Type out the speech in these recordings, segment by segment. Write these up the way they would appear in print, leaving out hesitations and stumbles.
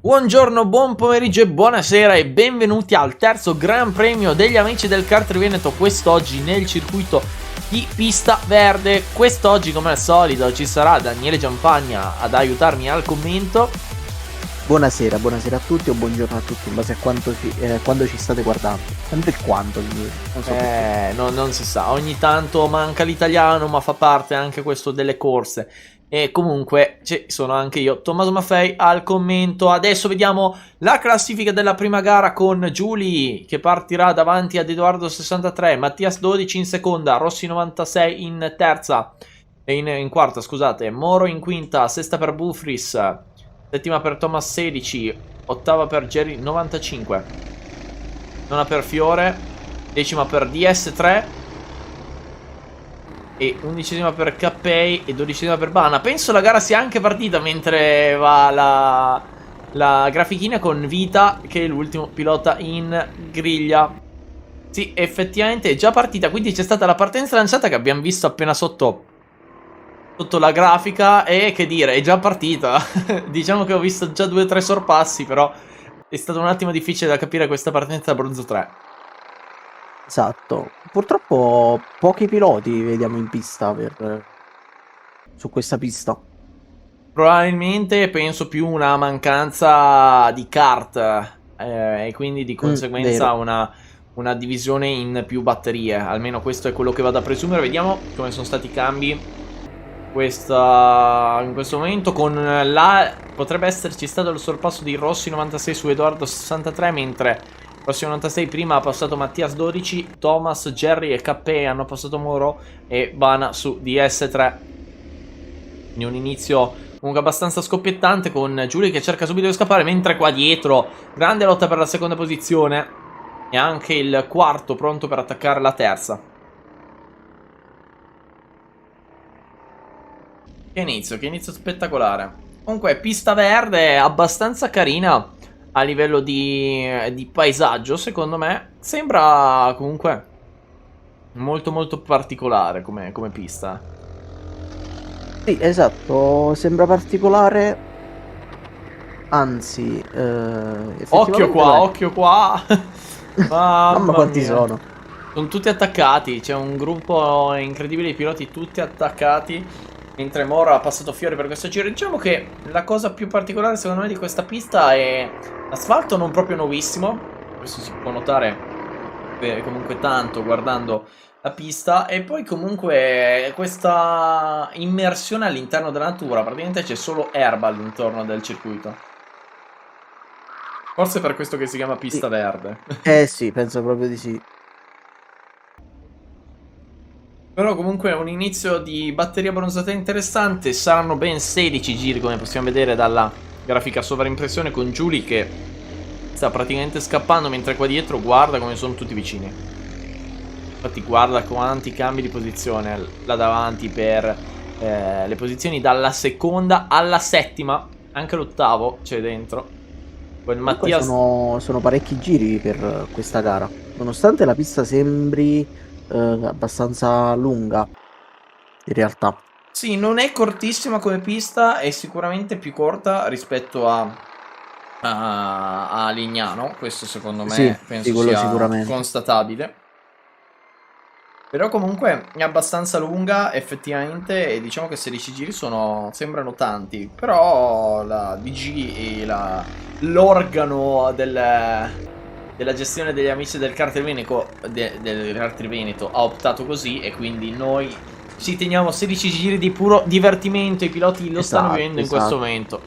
Buongiorno, buon pomeriggio e buonasera e benvenuti al terzo Gran Premio degli amici del Kart Veneto, quest'oggi nel circuito di pista verde. Quest'oggi, come al solito, ci sarà Daniele Giampagna ad aiutarmi al commento. Buonasera a tutti o buongiorno a tutti in base a quando ci state guardando. Sempre il quanto, non so perché. Non si sa, ogni tanto manca l'italiano, ma fa parte anche questo delle corse. E comunque ci sono anche io, Tommaso Maffei, al commento. Adesso vediamo la classifica della prima gara con Giuli che partirà davanti ad Edoardo 63, Mattias 12 in seconda, Rossi 96 in terza, in quarta, scusate, Moro in quinta, sesta per Bufris, settima per Thomas 16, ottava per Jerry 95, nona per Fiore, decima per DS3 e undicesima per Cappei e dodicesima per Bana. Penso la gara sia anche partita mentre va la grafichina con Vita, che è l'ultimo pilota in griglia. Sì, effettivamente è già partita, quindi c'è stata la partenza lanciata che abbiamo visto appena sotto la grafica. E che dire, è già partita. Diciamo che ho visto già 2 o 3 sorpassi, però è stato un attimo difficile da capire questa partenza da bronzo 3. Esatto. Purtroppo pochi piloti vediamo in pista su questa pista. Probabilmente penso più una mancanza di kart e quindi di conseguenza una divisione in più batterie. Almeno questo è quello che vado a presumere. Vediamo come sono stati i cambi in questo momento. Potrebbe esserci stato il sorpasso di Rossi 96 su Edoardo 63, mentre Rossi 96 prima ha passato Mattias 12, Thomas, Jerry e Cappé hanno passato Moro e Bana su DS3. Quindi un inizio comunque abbastanza scoppiettante, con Giuli che cerca subito di scappare, mentre qua dietro grande lotta per la seconda posizione e anche il quarto pronto per attaccare la terza. Che inizio spettacolare. Comunque pista verde abbastanza carina a livello di paesaggio, secondo me. Sembra comunque molto molto particolare come pista. Sì, esatto, sembra particolare. Anzi, Occhio qua. Mamma quanti mia. sono. Sono tutti attaccati. C'è un gruppo incredibile di piloti tutti attaccati, mentre Moro ha passato Fiore per questo giro. Diciamo che la cosa più particolare secondo me di questa pista è l'asfalto non proprio nuovissimo. Questo si può notare comunque tanto guardando la pista. E poi comunque questa immersione all'interno della natura. Praticamente c'è solo erba all'intorno del circuito. Forse per questo che si chiama pista verde. Sì, penso proprio di sì. Però comunque è un inizio di batteria bronzata interessante. Saranno ben 16 giri, come possiamo vedere dalla grafica sovraimpressione, con Giuli che sta praticamente scappando, mentre qua dietro guarda come sono tutti vicini. Infatti guarda quanti cambi di posizione là davanti per le posizioni dalla seconda alla settima. Anche l'ottavo c'è dentro. Con Mattias... sono parecchi giri per questa gara. Nonostante la pista sembri abbastanza lunga, in realtà. Sì, non è cortissima come pista, è sicuramente più corta rispetto a Lignano. Questo secondo me Sì, penso quello sia sicuramente. constatabile. Però comunque è abbastanza lunga effettivamente, e diciamo che 16 giri sembrano tanti. Però la DG e l'organo della gestione degli amici del Kart Veneto, del Kart Veneto ha optato così, e quindi noi ci teniamo 16 giri di puro divertimento. I piloti lo stanno vivendo in questo momento.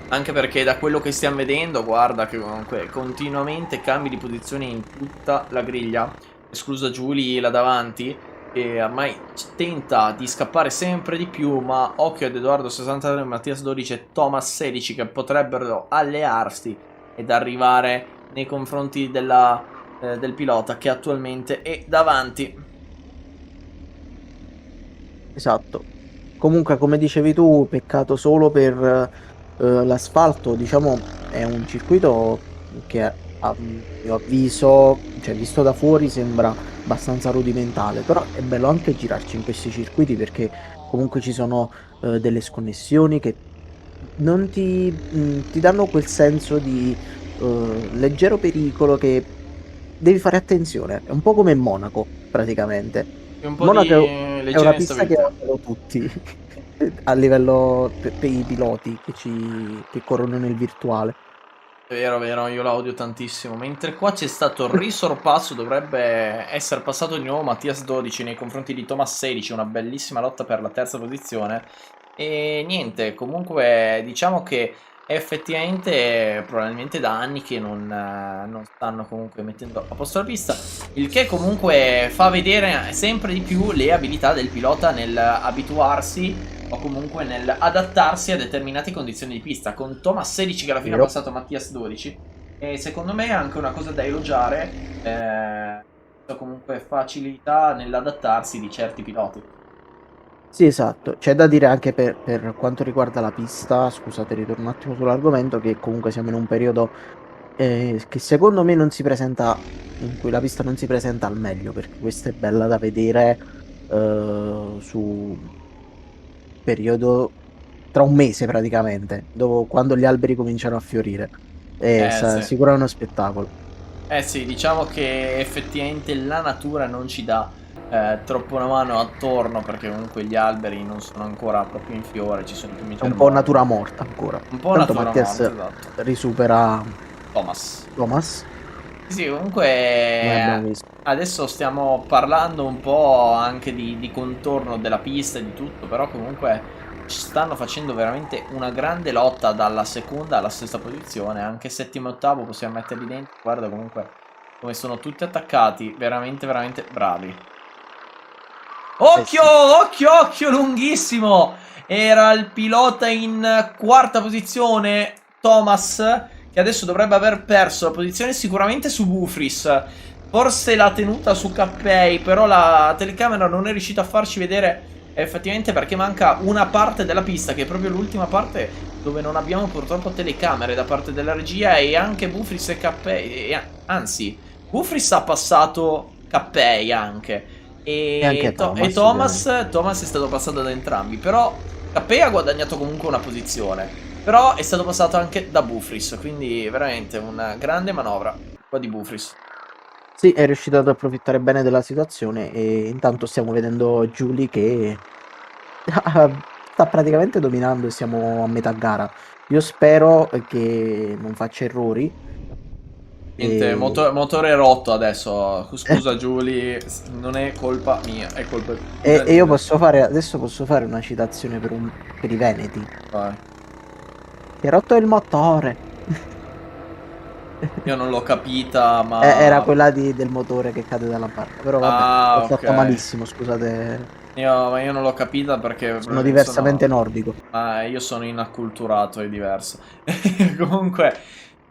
Anche perché da quello che stiamo vedendo, guarda che comunque continuamente cambi di posizione in tutta la griglia, esclusa Giuli là davanti, che ormai tenta di scappare sempre di più. Ma occhio ad Edoardo 63, Mattias 12 e Thomas 16, che potrebbero allearsi ed arrivare nei confronti del pilota che attualmente è davanti. Esatto. Comunque, come dicevi tu, peccato solo per l'asfalto. Diciamo, è un circuito che a mio avviso, cioè visto da fuori, sembra abbastanza rudimentale, però è bello anche girarci in questi circuiti perché comunque ci sono delle sconnessioni che non ti danno quel senso di leggero pericolo che devi fare attenzione. È un po' come Monaco, praticamente. È un po' di Monaco è leggera una pista che instabilità. odiano tutti a livello per i piloti che corrono nel virtuale. Vero, vero, io la odio tantissimo. Mentre qua c'è stato il risorpasso, dovrebbe essere passato di nuovo Mattias 12 nei confronti di Thomas 16, una bellissima lotta per la terza posizione. E niente, comunque diciamo che effettivamente probabilmente da anni che non stanno comunque mettendo a posto la pista, il che comunque fa vedere sempre di più le abilità del pilota nel abituarsi o comunque nel adattarsi a determinate condizioni di pista. Con Thomas 16 che alla fine ha Vero? passato Mattias 12, e secondo me è anche una cosa da elogiare, comunque facilità nell'adattarsi di certi piloti. Sì, esatto. C'è da dire anche per quanto riguarda la pista, scusate, ritorno un attimo sull'argomento, che comunque siamo in un periodo che secondo me non si presenta, in cui la pista non si presenta al meglio, perché questa è bella da vedere su periodo tra un mese praticamente, quando gli alberi cominciano a fiorire. Sì. Sicuro è uno spettacolo. Eh sì, diciamo che effettivamente la natura non ci dà troppo una mano attorno, perché comunque gli alberi non sono ancora proprio in fiore, ci sono i primi È un po' germogli. natura morta ancora. Un po' Tanto natura Mattias morta, esatto. risupera Thomas. Thomas, Sì, come abbiamo comunque visto. adesso stiamo parlando un po' anche di contorno della pista e di tutto, però comunque ci stanno facendo veramente una grande lotta dalla seconda alla sesta posizione, anche settimo e ottavo possiamo metterli dentro, guarda comunque come sono tutti attaccati, veramente veramente bravi. Occhio, Sì. occhio, occhio, lunghissimo! Era il pilota in quarta posizione, Thomas, che adesso dovrebbe aver perso la posizione sicuramente su Bufris. Forse l'ha tenuta su Cappei, però la telecamera non è riuscita a farci vedere effettivamente perché manca una parte della pista, che è proprio l'ultima parte dove non abbiamo purtroppo telecamere da parte della regia, e anche Bufris e Cappei, anzi, Bufris ha passato Cappei anche. E anche E Thomas, ovviamente. Thomas è stato passato da entrambi. Però Capè ha guadagnato comunque una posizione. Però è stato passato anche da Bufris. Quindi veramente una grande manovra qua di Bufris. Sì, è riuscito ad approfittare bene della situazione e intanto stiamo vedendo Giulia che sta praticamente dominando e siamo a metà gara. Io spero che non faccia errori Niente, e, motore rotto adesso. Scusa Giulia, non è colpa mia, è colpa e io del... adesso posso fare una citazione per i Veneti. Vai. Si è rotto il motore. Io non l'ho capita, Era ma... quella del motore che cade dalla barca. Però vabbè, l'ho Ah, ok. fatta malissimo, scusate. Ma io non l'ho capita perché Sono probabilmente diversamente sono... nordico. Ma io sono inacculturato, è diverso. Comunque,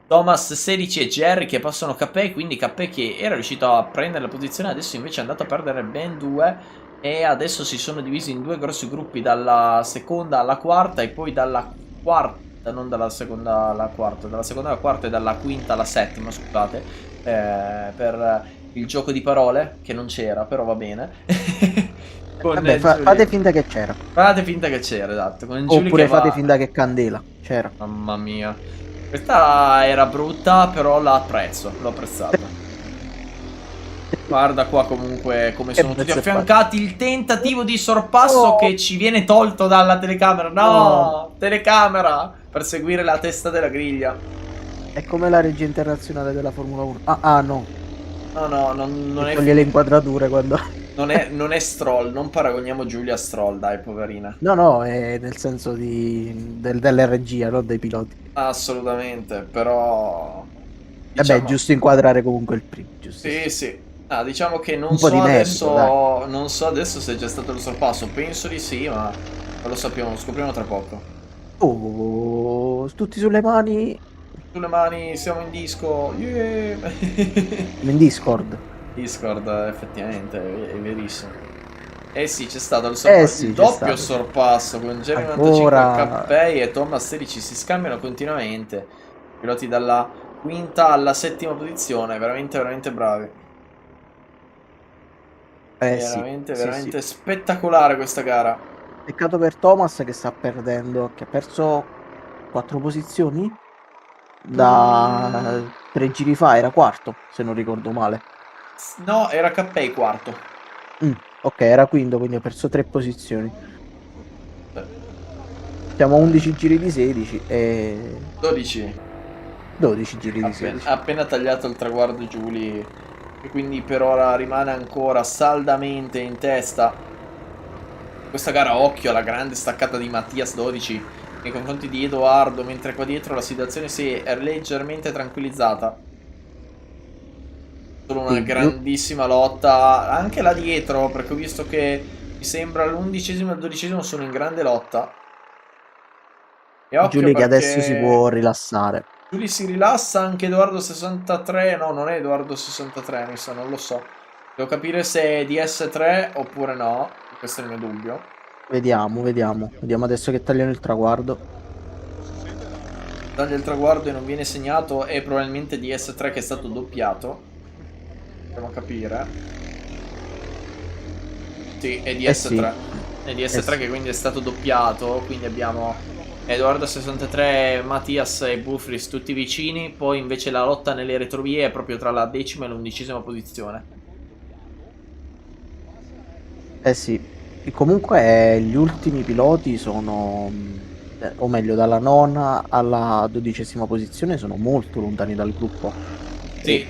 Thomas 16 e Jerry che passano Capè, quindi Capè che era riuscito a prendere la posizione, adesso invece è andato a perdere ben due. E adesso si sono divisi in due grossi gruppi, dalla seconda alla quarta e poi dalla quarta, non dalla seconda alla quarta, dalla seconda alla quarta e dalla quinta alla settima, scusate, per il gioco di parole, che non c'era, però va bene. Con Vabbè, fate Giulia. finta che c'era. Fate finta che c'era, esatto. Con Giulia che Oppure fate va... finta che Candela. C'era. Mamma mia. Questa era brutta, però la apprezzo. L'ho apprezzata. Guarda qua comunque come Che sono tutti pezzo è fatto. affiancati. Il tentativo di sorpasso Oh, che ci viene tolto dalla telecamera. no. No! Telecamera! Per seguire la testa della griglia. È come la regia internazionale della Formula 1. No. No, no, non Che è toglie le finito. inquadrature quando... Non è Stroll. Non paragoniamo Giulia a Stroll, dai, poverina. No, è nel senso della regia, non dei piloti. Assolutamente, però... Vabbè, Diciamo... giusto inquadrare comunque il primo, giusto. Sì, sì. Ah, diciamo che Un po' di merito, dai. non so adesso se è già stato il sorpasso. Penso di sì, ma non lo sappiamo, lo scopriamo tra poco. Oh, tutti sulle mani. Sulle mani, siamo in disco. Yeah! In Discord. Discord, effettivamente, è verissimo. Eh sì, c'è stato Eh il sì, c'è doppio stato. sorpasso con Jerry 95, Ancora. Cappei e Thomas 16 si scambiano continuamente. Piloti dalla quinta alla settima posizione, veramente, veramente bravi. Eh sì, Veramente, sì. veramente spettacolare questa gara. Peccato per Thomas che sta perdendo, che ha perso 4 posizioni? Da Mm, 3 giri fa era quarto, se non ricordo male. no, era Cappei quarto. Ok, era quinto, quindi ha perso 3 posizioni. Sì. Siamo a 11 giri di 16 e 12. 12 giri di Appena, 16. appena tagliato il traguardo Giuli. E quindi per ora rimane ancora saldamente in testa. Questa gara, occhio alla grande staccata di Mattias 12 nei confronti di Edoardo, mentre qua dietro la situazione si è leggermente tranquillizzata. Solo una Sì, io- grandissima lotta anche là dietro, perché ho visto che mi sembra l'11° e il 12° sono in grande lotta. E occhio Giulia che adesso si perché può rilassare. Giuli si rilassa, anche Edoardo 63. No, non è Edoardo 63, mi sa, non lo so. Devo capire se è DS3 oppure no. Questo è il mio dubbio. Vediamo, vediamo. Vediamo adesso che tagliano il traguardo. Taglia il traguardo e non viene segnato. È probabilmente DS3 che è stato doppiato. Andiamo a capire. Sì, è Eh sì, DS3. È eh DS3 sì. che quindi è stato doppiato. Quindi abbiamo Edoardo 63, Mattias e Bufris tutti vicini. Poi invece la lotta nelle retrovie è proprio tra la 10ª e l'11ª posizione. Eh sì. E comunque gli ultimi piloti sono, o meglio, dalla nona alla 12ª posizione sono molto lontani dal gruppo. E Sì,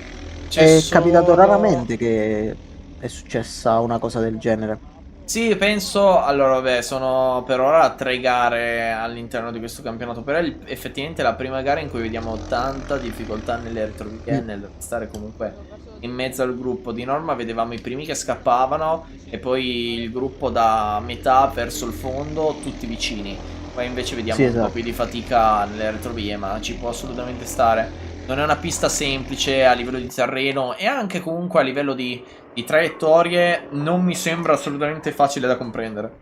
c'è è capitato solo... raramente che è successa una cosa del genere. Sì, penso... Allora, vabbè, sono per ora 3 gare all'interno di questo campionato, però è effettivamente la prima gara in cui vediamo tanta difficoltà nelle retrovie, Mm, nel stare comunque in mezzo al gruppo. Di norma vedevamo i primi che scappavano e poi il gruppo da metà verso il fondo, tutti vicini. Poi invece sì, vediamo un po' più esatto. di fatica nelle retrovie, ma ci può assolutamente stare. Non è una pista semplice a livello di terreno e anche comunque a livello di traiettorie non mi sembra assolutamente facile da comprendere.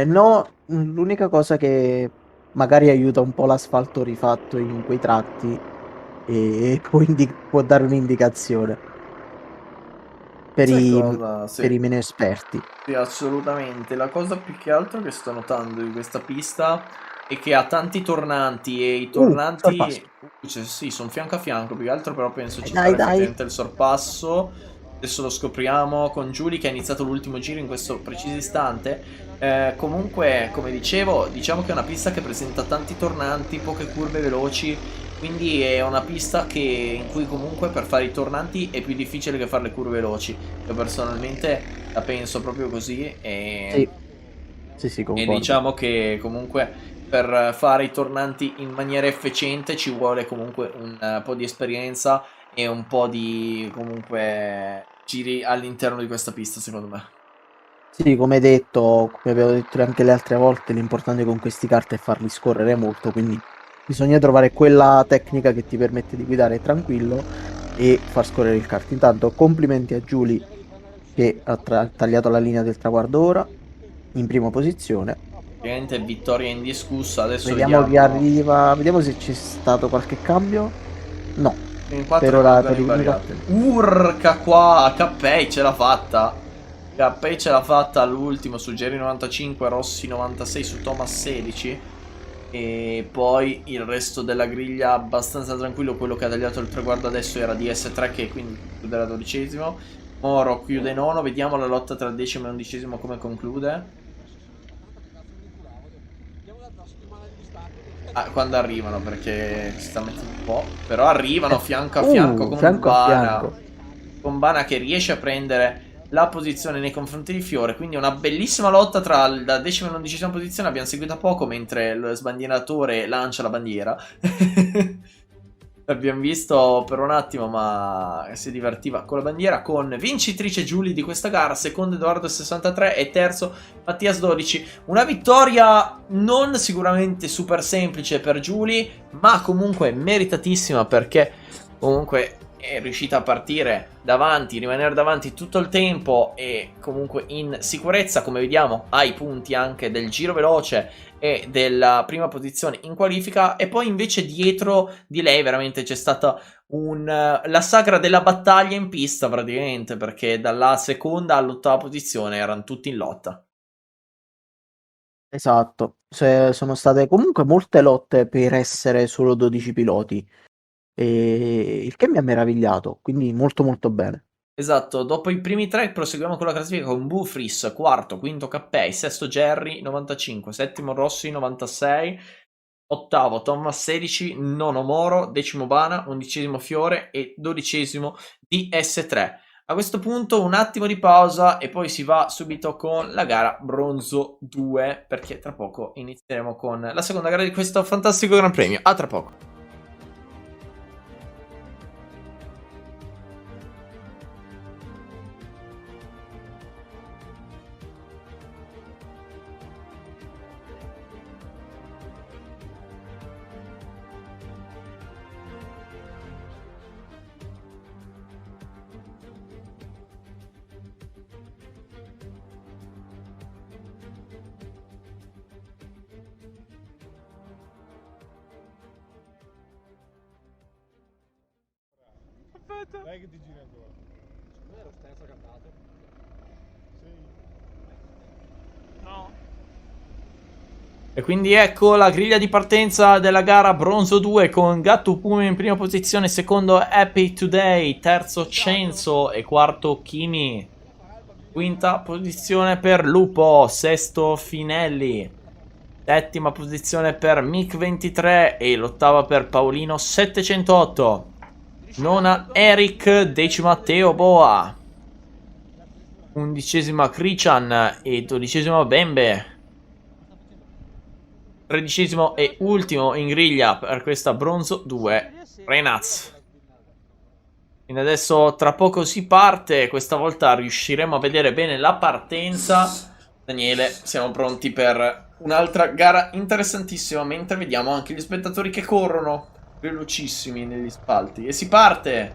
No, l'unica cosa che magari aiuta un po' l'asfalto rifatto in quei tratti e può dare un'indicazione per Sai i, cosa? per Sì, i meno esperti. sì, assolutamente. La cosa più che altro che sto notando di questa pista è che ha tanti tornanti e i Sorpasso. tornanti, cioè, sì, sono fianco a fianco. Più che altro però penso ci Dai, sarà dai. effettivamente il sorpasso. Adesso lo scopriamo con Giulia che ha iniziato l'ultimo giro in questo preciso istante. Comunque, come dicevo, diciamo che è una pista che presenta tanti tornanti, poche curve veloci. Quindi è una pista in cui comunque per fare i tornanti è più difficile che fare le curve veloci. Io personalmente la penso proprio così Sì, sì, sì, e concordo. diciamo che comunque per fare i tornanti in maniera efficiente ci vuole comunque un po' di esperienza e un po' di comunque giri all'interno di questa pista, secondo me. Sì, come detto, come abbiamo detto anche le altre volte, l'importante con questi kart è farli scorrere molto, quindi bisogna trovare quella tecnica che ti permette di guidare tranquillo e far scorrere il kart. Intanto, complimenti a Giulia che ha tagliato la linea del traguardo ora, in prima posizione. Ovviamente vittoria indiscussa, adesso Vediamo chi vediamo. arriva, vediamo se c'è stato qualche cambio. No, In per 4 ora rimangono per il unico invariate. Urca qua, Cappei ce l'ha fatta. Cappei ce l'ha fatta all'ultimo su Jerry 95, Rossi 96 su Thomas 16. E poi il resto della griglia abbastanza tranquillo. Quello che ha tagliato il traguardo adesso era DS3 che quindi chiuderà 12°. Moro chiude nono. Vediamo la lotta tra il 10° e l'11° come conclude. Ah, quando arrivano perché ci sta mettendo un po'. Però arrivano fianco a fianco con Fianco a Bana. fianco. Con Bana che riesce a prendere la posizione nei confronti di Fiore. Quindi una bellissima lotta tra la 10ª e l'11ª posizione. Abbiamo seguito a poco mentre lo sbandieratore lancia la bandiera. L'abbiamo visto per un attimo, ma si divertiva con la bandiera. Con vincitrice Giulia di questa gara, secondo Edoardo 63 e terzo Mattias 12. Una vittoria non sicuramente super semplice per Giulia, ma comunque meritatissima perché comunque è riuscita a partire davanti, rimanere davanti tutto il tempo e comunque in sicurezza, come vediamo, ha i punti anche del giro veloce e della prima posizione in qualifica. E poi invece dietro di lei veramente c'è stata la sagra della battaglia in pista praticamente, perché dalla seconda all'8ª posizione erano tutti in lotta. Esatto, sono state comunque molte lotte per essere solo 12 piloti, il che mi ha meravigliato, quindi molto molto bene. Esatto, dopo i primi tre proseguiamo con la classifica con Bufris, quarto, quinto Cappei, sesto Jerry, 95, settimo Rossi, 96, ottavo Thomas, 16, nono Moro, decimo Bana, undicesimo Fiore e dodicesimo DS3. A questo punto un attimo di pausa e poi si va subito con la gara Bronzo 2, perché tra poco inizieremo con la seconda gara di questo fantastico Gran Premio. A tra poco. Dai che ti gira ancora. Secondo me lo stenzo cambiato. Sì. No. E quindi ecco la griglia di partenza della gara Bronzo 2 con Gatto Puma in prima posizione, secondo Happy Today, terzo Censo e quarto Kimi. Quinta posizione per Lupo, sesto Finelli, settima posizione per Mick23 e l'ottava per Paolino 708. Nona Eric, decima Teo Boa, undicesima Christian e dodicesima Bembe. Tredicesimo e ultimo in griglia per questa Bronzo 2 Renaz. Quindi adesso tra poco si parte, questa volta riusciremo a vedere bene la partenza. Daniele, siamo pronti per un'altra gara interessantissima, mentre vediamo anche gli spettatori che corrono velocissimi negli spalti. E si parte!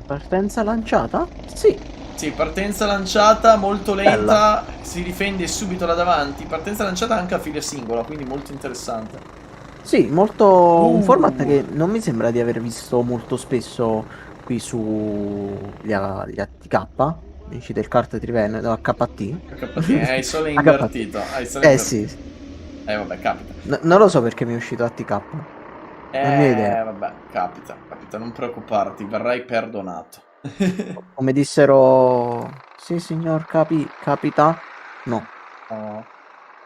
Partenza lanciata? Sì, Sì, partenza lanciata molto lenta, bella. si difende subito là davanti. Partenza lanciata anche a fila singola, quindi molto interessante. Sì, molto un format che non mi sembra di aver visto molto spesso qui su gli ATK, amici del kart Triven, no, HT. HT, hai solo HT. invertito. Hai solo invertito. Sì, Vabbè, capita. non lo so perché mi è uscito ATK. Non ne ho idea. Vabbè, capita, non preoccuparti, verrai perdonato. Come dissero, sì signor capita? No. Oh,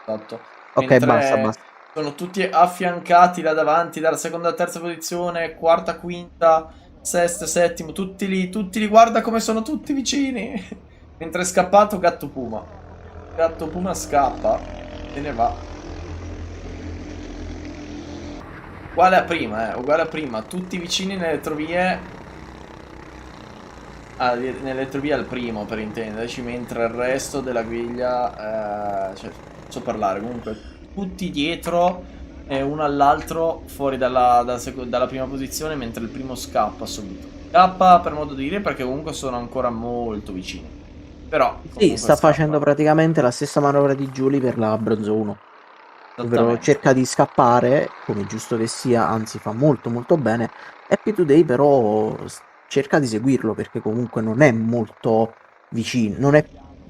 esatto. Ok, basta, Mentre basta. sono tutti affiancati là davanti dalla seconda alla terza posizione, quarta, quinta, sesta, settimo, tutti lì, guarda come sono tutti vicini. Mentre è scappato Gatto Puma. Gatto Puma scappa e ne va. Uguale a prima, tutti vicini nelle trovie. Nelle trovie al primo, per intenderci, mentre il resto della griglia, cioè, so parlare, comunque, tutti dietro uno all'altro fuori dalla prima posizione, mentre il primo scappa subito. Scappa per modo di dire perché comunque sono ancora molto vicini. Però, Sì, sta scappa. facendo praticamente la stessa manovra di Giulia per la Bronzo 1. Ovvero Esattamente. cerca di scappare, come giusto che sia, anzi fa molto molto bene. Happy Today però cerca di seguirlo perché comunque non è molto vicino, non è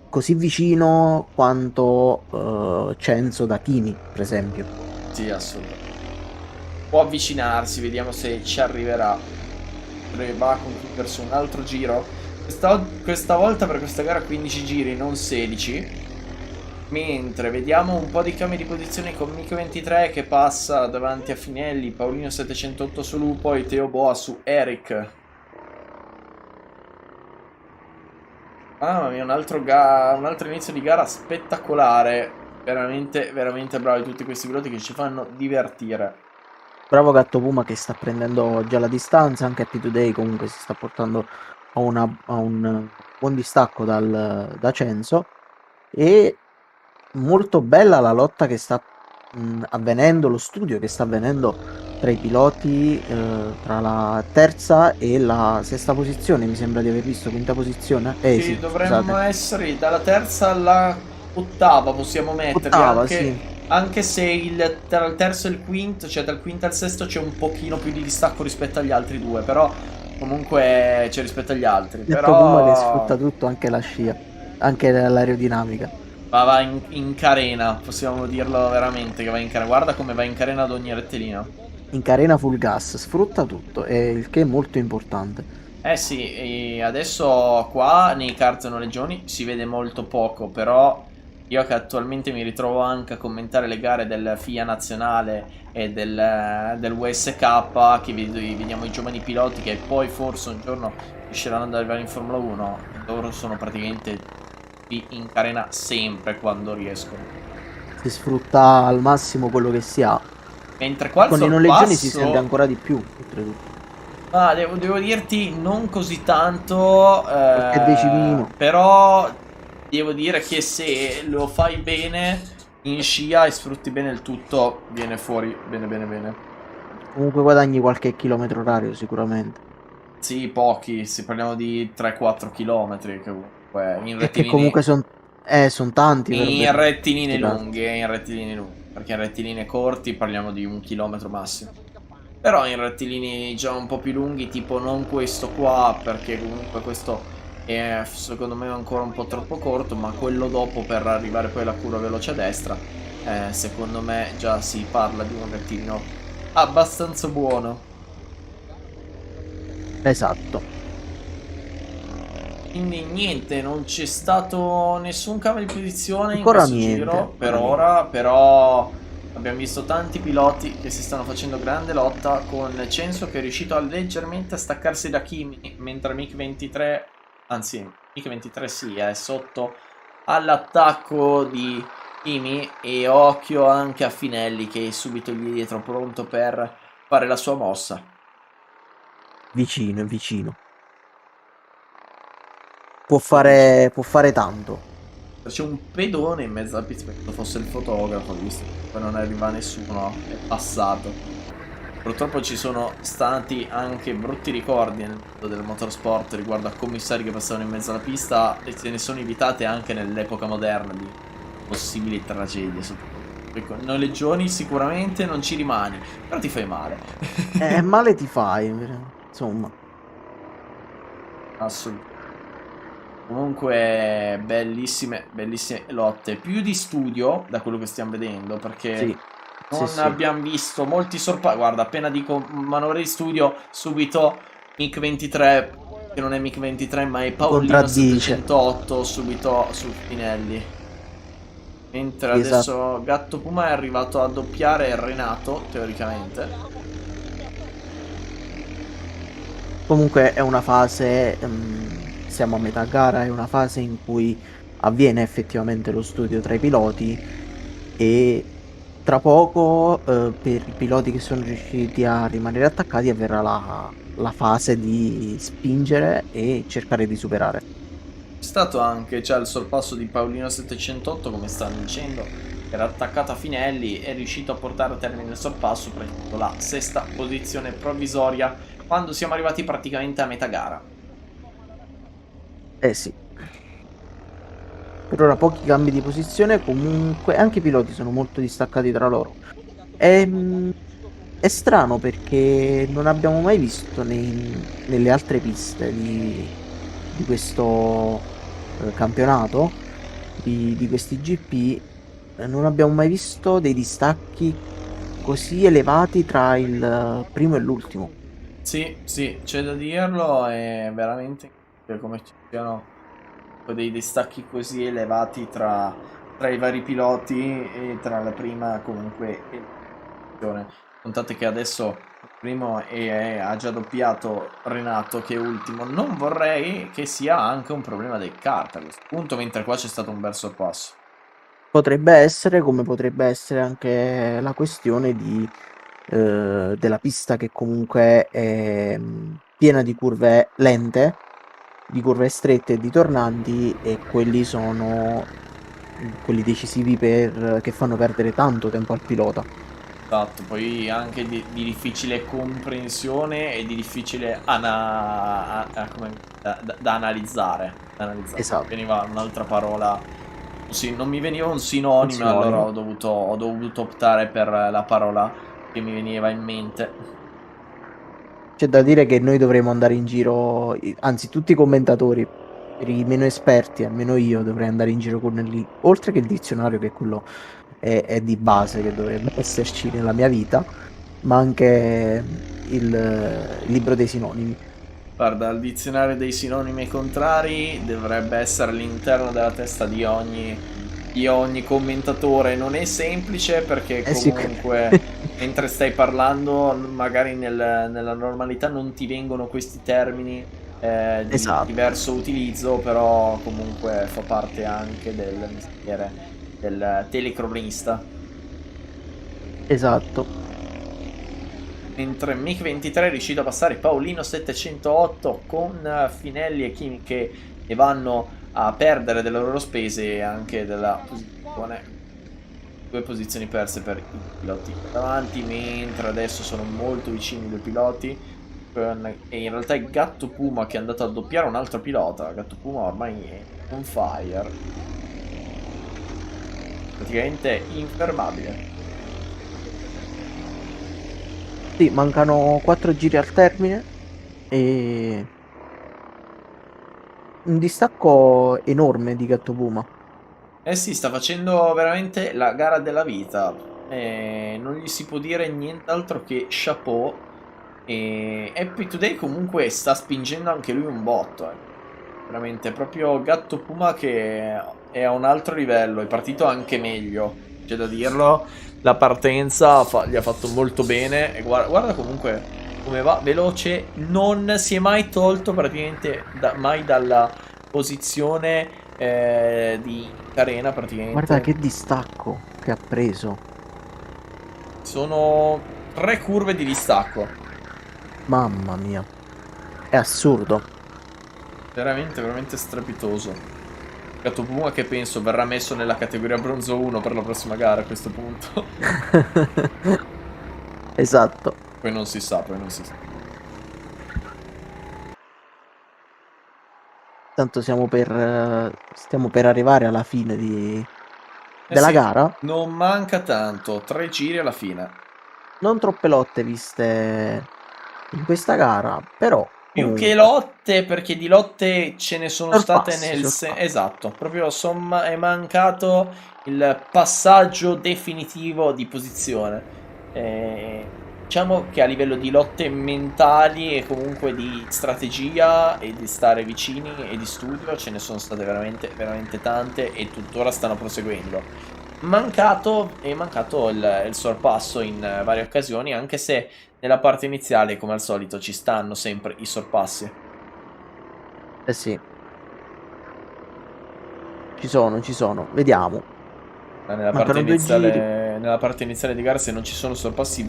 così vicino quanto Censo da Kimi, per esempio. Sì, assolutamente. Può avvicinarsi, vediamo se ci arriverà. Va a concludersi un altro giro. Questa volta per questa gara 15 giri, non 16. Mentre vediamo un po' di cambi di posizione con Mico23 che passa davanti a Finelli, Paolino 708 su Lupo e Teo Boa su Eric. Mamma mia, un altro inizio di gara spettacolare. Veramente, veramente bravi tutti questi piloti che ci fanno divertire. Bravo Gatto Puma che sta prendendo già la distanza, anche Happy Today comunque si sta portando a un buon distacco da Censo. E molto bella la lotta che sta avvenendo, lo studio che sta avvenendo tra i piloti, tra la terza e la sesta posizione. Mi sembra di aver visto quinta posizione. Sì, dovremmo scusate. essere dalla terza alla ottava, possiamo metterli. Ottava, sì. Anche se tra il terzo e il quinto, cioè dal quinto al sesto, c'è un pochino più di distacco rispetto agli altri due. Però comunque c'è rispetto agli altri. Gatto Puma che Però sfrutta tutto, anche la scia, anche l'aerodinamica. Va in carena, possiamo dirlo veramente che va in carena. Guarda come va in carena ad ogni rettilineo. In carena full gas, sfrutta tutto, e il che è molto importante. Eh sì, e adesso qua nei kart noleggioni si vede molto poco, però io che attualmente mi ritrovo anche a commentare le gare del FIA nazionale e del WSK, che vediamo i giovani piloti che poi forse un giorno riusciranno ad arrivare in Formula 1, loro sono praticamente qui in carena sempre quando riescono. Si sfrutta al massimo quello che si ha. Mentre qua il Con i noleggioni si sente sorpasso... ancora di più, oltretutto. Ah, devo dirti non così tanto, Qualche decimino. però devo dire che se lo fai bene in scia e sfrutti bene il tutto, viene fuori bene bene bene. Comunque guadagni qualche chilometro orario sicuramente. Sì, pochi, se parliamo di 3-4 km che comunque E che comunque sono tanti in per questi rettilinei casi. lunghi, in rettilinei lunghi, perché in rettilinei corti parliamo di 1 chilometro massimo. Però in rettilini già un po' più lunghi, tipo non questo qua, perché comunque questo è secondo me ancora un po' troppo corto, ma quello dopo per arrivare poi alla curva veloce a destra, secondo me già si parla di un rettilino abbastanza buono. Esatto. Quindi niente, non c'è stato nessun cambio di posizione in Ancora questo niente, giro per ancora niente. ora, però abbiamo visto tanti piloti che si stanno facendo grande lotta, con Censo che è riuscito a leggermente a staccarsi da Kimi, mentre Mick 23, anzi Mick 23 sì, è sotto all'attacco di Kimi, e occhio anche a Finelli che è subito lì dietro pronto per fare la sua mossa. Vicino, è vicino. Dici. Può fare tanto. C'è un pedone in mezzo alla pista, pensavo fosse il fotografo, visto che poi non arriva nessuno, è passato. Purtroppo ci sono stati anche brutti ricordi nel mondo del motorsport riguardo a commissari che passavano in mezzo alla pista, e se ne sono evitate anche nell'epoca moderna di possibili tragedie. Poi con noleggioni sicuramente non ci rimani, però ti fai male. Male ti fai, insomma. Assolutamente. Comunque bellissime, bellissime lotte. Più di studio da quello che stiamo vedendo, perché Sì, sì, non sì. abbiamo visto molti sorpassi. Guarda, appena dico manovra di studio, subito Mic 23, che non è Mic 23 ma è Paolino Contraddice. 708, subito su Spinelli. Mentre Esatto. adesso Gatto Puma è arrivato a doppiare Renato, teoricamente. Comunque è una fase, siamo a metà gara, è una fase in cui avviene effettivamente lo studio tra i piloti, e tra poco per i piloti che sono riusciti a rimanere attaccati avverrà la fase di spingere e cercare di superare. C'è stato anche già il sorpasso di Paolino 708, come stanno dicendo, era attaccato a Finelli, è riuscito a portare a termine il sorpasso, prendendo la sesta posizione provvisoria quando siamo arrivati praticamente a metà gara. Eh sì, per ora pochi cambi di posizione, comunque anche i piloti sono molto distaccati tra loro. È strano perché non abbiamo mai visto nelle altre piste di questo campionato, di questi GP, non abbiamo mai visto dei distacchi così elevati tra il primo e l'ultimo. Sì, sì, c'è da dirlo, è veramente come ci siano dei distacchi così elevati tra i vari piloti e tra la prima comunque e la seconda. Contate che adesso il primo ha già doppiato Renato che è ultimo. Non vorrei che sia anche un problema del kart a questo punto, mentre qua c'è stato un bel sorpasso. Potrebbe essere, come potrebbe essere anche la questione della pista, che comunque è piena di curve lente, di curve strette e di tornanti, e quelli sono quelli decisivi che fanno perdere tanto tempo al pilota. Esatto, poi anche di difficile comprensione e di difficile da analizzare. Esatto, Veniva un'altra parola, sì, non mi veniva un un sinonimo, allora sinonimo. ho dovuto optare per la parola che mi veniva in mente. C'è da dire che noi dovremmo andare in giro, anzi tutti i commentatori per i meno esperti, almeno io dovrei andare in giro con oltre che il dizionario, che quello è di base, che dovrebbe esserci nella mia vita, ma anche il libro dei sinonimi. Guarda, il dizionario dei sinonimi contrari dovrebbe essere all'interno della testa di ogni commentatore. Non è semplice perché Sì. comunque mentre stai parlando magari nella normalità non ti vengono questi termini di Esatto, diverso utilizzo, però comunque fa parte anche del mestiere del telecronista. esatto. Mentre MiG-23 è riuscito a passare Paolino 708 con Finelli e Kimi che ne vanno a perdere delle loro spese e anche della posizione. 2 posizioni perse per i piloti davanti, mentre adesso sono molto vicini i due piloti. E in realtà è Gatto Puma che è andato a doppiare un altro pilota. Gatto Puma ormai è on fire, praticamente infermabile. Sì, mancano 4 giri al termine e un distacco enorme di Gatto Puma. Eh sì, sta facendo veramente la gara della vita. Non gli si può dire nient'altro che chapeau. E Happy Today comunque sta spingendo anche lui un botto. Veramente, proprio Gatto Puma che è a un altro livello. È partito anche meglio, c'è da dirlo. La partenza gli ha fatto molto bene. E guarda comunque come va, veloce. Non si è mai tolto praticamente mai dalla posizione di arena Guarda praticamente. che distacco che ha preso. Sono 3 curve di distacco. Mamma mia, è assurdo. Veramente, veramente strepitoso. Gatto Puma che penso verrà messo nella categoria bronzo 1 per la prossima gara a questo punto. Esatto. Poi non si sa, poi non si sa. Tanto stiamo per arrivare alla fine della Sì, gara. non manca tanto, 3 giri alla fine. Non troppe lotte viste in questa gara, però Più che comunque lotte, perché di lotte ce ne sono state sorpassi, sorpassi. esatto, proprio è mancato il passaggio definitivo di posizione. Diciamo che a livello di lotte mentali e comunque di strategia e di stare vicini e di studio ce ne sono state veramente, veramente tante e tuttora stanno proseguendo. È mancato il sorpasso in varie occasioni, anche se nella parte iniziale, come al solito, ci stanno sempre i sorpassi. Eh sì, ci sono. Vediamo. Mancano 2 giri. Nella parte iniziale di gara, se non ci sono sorpassi,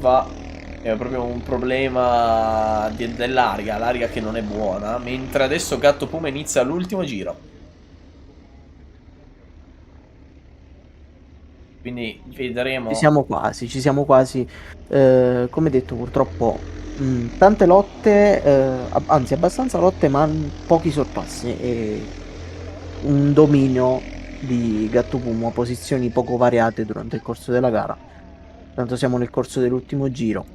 è proprio un problema dell'aria, l'aria che non è buona. Mentre adesso Gatto Puma inizia l'ultimo giro. Quindi vedremo. Ci siamo quasi. Come detto, purtroppo tante lotte, anzi abbastanza lotte, ma pochi sorpassi e un dominio di Gattopumo, posizioni poco variate durante il corso della gara. Tanto siamo nel corso dell'ultimo giro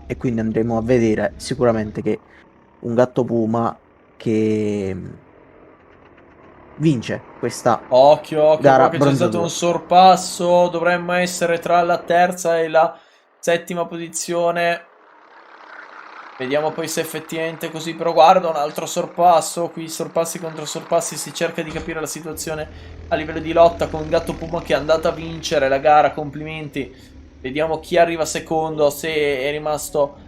e quindi andremo a vedere sicuramente che un Gattopuma che vince questa Occhio, occhio qua gara che c'è bronzo stato un 2. sorpasso. Dovremmo essere tra la terza e la settima posizione. Vediamo poi se effettivamente è così. Però guarda, un altro sorpasso. Qui sorpassi contro sorpassi. Si cerca di capire la situazione a livello di lotta con Gatto Puma che è andato a vincere la gara. Complimenti. Vediamo chi arriva secondo. Se è rimasto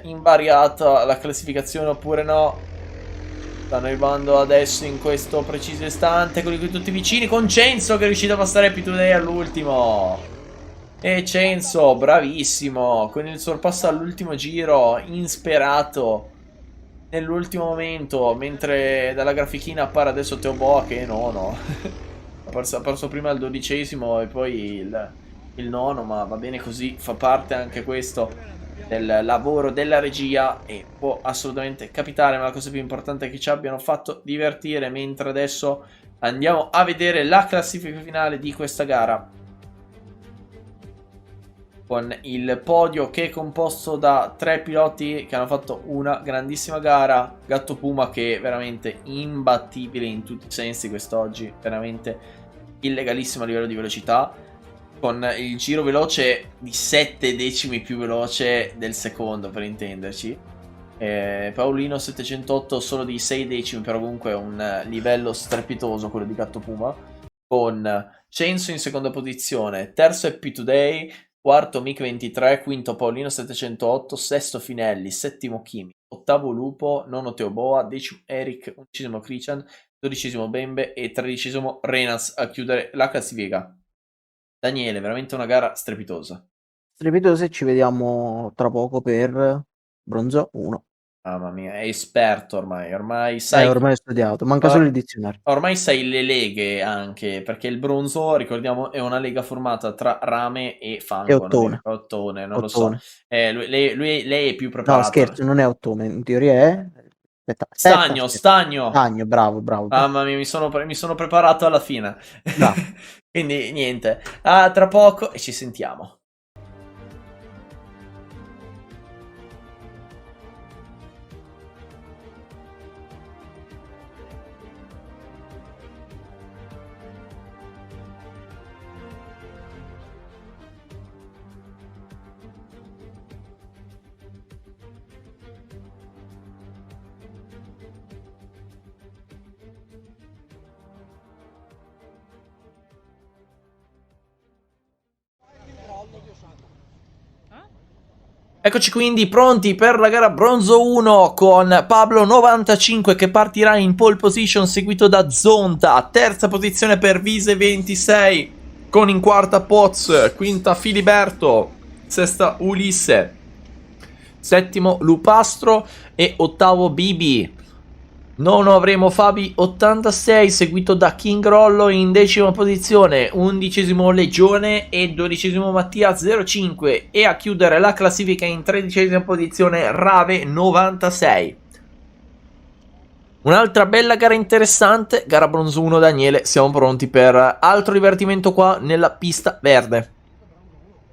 invariata la classificazione oppure no. Stanno arrivando adesso in questo preciso istante. Quelli qui tutti vicini. Con Censo che è riuscito a passare Happy Today all'ultimo. E Censo, bravissimo. Con il sorpasso all'ultimo giro. Insperato. Nell'ultimo momento. Mentre dalla grafichina appare adesso Teoboa che è nono. Ha perso prima il 12° e poi il nono. Ma va bene così. Fa parte anche questo del lavoro della regia e può assolutamente capitare, ma la cosa più importante è che ci abbiano fatto divertire. Mentre adesso andiamo a vedere la classifica finale di questa gara. con il podio che è composto da 3 piloti che hanno fatto una grandissima gara. Gatto Puma che è veramente imbattibile in tutti i sensi quest'oggi, veramente illegalissimo a livello di velocità, con il giro veloce di 7 decimi più veloce del secondo, per intenderci. Paolino 708 solo di 6 decimi, però comunque è un livello strepitoso quello di Gatto Puma, con Censo in seconda posizione, terzo Happy Today, quarto Mic 23, quinto Paolino 708, sesto Finelli, settimo Kimi, ottavo Lupo, nono Teoboa, decimo Eric, undicesimo Christian, dodicesimo Bembe e tredicesimo Renas a chiudere la classifica. Daniele, veramente una gara strepitosa. Strepitoso, e ci vediamo tra poco per bronzo 1. Mamma mia, è esperto ormai sai, Ormai ho studiato, manca solo il dizionario. ormai sai le leghe anche, perché il bronzo, ricordiamo, è una lega formata tra rame e fango. E ottone. Ottone, non lo so. Ottone. Lei è più No, preparato. scherzo, non è ottone, in teoria è... Stagno. Stagno, bravo. Mamma mia, mi sono preparato alla fine. Bravo. Quindi niente, tra poco e ci sentiamo. Eccoci quindi pronti per la gara bronzo 1 con Pablo 95 che partirà in pole position, seguito da Zonta, terza posizione per Vise 26 con in quarta Poz, quinta Filiberto, sesta Ulisse, settimo Lupastro e ottavo Bibi. Nono avremo Fabi 86 seguito da King Rollo in decima posizione, undicesimo Legione e dodicesimo Mattia 05, e a chiudere la classifica in tredicesima posizione Rave 96. Un'altra bella gara interessante, gara bronzo 1 Daniele, siamo pronti per altro divertimento qua nella pista verde.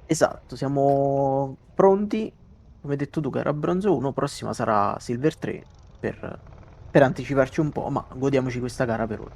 Esatto, siamo pronti, come hai detto tu, gara bronzo 1, prossima sarà Silver 3 per anticiparci un po', ma godiamoci questa gara per ora.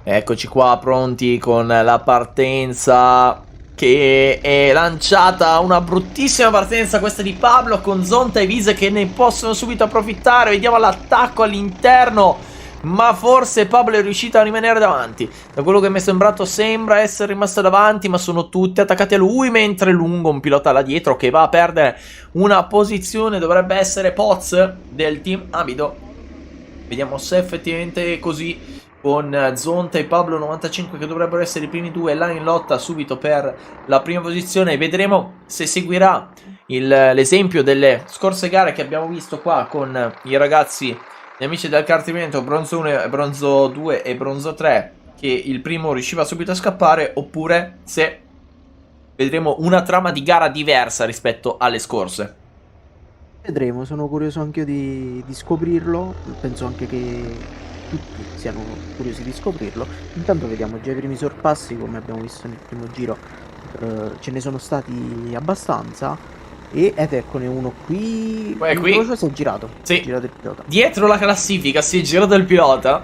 Eccoci qua pronti con la partenza che è lanciata, una bruttissima partenza questa di Pablo con Zonta e Vise che ne possono subito approfittare. Vediamo l'attacco all'interno, ma forse Pablo è riuscito a rimanere davanti. Da quello che mi è sembrato sembra essere rimasto davanti, ma sono tutti attaccati a lui, mentre Lungo, un pilota là dietro che va a perdere una posizione, dovrebbe essere Poz del team Amido. Vediamo se effettivamente è così, con Zonta e Pablo 95 che dovrebbero essere i primi due là in lotta subito per la prima posizione. Vedremo se seguirà l'esempio delle scorse gare che abbiamo visto qua con i ragazzi, gli amici del cartimento bronzo 1, bronzo 2 e bronzo 3, che il primo riusciva subito a scappare, oppure se vedremo una trama di gara diversa rispetto alle scorse. Vedremo, sono curioso anche io di scoprirlo, penso anche che tutti siano curiosi di scoprirlo. Intanto vediamo già i primi sorpassi, come abbiamo visto nel primo giro, ce ne sono stati abbastanza, ed eccone uno qui, qui si è girato, sì, è girato il pilota. Dietro la classifica si è girato il pilota.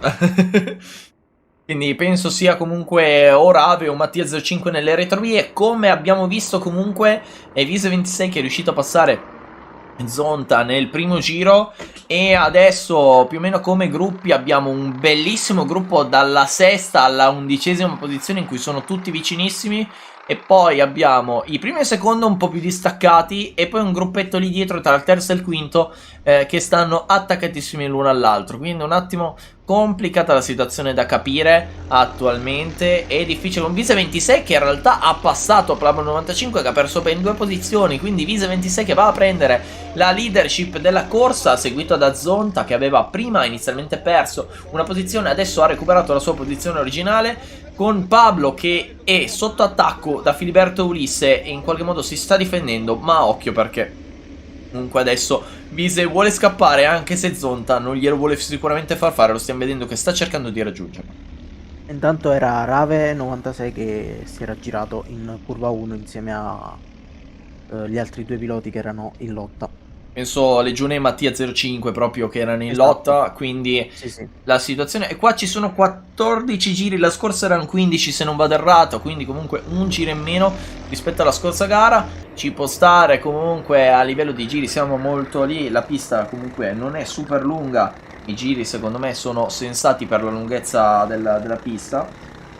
Quindi penso sia comunque o Rave o Mattia 05 nelle retrovie. Come abbiamo visto comunque è Vise 26 che è riuscito a passare Zonta nel primo giro, e adesso più o meno come gruppi abbiamo un bellissimo gruppo dalla sesta alla undicesima posizione in cui sono tutti vicinissimi, e poi abbiamo i primi e il secondo un po' più distaccati, e poi un gruppetto lì dietro tra il terzo e il quinto che stanno attaccatissimi l'uno all'altro. Quindi un attimo complicata la situazione da capire attualmente, è difficile con Vise 26 che in realtà ha passato Pablo 95 che ha perso ben 2 posizioni, quindi Vise 26 che va a prendere la leadership della corsa, seguito da Zonta che aveva prima inizialmente perso una posizione, adesso ha recuperato la sua posizione originale, con Pablo che è sotto attacco da Filiberto Ulisse e in qualche modo si sta difendendo, ma occhio perché comunque adesso Vise vuole scappare, anche se Zonta non glielo vuole sicuramente far fare, lo stiamo vedendo che sta cercando di raggiungerlo. Intanto era Rave 96 che si era girato in curva 1 insieme gli altri due piloti che erano in lotta. Penso Legione e Mattia 05 proprio che erano in Esatto. lotta, quindi Sì, sì. la situazione... E qua ci sono 14 giri, la scorsa erano 15 se non vado errato, quindi comunque un giro in meno rispetto alla scorsa gara. Ci può stare, comunque a livello di giri siamo molto lì, la pista comunque non è super lunga, i giri secondo me sono sensati per la lunghezza della pista.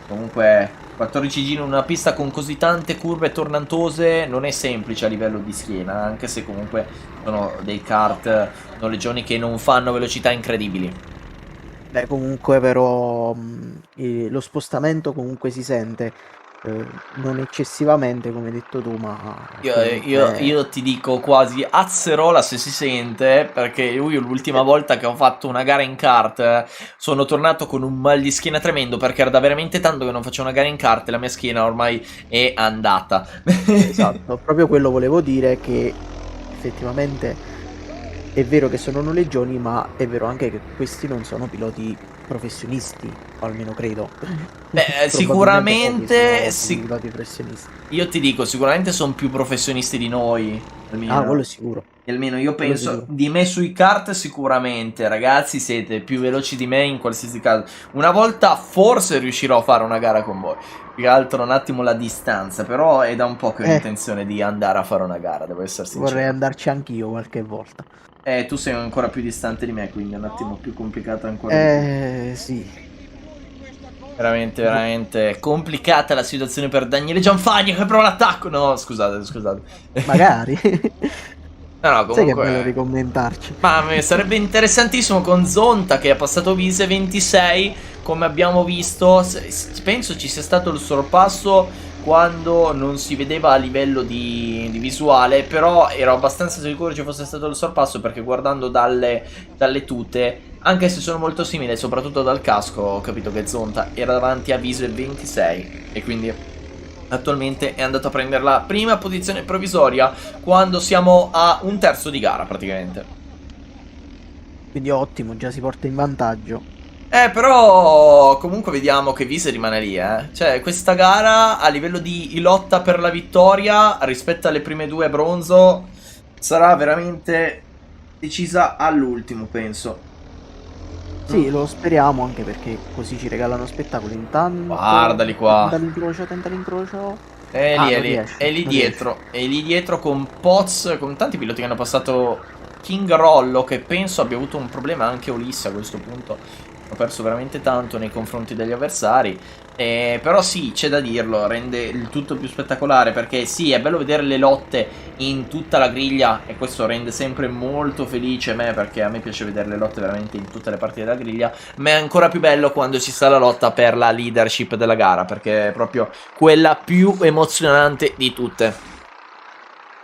Comunque 14 giri in una pista con così tante curve tornantose non è semplice a livello di schiena, anche se comunque sono dei kart noleggioni che non fanno velocità incredibili. Beh, comunque però lo spostamento comunque si sente, non eccessivamente come hai detto tu, ma comunque... Io ti dico quasi azzerola se si sente, perché io l'ultima volta che ho fatto una gara in kart sono tornato con un mal di schiena tremendo, perché era da veramente tanto che non facevo una gara in kart e la mia schiena ormai è andata. Esatto, proprio quello volevo dire, che effettivamente è vero che sono noleggioni, ma è vero anche che questi non sono piloti professionisti, o almeno credo. Beh, Probabilmente sicuramente, pochi sono piloti professionisti. io ti dico, sicuramente sono più professionisti di noi, almeno. Ah, quello è sicuro. Almeno io Quello penso sicuro. di me sui kart sicuramente, ragazzi, siete più veloci di me in qualsiasi caso. Una volta forse riuscirò a fare una gara con voi. Più che altro un attimo la distanza, però è da un po' che ho intenzione di andare a fare una gara, devo essere Vorrei sincero. andarci anch'io qualche volta. Tu sei ancora più distante di me, quindi è un attimo più complicato ancora di più. Sì. Veramente, veramente complicata la situazione per Daniele Gianfagni che prova l'attacco. No, scusate, scusate. Magari. No, no, Sai che è bello comunque... ricommentarci. Ma sarebbe interessantissimo con Zonta che ha passato Vise 26, come abbiamo visto. Penso ci sia stato il sorpasso quando non si vedeva a livello di visuale, però ero abbastanza sicuro ci fosse stato il sorpasso perché guardando dalle tute, anche se sono molto simili, soprattutto dal casco, ho capito che Zonta era davanti a Vise 26 e quindi attualmente è andato a prendere la prima posizione provvisoria quando siamo a un terzo di gara praticamente. Quindi ottimo, già si porta in vantaggio. Però comunque vediamo che Vise rimane lì, Cioè, questa gara a livello di lotta per la vittoria rispetto alle prime due bronzo sarà veramente decisa all'ultimo, penso. Sì, lo speriamo, anche perché così ci regalano spettacolo. Intanto... Guardali qua. Tenta l'incrocio. È Ah, lì, è non lì, riesce, è lì non dietro, è lì dietro con Poz, con tanti piloti che hanno passato King Rollo, che penso abbia avuto un problema anche Ulisse a questo punto. Ho perso veramente tanto nei confronti degli avversari. Però sì, c'è da dirlo, rende il tutto più spettacolare, perché sì, è bello vedere le lotte in tutta la griglia e questo rende sempre molto felice me, perché a me piace vedere le lotte veramente in tutte le parti della griglia, ma è ancora più bello quando ci sta la lotta per la leadership della gara, perché è proprio quella più emozionante di tutte.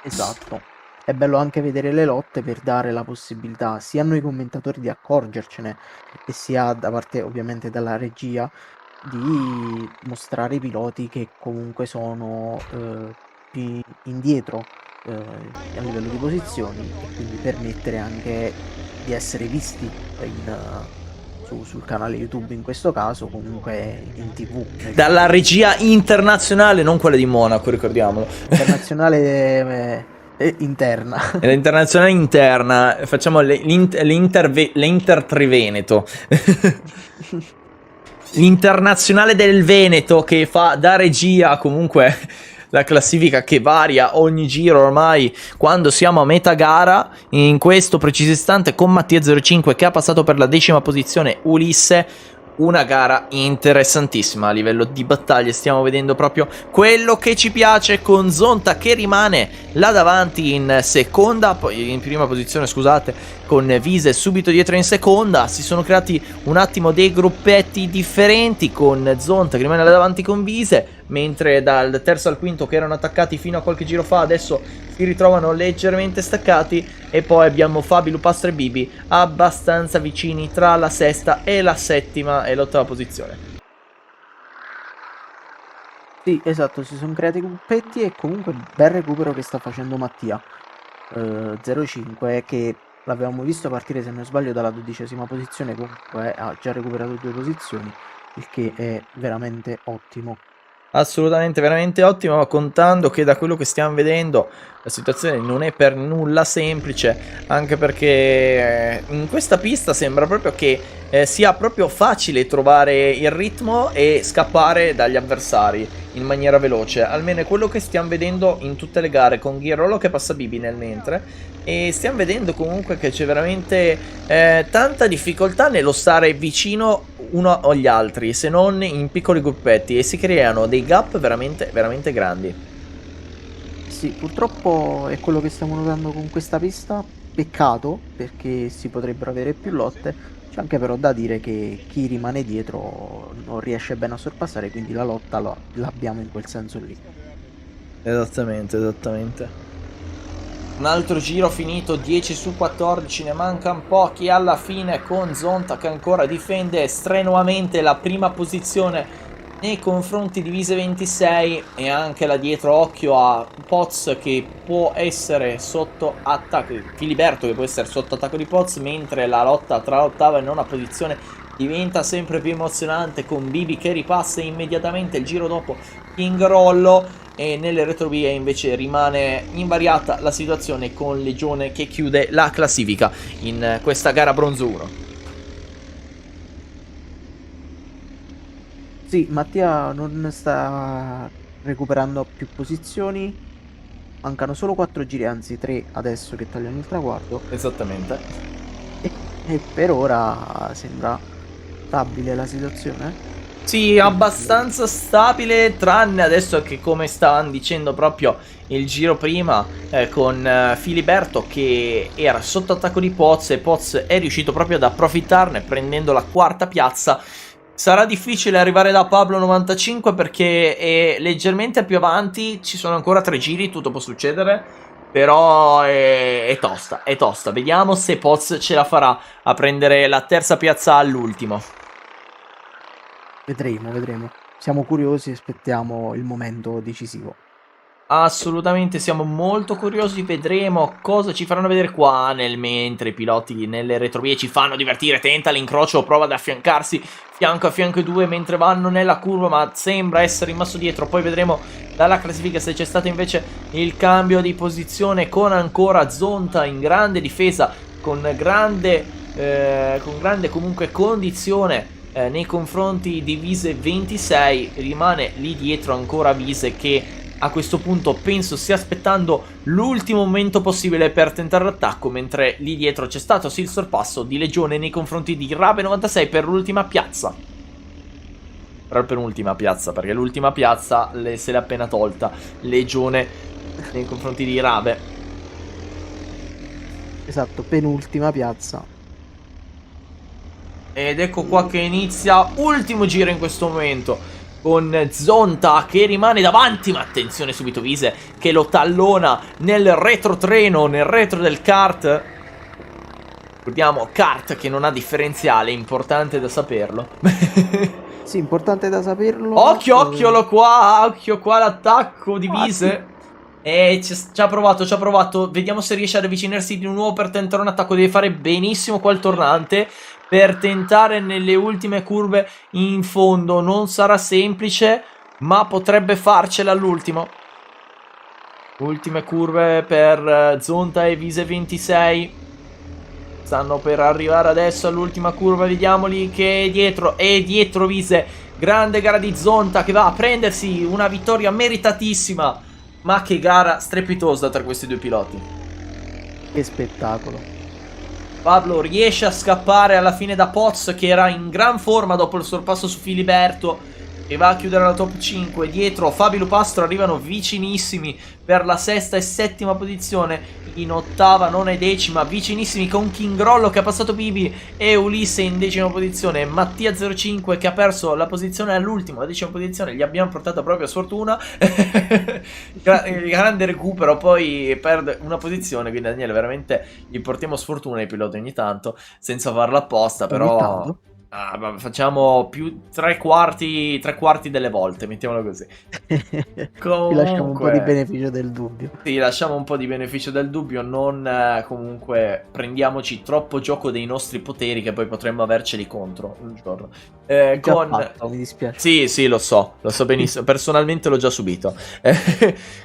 Esatto. È bello anche vedere le lotte per dare la possibilità sia a noi commentatori di accorgercene, e sia da parte ovviamente della regia di mostrare i piloti che comunque sono più indietro a livello di posizioni, e quindi permettere anche di essere visti sul canale YouTube, in questo caso, comunque in TV. Dalla regia internazionale, non quella di Monaco, ricordiamolo. Internazionale interna. E l'internazionale interna, facciamo l'Inter Triveneto. L'internazionale del Veneto che fa da regia comunque la classifica che varia ogni giro ormai quando siamo a metà gara. In questo preciso istante con Mattia 05 che ha passato per la 10ª posizione Ulisse. Una gara interessantissima a livello di battaglie, stiamo vedendo proprio quello che ci piace, con Zonta che rimane là davanti in seconda, poi in prima posizione scusate, con Vise subito dietro in seconda. Si sono creati un attimo dei gruppetti differenti, con Zonta che rimane là davanti con Vise, mentre dal terzo al quinto, che erano attaccati fino a qualche giro fa, adesso si ritrovano leggermente staccati. E poi abbiamo Fabi, Lupastro e Bibi abbastanza vicini tra la sesta e la settima e l'ottava posizione. Sì, esatto, si sono creati gruppetti, e comunque bel recupero che sta facendo Mattia 05, che l'avevamo visto partire, se non sbaglio, dalla 12ª posizione. Comunque ha già recuperato 2 posizioni, il che è veramente ottimo. Assolutamente, veramente ottimo, ma contando che da quello che stiamo vedendo la situazione non è per nulla semplice, anche perché in questa pista sembra proprio che sia proprio facile trovare il ritmo e scappare dagli avversari in maniera veloce, almeno è quello che stiamo vedendo in tutte le gare con Ghirolo che passa Bibi nel mentre. E stiamo vedendo comunque che c'è veramente tanta difficoltà nello stare vicino uno agli altri, se non in piccoli gruppetti, e si creano dei gap veramente, veramente grandi. Sì, purtroppo è quello che stiamo notando con questa pista. Peccato, perché si potrebbero avere più lotte. C'è anche però da dire che chi rimane dietro non riesce bene a sorpassare, quindi la lotta l'abbiamo in quel senso lì. Esattamente, esattamente. Un altro giro finito, 10 su 14, ne mancano pochi alla fine con Zonta che ancora difende strenuamente la prima posizione nei confronti di Vise 26, e anche là dietro occhio a Poz che può essere sotto attacco, Filiberto che può essere sotto attacco di Poz, mentre la lotta tra l'ottava e nona posizione diventa sempre più emozionante con Bibi che ripassa immediatamente il giro dopo King Rollo, e nelle retrovie invece rimane invariata la situazione con Legione che chiude la classifica in questa gara bronzo 1. Sì, Mattia non sta recuperando più posizioni. Mancano solo 4 giri, anzi 3 adesso che tagliano il traguardo. Esattamente. E per ora sembra stabile la situazione. Sì, abbastanza stabile, tranne adesso che, come stavano dicendo proprio il giro prima, con Filiberto che era sotto attacco di Poz, e Poz è riuscito proprio ad approfittarne prendendo la quarta piazza. Sarà difficile arrivare da Pablo 95 perché è leggermente più avanti, ci sono ancora 3 giri, tutto può succedere, però è tosta, è tosta. Vediamo se Poz ce la farà a prendere la terza piazza all'ultimo. Vedremo, vedremo. Siamo curiosi e aspettiamo il momento decisivo. Assolutamente, siamo molto curiosi, vedremo cosa ci faranno vedere qua nel mentre i piloti nelle retrovie ci fanno divertire. Tenta l'incrocio, prova ad affiancarsi fianco a fianco i due mentre vanno nella curva, ma sembra essere rimasto dietro. Poi vedremo dalla classifica se c'è stato invece il cambio di posizione, con ancora Zonta in grande difesa, con grande comunque condizione nei confronti di Vise 26. Rimane lì dietro ancora Vise che a questo punto penso stia aspettando l'ultimo momento possibile per tentare l'attacco, mentre lì dietro c'è stato sì il sorpasso di Legione nei confronti di Rabe 96 per l'ultima piazza. Per la penultima piazza, perché l'ultima piazza se l'è appena tolta Legione nei confronti di Rabe. Esatto, penultima piazza. Ed ecco qua che inizia ultimo giro in questo momento, con Zonta che rimane davanti, ma attenzione subito Vise che lo tallona nel retrotreno, nel retro del kart. Ricordiamo, kart che non ha differenziale, importante da saperlo. Sì, importante da saperlo. Occhio qua l'attacco di Vise. Ci ha provato. Vediamo se riesce ad avvicinarsi di nuovo per tentare un attacco. Deve fare benissimo qua il tornante per tentare nelle ultime curve in fondo. Non sarà semplice, ma potrebbe farcela all'ultimo. Ultime curve per Zonta e Vise 26. Stanno per arrivare adesso all'ultima curva. Vediamoli che è dietro Vise. Grande gara di Zonta che va a prendersi una vittoria meritatissima. Ma che gara strepitosa tra questi due piloti. Che spettacolo. Pablo riesce a scappare alla fine da Poz, che era in gran forma dopo il sorpasso su Filiberto, e va a chiudere la top 5. Dietro Fabio Lupastro arrivano vicinissimi per la sesta e settima posizione. In ottava, nona e decima vicinissimi con King Rollo che ha passato Bibi, e Ulisse in decima posizione. Mattia 05 che ha perso la posizione all'ultimo, la decima posizione, gli abbiamo portato proprio sfortuna. Grande recupero, poi perde una posizione, quindi Daniele veramente gli portiamo sfortuna ai piloti ogni tanto, senza farla apposta, però facciamo più tre quarti delle volte, mettiamolo così. Ti lasciamo un po' di beneficio del dubbio. Sì, lasciamo un po' di beneficio del dubbio, non comunque prendiamoci troppo gioco dei nostri poteri che poi potremmo averceli contro un giorno. Già con... fatto, mi dispiace. Sì, lo so benissimo, personalmente l'ho già subito.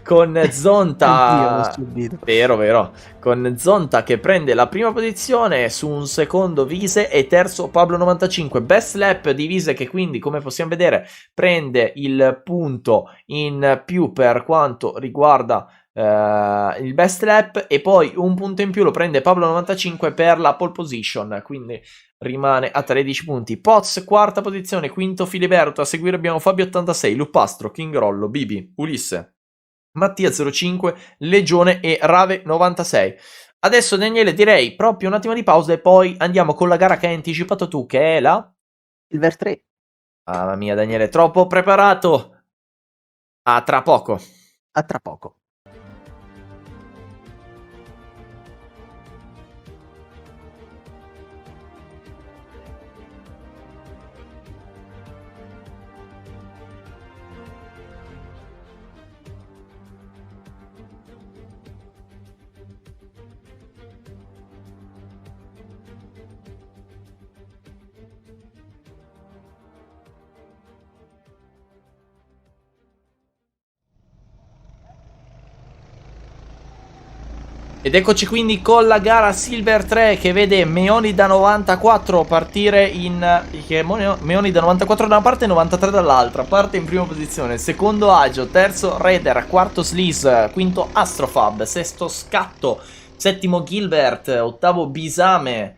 Con Anch'io l'ho Zonta... subito. Vero. Con Zonta che prende la prima posizione, su un secondo Vise e terzo Pablo 95. Best lap di Vise che quindi, come possiamo vedere, prende il punto in più per quanto riguarda il best lap, e poi un punto in più lo prende Pablo 95 per la pole position, quindi rimane a 13 punti. Poz quarta posizione, quinto Filiberto, a seguire abbiamo Fabio 86, Lupastro, King Rollo, Bibi, Ulisse, Mattia 05, Legione e Rave 96. Adesso Daniele direi proprio un attimo di pausa e poi andiamo con la gara che hai anticipato tu, che è la... Silver 3. Mamma mia Daniele, troppo preparato. A tra poco. A tra poco. Ed eccoci quindi con la gara Silver 3 che vede Meoni da 94 partire in... Meoni da 94 da una parte e 93 dall'altra. Parte in prima posizione, secondo Agio, terzo Raider, quarto Sleaze, quinto Astrofab, sesto Scatto, settimo Gilbert, ottavo Bisame,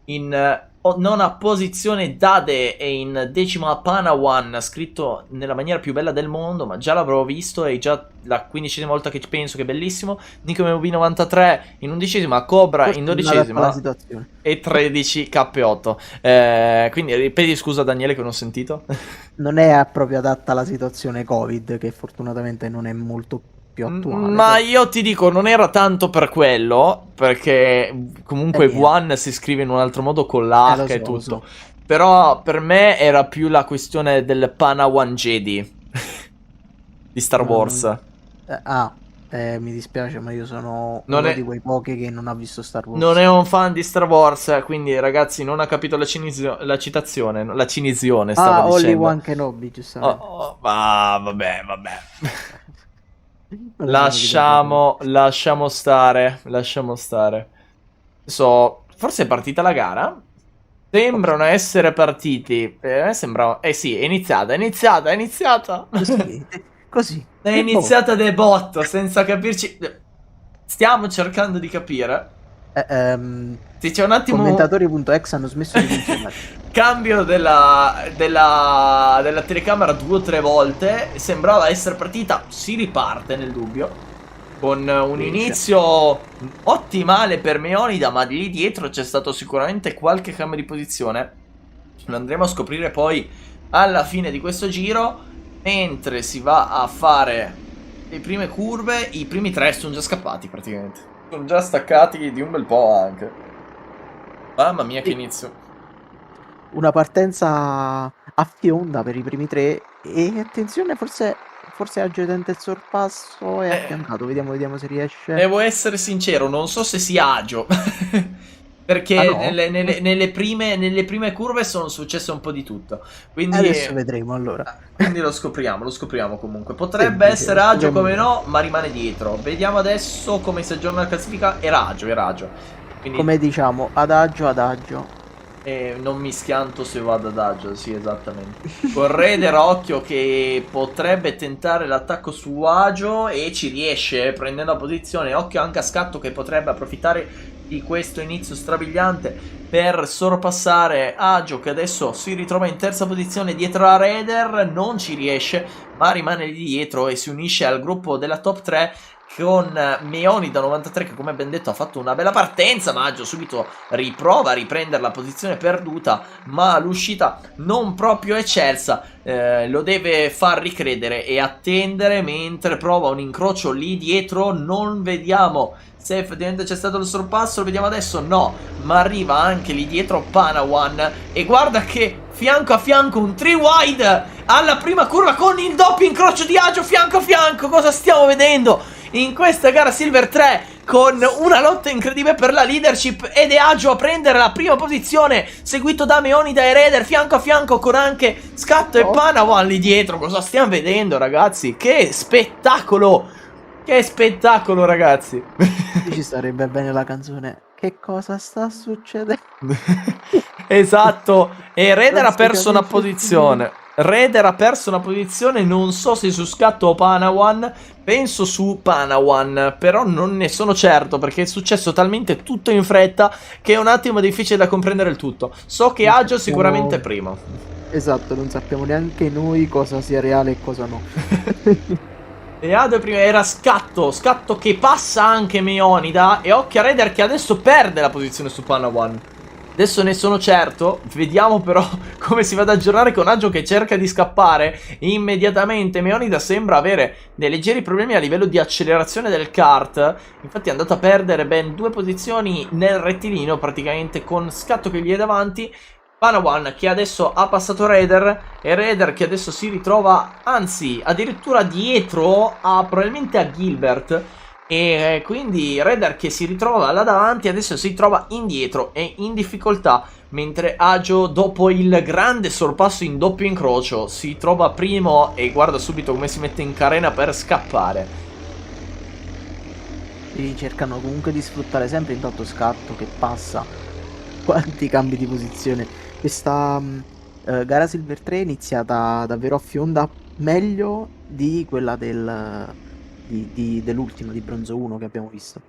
in nona posizione Dade e in decima Panawan, scritto nella maniera più bella del mondo, ma già l'avrò visto, è già la 15ª volta che penso, che è bellissimo. Nico MB 93 in 11ª, Cobra in 12ª e 13 K8. Quindi ripeti, scusa Daniele che non ho sentito. Non è proprio adatta alla situazione Covid, che fortunatamente non è molto più attuale. Ma io ti dico, non era tanto per quello, perché comunque One si scrive in un altro modo con l'H e tutto. Però per me era più la questione del Panawan Jedi di Star Wars. Mi dispiace, ma io sono uno di quei pochi che non ha visto Star Wars. Non è un fan di Star Wars, quindi ragazzi non ha capito la citazione, la cinisione stavo dicendo. Only One Kenobi, giustamente. Vabbè. Lasciamo stare. Adesso, forse è partita la gara? Sembrano essere partiti. Sembra... sì, è iniziata. Così. È iniziata de botto, senza capirci. Stiamo cercando di capire. Sì, c'è un attimo. Commentatori.exe hanno smesso di funzionare. Cambio della telecamera 2 o 3 volte. Sembrava essere partita. Si riparte nel dubbio. Con un inizio ottimale per Meonida, ma lì dietro c'è stato sicuramente qualche cambio di posizione. Lo andremo a scoprire poi alla fine di questo giro. Mentre si va a fare le prime curve, i primi 3 sono già scappati praticamente. Sono già staccati di un bel po' anche. Mamma mia che inizio. Una partenza a fionda per i primi 3 e attenzione, forse Agio tenta il sorpasso, è affiancato, vediamo se riesce. Devo essere sincero, non so se sia Agio. Perché nelle prime curve sono successe un po' di tutto. Quindi adesso vedremo allora. Quindi lo scopriamo comunque. Potrebbe essere Agio come no, ma rimane dietro. Vediamo adesso come si aggiorna la classifica. Era Agio. Quindi... come diciamo, adagio. E non mi schianto se vado ad Agio, sì, esattamente. Con Raider occhio che potrebbe tentare l'attacco su Agio e ci riesce prendendo la posizione. Occhio anche a Scatto che potrebbe approfittare di questo inizio strabiliante per sorpassare Agio, che adesso si ritrova in terza posizione dietro a Raider. Non ci riesce, ma rimane lì dietro e si unisce al gruppo della top 3 con Meoni da 93 che, come ben detto, ha fatto una bella partenza. Ma Agio subito riprova a riprendere la posizione perduta, ma l'uscita non proprio eccelsa. Lo deve far ricredere e attendere mentre prova un incrocio lì dietro. Non vediamo se effettivamente c'è stato il sorpasso, lo vediamo adesso, no, ma arriva anche lì dietro Panawan e guarda che fianco a fianco un 3 wide alla prima curva con il doppio incrocio di Agio fianco a fianco. Cosa stiamo vedendo in questa gara Silver 3? con una lotta incredibile per la leadership ed è Agio a prendere la prima posizione, seguito da Meonida e Raider fianco a fianco con anche Scatto e Panawan lì dietro. Cosa stiamo vedendo, ragazzi? Che spettacolo! Che spettacolo, ragazzi! Ci sarebbe bene la canzone. Che cosa sta succedendo? Esatto. E Raider ha perso una capisco. posizione. Raider ha perso una posizione, non so se su Scatto o Panawan. Penso su Panawan, però non ne sono certo perché è successo talmente tutto in fretta che è un attimo difficile da comprendere il tutto. So che Agio sicuramente è primo. Esatto, non sappiamo neanche noi cosa sia reale e cosa no. E Agio prima era Scatto che passa anche Meonida e occhio a Raider che adesso perde la posizione su Panawan. Adesso ne sono certo, vediamo però come si va ad aggiornare con Agio che cerca di scappare. Immediatamente Meonida sembra avere dei leggeri problemi a livello di accelerazione del kart. Infatti è andato a perdere ben 2 posizioni nel rettilineo praticamente con Scatto che gli è davanti. Panawan che adesso ha passato Raider e Raider che adesso si ritrova, anzi addirittura dietro probabilmente a Gilbert. E quindi Raider che si ritrova là davanti adesso si trova indietro e in difficoltà, mentre Agio dopo il grande sorpasso in doppio incrocio si trova primo e guarda subito come si mette in carena per scappare. Cercano comunque di sfruttare sempre intanto Scatto che passa. Quanti cambi di posizione. Questa gara Silver 3 è iniziata davvero a fionda, meglio di quella dell'ultima, di Bronzo 1 che abbiamo visto.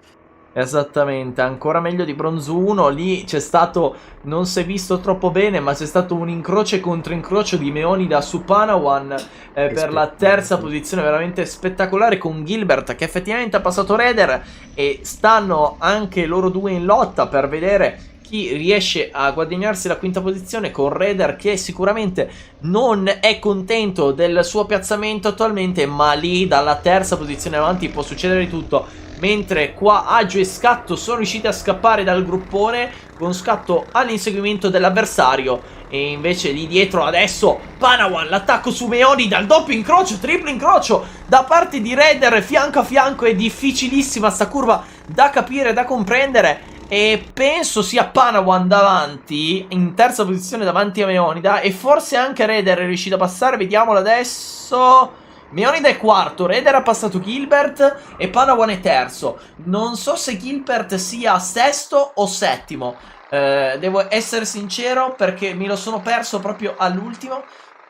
Esattamente, ancora meglio di Bronzo 1. Lì c'è stato, non si è visto troppo bene, ma c'è stato un incrocio e controincrocio di Meonida su Panawan per la terza posizione, veramente spettacolare, con Gilbert che effettivamente ha passato Raider e stanno anche loro due in lotta per vedere chi riesce a guadagnarsi la quinta posizione, con Raider che sicuramente non è contento del suo piazzamento attualmente, ma lì dalla terza posizione avanti può succedere di tutto. Mentre qua Agio e Scatto sono riusciti a scappare dal gruppone, con Scatto all'inseguimento dell'avversario. E invece lì dietro adesso Panawan, l'attacco su Meoni dal doppio incrocio, triplo incrocio da parte di Raider fianco a fianco. È difficilissima sta curva da capire, da comprendere. E penso sia Panawan davanti, in terza posizione davanti a Meonida. E forse anche Raider è riuscito a passare, vediamolo adesso. Meonida è quarto, Raider ha passato Gilbert e Panawan è terzo. Non so se Gilbert sia sesto o settimo. Devo essere sincero perché me lo sono perso proprio all'ultimo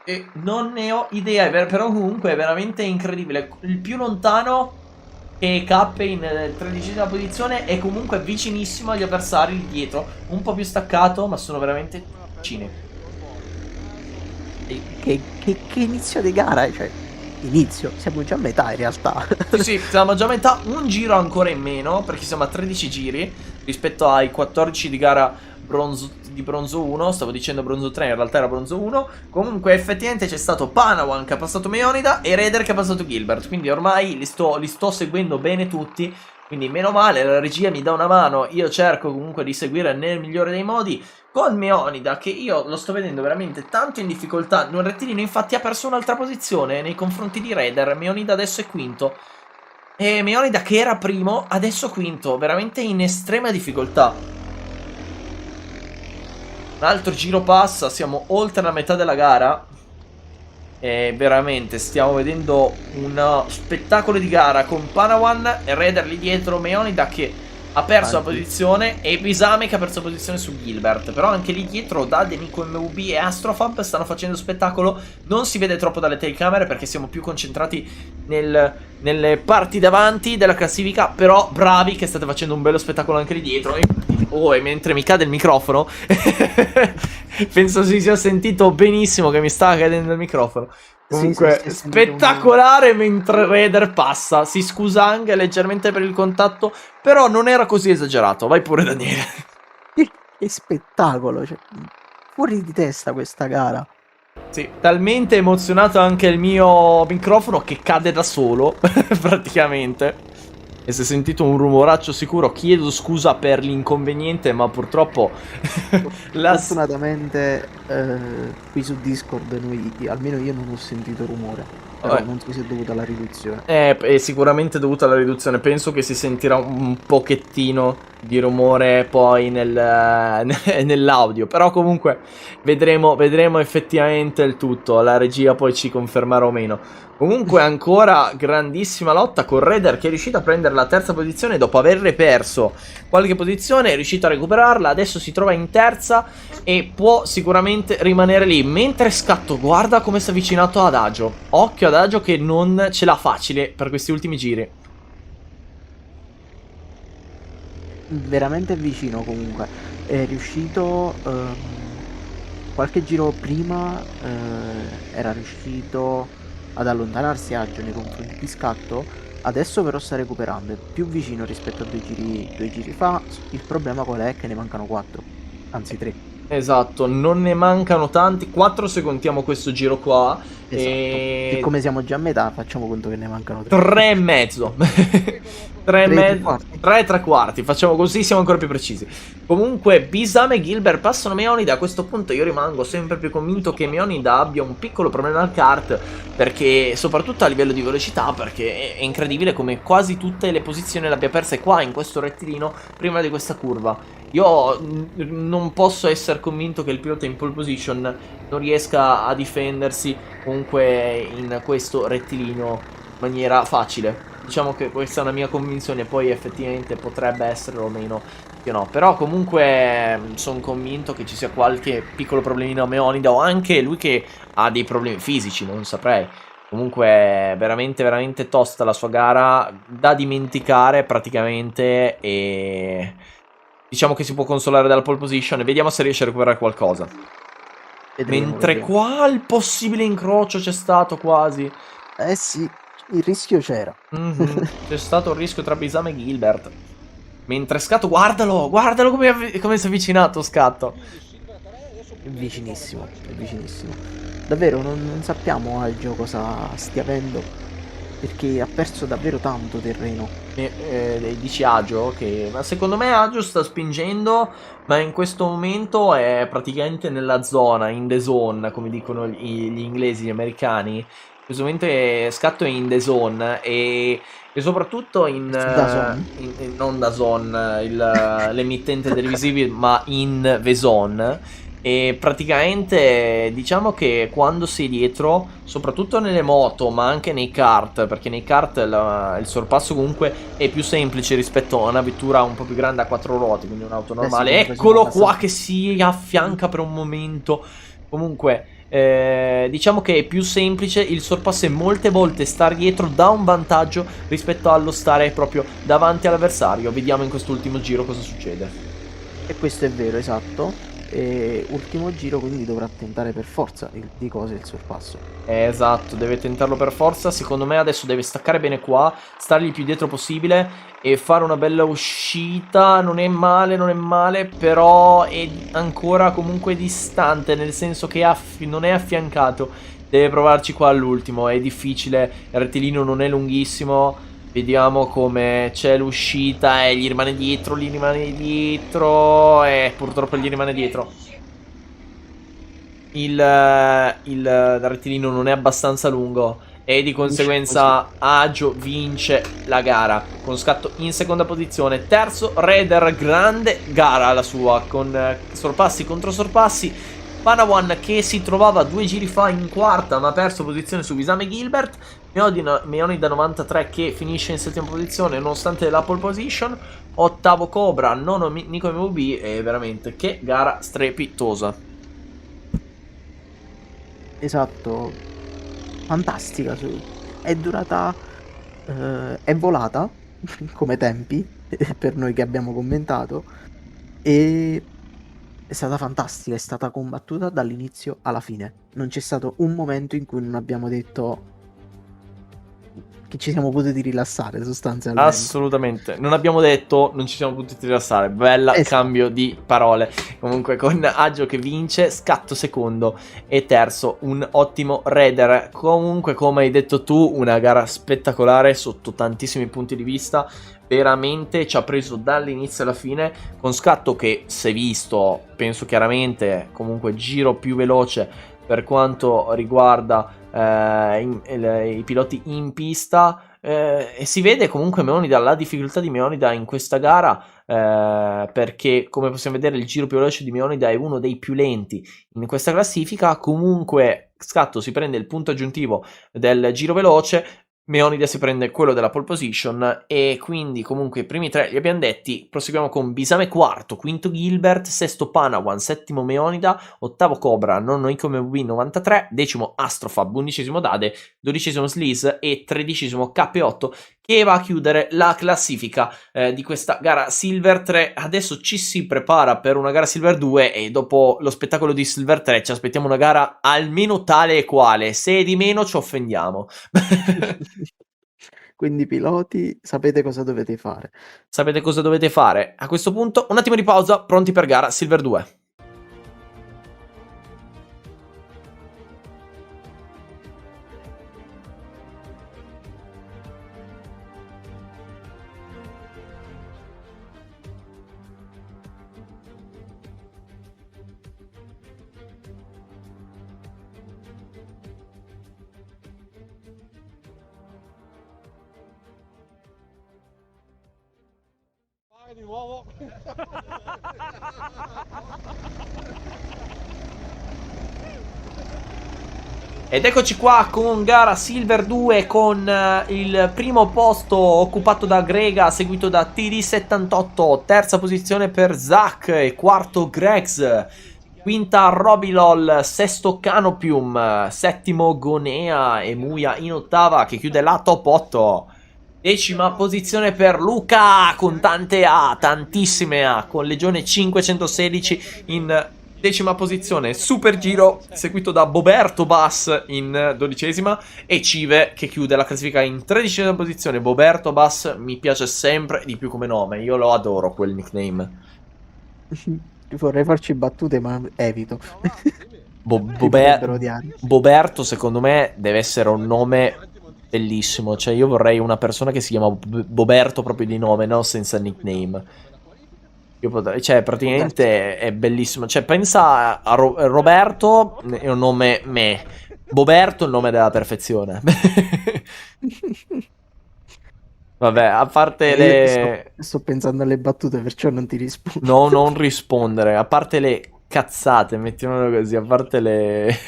e non ne ho idea, però comunque è veramente incredibile. Il più lontano che K in 13ª posizione è comunque vicinissimo agli avversari lì dietro. Un po' più staccato, ma sono veramente vicini. Che inizio di gara, cioè inizio, siamo già a metà in realtà. Sì, siamo già a metà, un giro ancora in meno, perché siamo a 13 giri rispetto ai 14 di gara di Bronzo 1, stavo dicendo Bronzo 3, in realtà era Bronzo 1. Comunque effettivamente c'è stato Panawan che ha passato Meonida e Raider che ha passato Gilbert, quindi ormai li sto seguendo bene tutti, quindi meno male, la regia mi dà una mano, io cerco comunque di seguire nel migliore dei modi. Con Meonida che io lo sto vedendo veramente tanto in difficoltà. Un rettilineo infatti ha perso un'altra posizione nei confronti di Raider. Meonida adesso è quinto. E Meonida che era primo adesso quinto. Veramente in estrema difficoltà. Un altro giro passa. Siamo oltre la metà della gara. E veramente stiamo vedendo un spettacolo di gara con Panawan e Raider lì dietro. Meonida che ha perso la posizione e Bisame che ha perso la posizione su Gilbert. Però anche lì dietro Dade, Nico MUB e Astrofab stanno facendo spettacolo. Non si vede troppo dalle telecamere perché siamo più concentrati nelle parti davanti della classifica. Però bravi che state facendo un bello spettacolo anche lì dietro. Oh, e mentre mi cade il microfono penso si sia sentito benissimo che mi stava cadendo il microfono. Comunque sì, spettacolare mentre Raider passa. Si scusa anche leggermente per il contatto, però non era così esagerato. Vai pure Daniele. Che spettacolo, cioè, fuori di testa questa gara. Sì, talmente emozionato anche il mio microfono che cade da solo praticamente. E se sentito un rumoraccio sicuro chiedo scusa per l'inconveniente, ma purtroppo Fortunatamente qui su Discord almeno io non ho sentito rumore. però Vabbè. non so se è dovuta alla riduzione. È sicuramente dovuta alla riduzione. Penso che si sentirà un pochettino di rumore poi nell'audio. Però comunque vedremo effettivamente il tutto. La regia poi ci confermerà o meno. Comunque ancora grandissima lotta con Raider che è riuscito a prendere la terza posizione dopo aver perso qualche posizione. È riuscito a recuperarla. Adesso si trova in terza e può sicuramente rimanere lì. Mentre Scatto guarda come si è avvicinato ad Agio. Occhio ad Agio che non ce l'ha facile per questi ultimi giri. Veramente vicino comunque. È riuscito qualche giro prima, era riuscito ad allontanarsi Agio nei confronti di Scatto. Adesso però sta recuperando, è più vicino rispetto a due giri fa. Il problema qual è? Che ne mancano 4, anzi 3. Esatto, non ne mancano tanti. 4 se contiamo questo giro qua. Esatto. E Siccome siamo già a metà, facciamo conto che ne mancano 3. 3 e mezzo. 3 e mezzo. 3 e 3 quarti. Facciamo così, siamo ancora più precisi. Comunque, Bisame e Gilbert passano Meonida. A questo punto io rimango sempre più convinto che Meonida abbia un piccolo problema al kart. Perché, soprattutto a livello di velocità, perché è incredibile come quasi tutte le posizioni le abbia perse qua in questo rettilino prima di questa curva. Io non posso essere convinto che il pilota in pole position non riesca a difendersi comunque in questo rettilineo in maniera facile. Diciamo che questa è una mia convinzione, poi effettivamente potrebbe esserlo o meno, io no. Però comunque sono convinto che ci sia qualche piccolo problemino a Meonida o anche lui che ha dei problemi fisici, non saprei. Comunque veramente veramente tosta la sua gara, da dimenticare praticamente, e diciamo che si può consolare dalla pole position e vediamo se riesce a recuperare qualcosa. Mentre Vedremo. qua il possibile incrocio c'è stato quasi. Eh sì, il rischio c'era. C'è stato un rischio tra Bisame e Gilbert. Mentre Scatto, guardalo come si è avvicinato Scatto. È vicinissimo, è vicinissimo. Davvero, non sappiamo Algio cosa stia avendo, perché ha perso davvero tanto terreno. Dici Agio che, ma secondo me Agio sta spingendo, ma in questo momento è praticamente nella zona, in the zone, come dicono gli inglesi, gli americani. In questo momento Scatto è in the zone e soprattutto non da zone, l'emittente televisivo, ma in the zone. E praticamente diciamo che quando sei dietro, soprattutto nelle moto, ma anche nei kart, perché nei kart il sorpasso comunque è più semplice rispetto a una vettura un po' più grande a 4 ruote, quindi un'auto normale. Eccolo qua che si affianca per un momento. Comunque diciamo che è più semplice il sorpasso e molte volte stare dietro dà un vantaggio rispetto allo stare proprio davanti all'avversario. Vediamo in quest'ultimo giro cosa succede. E questo è vero, esatto. E ultimo giro, quindi dovrà tentare per forza di cose il sorpasso. Esatto, deve tentarlo per forza. Secondo me adesso deve staccare bene qua, stargli il più dietro possibile e fare una bella uscita. Non è male, però è ancora comunque distante, nel senso che non è affiancato. Deve provarci qua all'ultimo, è difficile, il rettilineo non è lunghissimo. Vediamo come c'è l'uscita e gli rimane dietro, e purtroppo gli rimane dietro. Il rettilineo non è abbastanza lungo e di conseguenza Agio vince la gara con Scatto in seconda posizione. Terzo Raider, grande gara la sua, con sorpassi contro sorpassi. Panawan che si trovava 2 giri fa in quarta ma ha perso posizione su Bisame Gilbert. Meonida 93 che finisce in settima posizione nonostante la pole position. Ottavo Cobra, nono Nico MVB. E veramente che gara strepitosa. Esatto, fantastica. È durata, è volata come tempi per noi che abbiamo commentato, e è stata fantastica, è stata combattuta dall'inizio alla fine. Non c'è stato un momento in cui non abbiamo detto che ci siamo potuti rilassare sostanzialmente. Assolutamente, non abbiamo detto non ci siamo potuti rilassare. Bella, Esatto. cambio di parole. Comunque con Agio che vince, Scatto secondo e terzo un ottimo Raider. Comunque come hai detto tu, una gara spettacolare sotto tantissimi punti di vista. Veramente ci ha preso dall'inizio alla fine, con Scatto che si è visto, penso chiaramente, comunque giro più veloce per quanto riguarda i piloti in pista. E si vede comunque Meonida, la difficoltà di Meonida in questa gara, perché come possiamo vedere il giro più veloce di Meonida è uno dei più lenti in questa classifica. Comunque Scatto si prende il punto aggiuntivo del giro veloce, Meonida si prende quello della pole position, e quindi comunque i primi tre li abbiamo detti. Proseguiamo con Bisame quarto, quinto Gilbert, sesto Panawan, settimo Meonida, ottavo Cobra, nono Icome WB 93, decimo Astrofab, undicesimo Dade, dodicesimo Sleaze e tredicesimo K8, che va a chiudere la classifica di questa gara Silver 3. Adesso ci si prepara per una gara Silver 2 e dopo lo spettacolo di Silver 3 ci aspettiamo una gara almeno tale e quale. Se di meno ci offendiamo. Quindi piloti, sapete cosa dovete fare. Sapete cosa dovete fare. A questo punto un attimo di pausa, pronti per gara Silver 2. Vai di nuovo. Ed eccoci qua con gara Silver 2, con il primo posto occupato da Grega, seguito da TD78, terza posizione per Zach e quarto Gregs, quinta Robilol, sesto Canopium, settimo Gonea e Muya in ottava, che chiude la top 8. Decima posizione per Luca, con tante A, tantissime A, con Legione 516 in decima posizione. Super Giro seguito da Boberto Bass in dodicesima e Cive che chiude la classifica in tredicesima posizione. Boberto Bass mi piace sempre di più come nome, io lo adoro quel nickname. Vorrei farci battute, ma evito. Boberto secondo me deve essere un nome bellissimo, cioè io vorrei una persona che si chiama Boberto proprio di nome, no? Senza nickname. Io potrei, cioè praticamente è bellissimo, cioè pensa a Roberto, è un nome me, Boberto è il nome della perfezione. Vabbè, a parte le... Sto pensando alle battute, perciò non ti rispondo. No, non rispondere, a parte le cazzate, mettiamolo così, a parte le...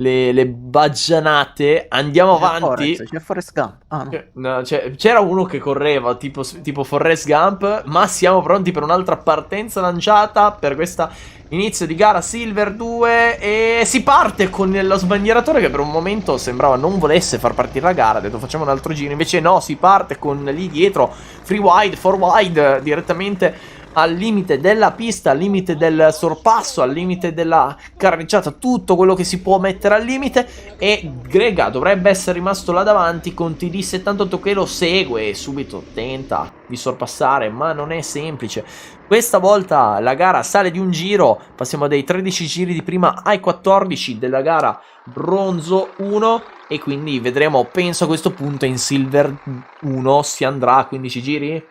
le baggianate, andiamo avanti. C'è Forrest Gump. Ah, no. No, c'era uno che correva tipo Forrest Gump, ma siamo pronti per un'altra partenza lanciata per questa inizio di gara Silver 2 e si parte con lo sbandieratore che per un momento sembrava non volesse far partire la gara, ha detto facciamo un altro giro, invece no, si parte con lì dietro free wide, for wide direttamente al limite della pista, al limite del sorpasso, al limite della carreggiata, tutto quello che si può mettere al limite, e Grega dovrebbe essere rimasto là davanti con TD78 che lo segue e subito tenta di sorpassare, ma non è semplice. Questa volta la gara sale di un giro, passiamo dai 13 giri di prima ai 14 della gara bronzo 1 e quindi vedremo, penso a questo punto in Silver 1 si andrà a 15 giri?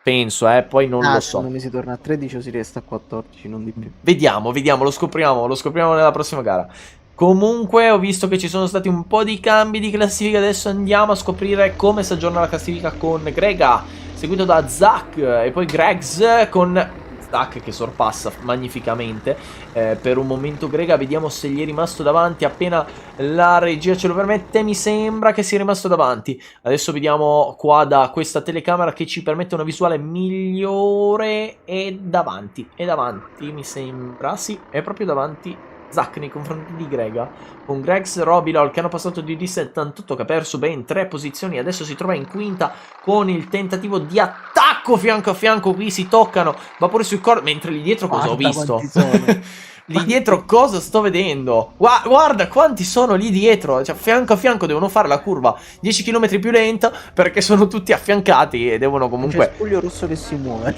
Penso, poi non lo so. Secondo me si torna a 13 o si resta a 14, non di più. Vediamo, lo scopriamo nella prossima gara. Comunque ho visto che ci sono stati un po' di cambi di classifica, adesso andiamo a scoprire come si aggiorna la classifica con Grega, seguito da Zach e poi Gregs con Zach che sorpassa magnificamente. Per un momento Grega, vediamo se gli è rimasto davanti appena la regia ce lo permette, mi sembra che sia rimasto davanti. Adesso vediamo qua da questa telecamera che ci permette una visuale migliore, e davanti mi sembra, sì, è proprio davanti Zach nei confronti di Grega, con Gregs, Robilol che hanno passato di D78 che ha perso ben 3 posizioni, adesso si trova in quinta con il tentativo di attacco fianco a fianco, qui si toccano, va pure sui corpi, mentre lì dietro cosa ho visto? Lì dietro cosa sto vedendo? Guarda quanti sono lì dietro, cioè fianco a fianco devono fare la curva 10 km più lenta perché sono tutti affiancati e devono comunque... C'è Spuglio Rosso che si muove.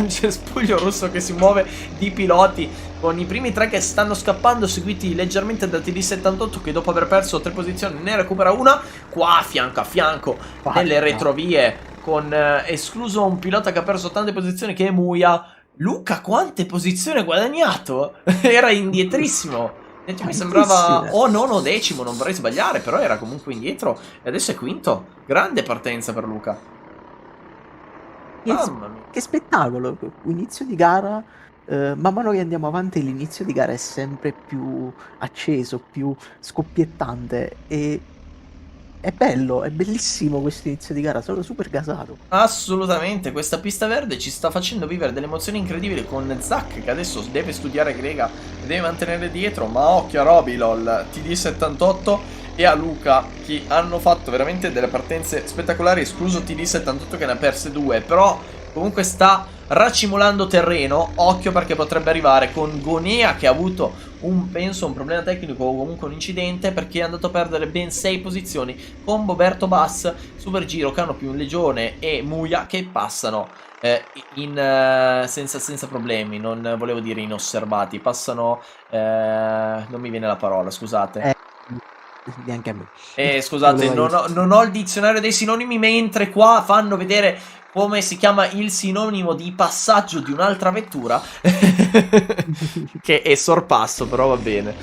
C'è Spuglio Rosso che si muove di piloti, con i primi 3 che stanno scappando, seguiti leggermente da TD78 che dopo aver perso 3 posizioni ne recupera una, qua fianco a fianco nelle retrovie, con escluso un pilota che ha perso tante posizioni che è Muya. Luca quante posizioni ha guadagnato? Era indietrissimo. Mi sembrava Tantissime. o nono o decimo, non vorrei sbagliare, però era comunque indietro e adesso è quinto. Grande partenza per Luca. Che, Mamma mia. che spettacolo! Inizio di gara, man mano che andiamo avanti, l'inizio di gara è sempre più acceso, più scoppiettante. E è bello, è bellissimo questo inizio di gara, sono super gasato. Assolutamente, questa pista verde ci sta facendo vivere delle emozioni incredibili con Zack che adesso deve studiare Grega e deve mantenere dietro, ma occhio a Robilol, TD78 e a Luca che hanno fatto veramente delle partenze spettacolari, escluso TD78 che ne ha perse due, però comunque sta racimolando terreno, occhio perché potrebbe arrivare con Gonea che ha avuto penso un problema tecnico o comunque un incidente perché è andato a perdere ben 6 posizioni con Boberto Bass, Super Giro, Canopy, Legione e Muia che passano senza problemi, non volevo dire inosservati, passano, non mi viene la parola, scusate. Neanche a me. Scusate, Voleva non ho il dizionario dei sinonimi mentre qua fanno vedere come si chiama il sinonimo di passaggio di un'altra vettura che è sorpasso, però va bene.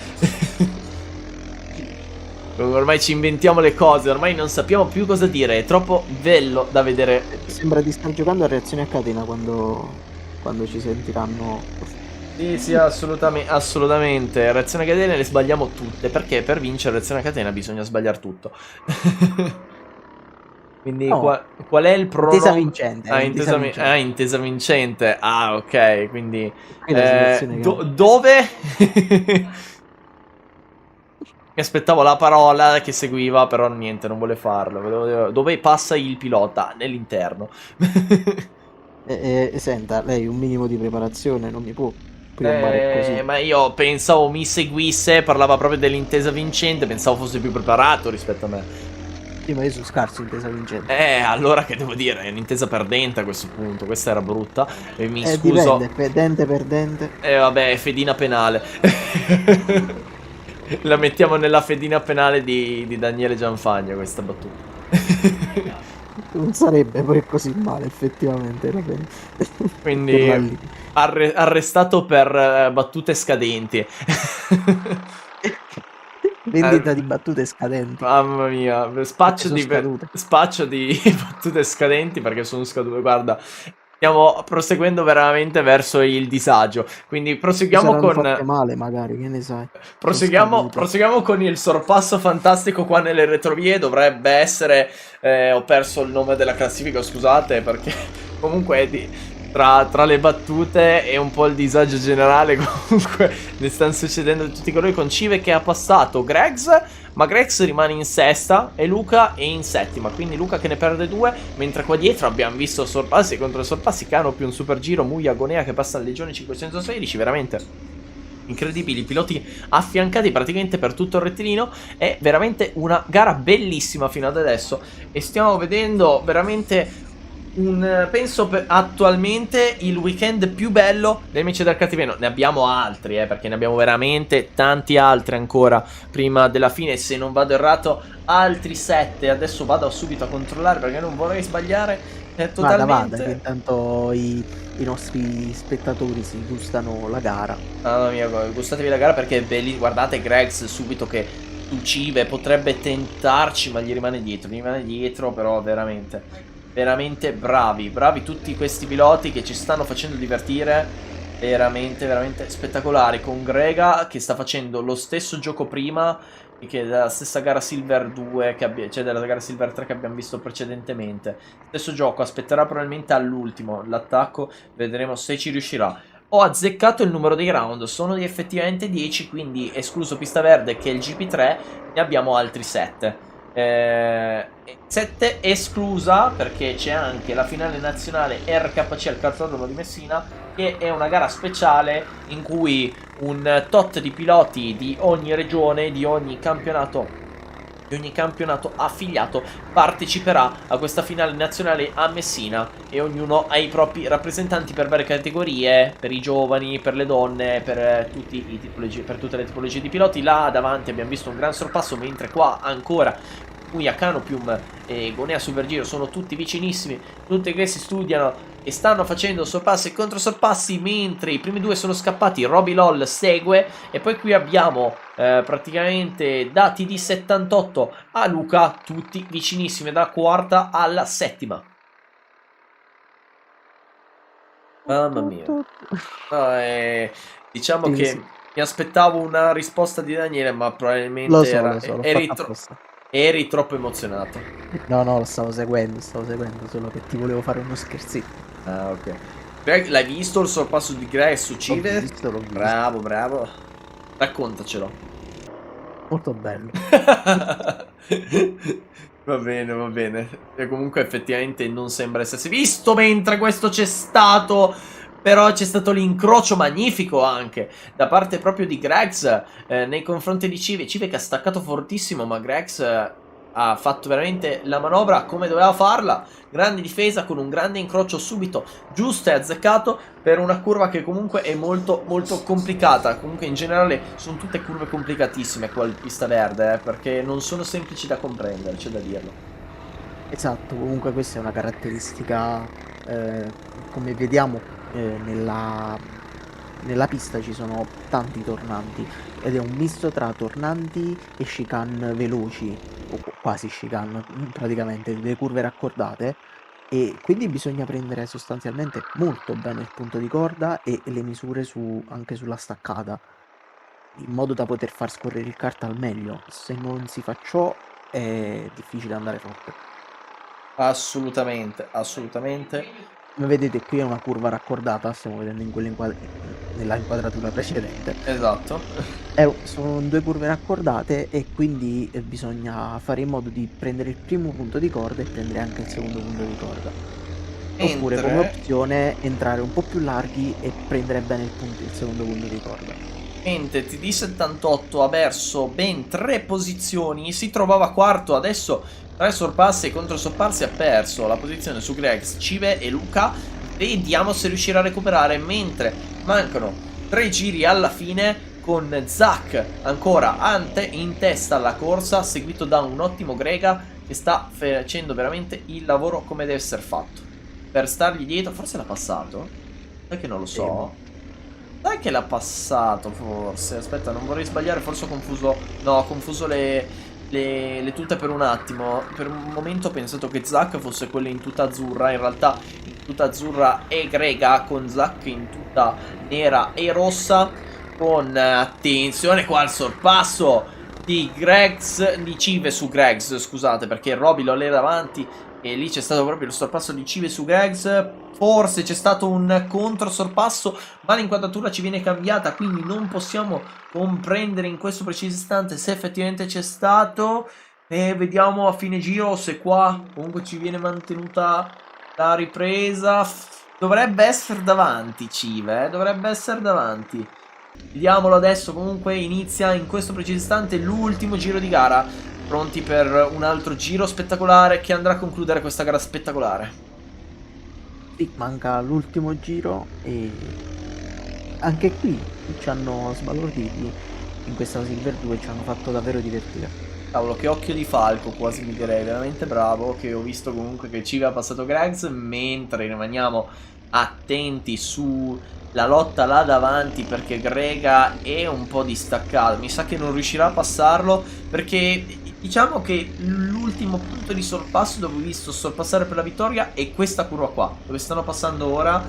Ormai ci inventiamo le cose, ormai non sappiamo più cosa dire, è troppo bello da vedere. Sembra di star giocando a reazione a catena quando ci sentiranno. Sì, assolutamente. Reazione a catena le sbagliamo tutte, perché per vincere reazione a catena bisogna sbagliare tutto. Quindi No, qual è il intesa pronomo? vincente. Intesa Vincente. intesa vincente. Ah, ok, quindi Qui la situazione dove? Mi aspettavo la parola che seguiva, però niente, non vuole farlo. Dove passa il pilota? Nell'interno. Senta, lei un minimo di preparazione non mi può piombare così. Ma io pensavo mi seguisse, parlava proprio dell'intesa vincente, pensavo fosse più preparato rispetto a me. Sì, ma io sono scarso intesa vincente. Allora che devo dire, è un'intesa perdente a questo punto, questa era brutta. E mi scuso. Dipende, perdente. Vabbè, fedina penale. La mettiamo nella fedina penale di Daniele Gianfagna questa battuta. Non sarebbe poi così male, effettivamente. Quindi arrestato per battute scadenti. Vendita di battute scadenti. Mamma mia, spaccio di battute scadenti perché sono scadute. Guarda, stiamo proseguendo veramente verso il disagio. Quindi proseguiamo Saranno con. fatte male, magari, che ne sai. Proseguiamo con il sorpasso fantastico qua nelle retrovie. Dovrebbe essere. Ho perso il nome della classifica, scusate, perché comunque tra le battute e un po' il disagio generale, comunque ne stanno succedendo di tutti i colori con Cive che ha passato Gregs, ma Gregs rimane in sesta e Luca è in settima, quindi Luca che ne perde due, mentre qua dietro abbiamo visto sorpassi contro sorpassi, Canopy, un Super Giro, Muia, Gonea che passa alla Legione 516, veramente incredibili, piloti affiancati praticamente per tutto il rettilineo. È veramente una gara bellissima fino ad adesso e stiamo vedendo veramente penso attualmente il weekend più bello del Amici del Cattiveno. Ne abbiamo altri, perché ne abbiamo veramente tanti altri ancora prima della fine. Se non vado errato, altri 7. Adesso vado subito a controllare perché non vorrei sbagliare totalmente. Vada, che intanto i nostri spettatori si gustano la gara. Mamma mia, gustatevi la gara perché è bellissima. Guardate Gregs subito che Cive potrebbe tentarci, ma gli rimane dietro, però veramente bravi tutti questi piloti che ci stanno facendo divertire, veramente spettacolari, con Grega che sta facendo lo stesso gioco prima che della stessa gara Silver 2 cioè della gara Silver 3 che abbiamo visto precedentemente, stesso gioco, aspetterà probabilmente all'ultimo l'attacco, vedremo se ci riuscirà. Ho azzeccato il numero dei round, sono effettivamente 10, quindi escluso pista verde che è il GP3 ne abbiamo altri 7. 7 esclusa perché c'è anche la finale nazionale RKC al Cartodromo di Messina, che è una gara speciale in cui un tot di piloti di ogni regione, di ogni campionato affiliato parteciperà a questa finale nazionale a Messina e ognuno ha i propri rappresentanti per varie categorie, per i giovani, per le donne, per tutte le tipologie di piloti. Là davanti abbiamo visto un gran sorpasso, mentre qua ancora Muia, Canopium e Gonea Super Giro sono tutti vicinissimi, tutti che si studiano e stanno facendo sorpassi e controsorpassi, mentre i primi due sono scappati. Roby LOL segue, e poi qui abbiamo praticamente da TD78 a Luca, tutti vicinissimi, dalla quarta alla settima. Mamma mia. No, diciamo Sì, che sì. mi aspettavo una risposta di Daniele, ma probabilmente Lo so, l'ho fatto apposta. eri troppo emozionato. No, lo stavo seguendo, solo che ti volevo fare uno scherzino. Ah, ok. Greg, l'hai visto il sorpasso di Greg su Cive? L'ho visto. Bravo, bravo. Raccontacelo. Molto bello. Va bene, va bene. E comunque effettivamente non sembra essersi visto mentre questo c'è stato. Però c'è stato l'incrocio magnifico anche da parte proprio di Gregs nei confronti di Cive. Cive che ha staccato fortissimo, ma Gregs ha fatto veramente la manovra come doveva farla. Grande difesa con un grande incrocio subito, giusto e azzeccato per una curva che comunque è molto molto complicata. Comunque in generale sono tutte curve complicatissime qua al pista verde, perché non sono semplici da comprendere, c'è da dirlo. Esatto, comunque questa è una caratteristica, come vediamo nella pista ci sono tanti tornanti ed è un misto tra tornanti e chicane veloci, o quasi chicane praticamente, delle curve raccordate, e quindi bisogna prendere sostanzialmente molto bene il punto di corda e le misure anche sulla staccata, in modo da poter far scorrere il kart al meglio. Se non si fa ciò è difficile andare forte. Assolutamente, assolutamente. Come vedete qui è una curva raccordata, stiamo vedendo nella inquadratura precedente. Esatto. Sono due curve raccordate e quindi bisogna fare in modo di prendere il primo punto di corda e prendere anche il secondo punto di corda. Oppure come opzione entrare un po' più larghi e prendere bene il secondo punto di corda. Mentre TD78 ha perso ben 3 posizioni, si trovava quarto, adesso 3 sorpassi e contro sorpassi ha perso la posizione su Gregs, Cive e Luca. Vediamo se riuscirà a recuperare, mentre mancano 3 giri alla fine, con Zack ancora in testa alla corsa, seguito da un ottimo Grega che sta facendo veramente il lavoro come deve essere fatto. Per stargli dietro, forse l'ha passato? Sai che non lo so. Dai che l'ha passato forse. Aspetta, non vorrei sbagliare, forse ho confuso. No, ho confuso le tute per un attimo. Per un momento ho pensato che Zack fosse quello in tuta azzurra. In realtà in tuta azzurra è Grega, con Zack in tuta nera e rossa. Con attenzione qua al sorpasso di Cive su Gregs, scusate, perché Roby lo era davanti e lì c'è stato proprio il sorpasso di Cive su Gregs. Forse c'è stato un controsorpasso, ma l'inquadratura ci viene cambiata, quindi non possiamo comprendere in questo preciso istante se effettivamente c'è stato. E vediamo a fine giro se qua comunque ci viene mantenuta la ripresa. Dovrebbe essere davanti Cive, dovrebbe essere davanti. Vediamolo adesso. Comunque inizia in questo preciso istante l'ultimo giro di gara, pronti per un altro giro spettacolare che andrà a concludere questa gara spettacolare. Sì, manca l'ultimo giro e anche qui ci hanno sbalorditi in questa Silver 2, ci hanno fatto davvero divertire. Cavolo, che occhio di falco, quasi mi direi, veramente bravo, che ho visto comunque che Cive ha passato Gregs, mentre rimaniamo attenti sulla lotta là davanti, perché Grega è un po' distaccato, mi sa che non riuscirà a passarlo, perché diciamo che l'ultimo punto di sorpasso dove ho visto sorpassare per la vittoria è questa curva qua, dove stanno passando ora,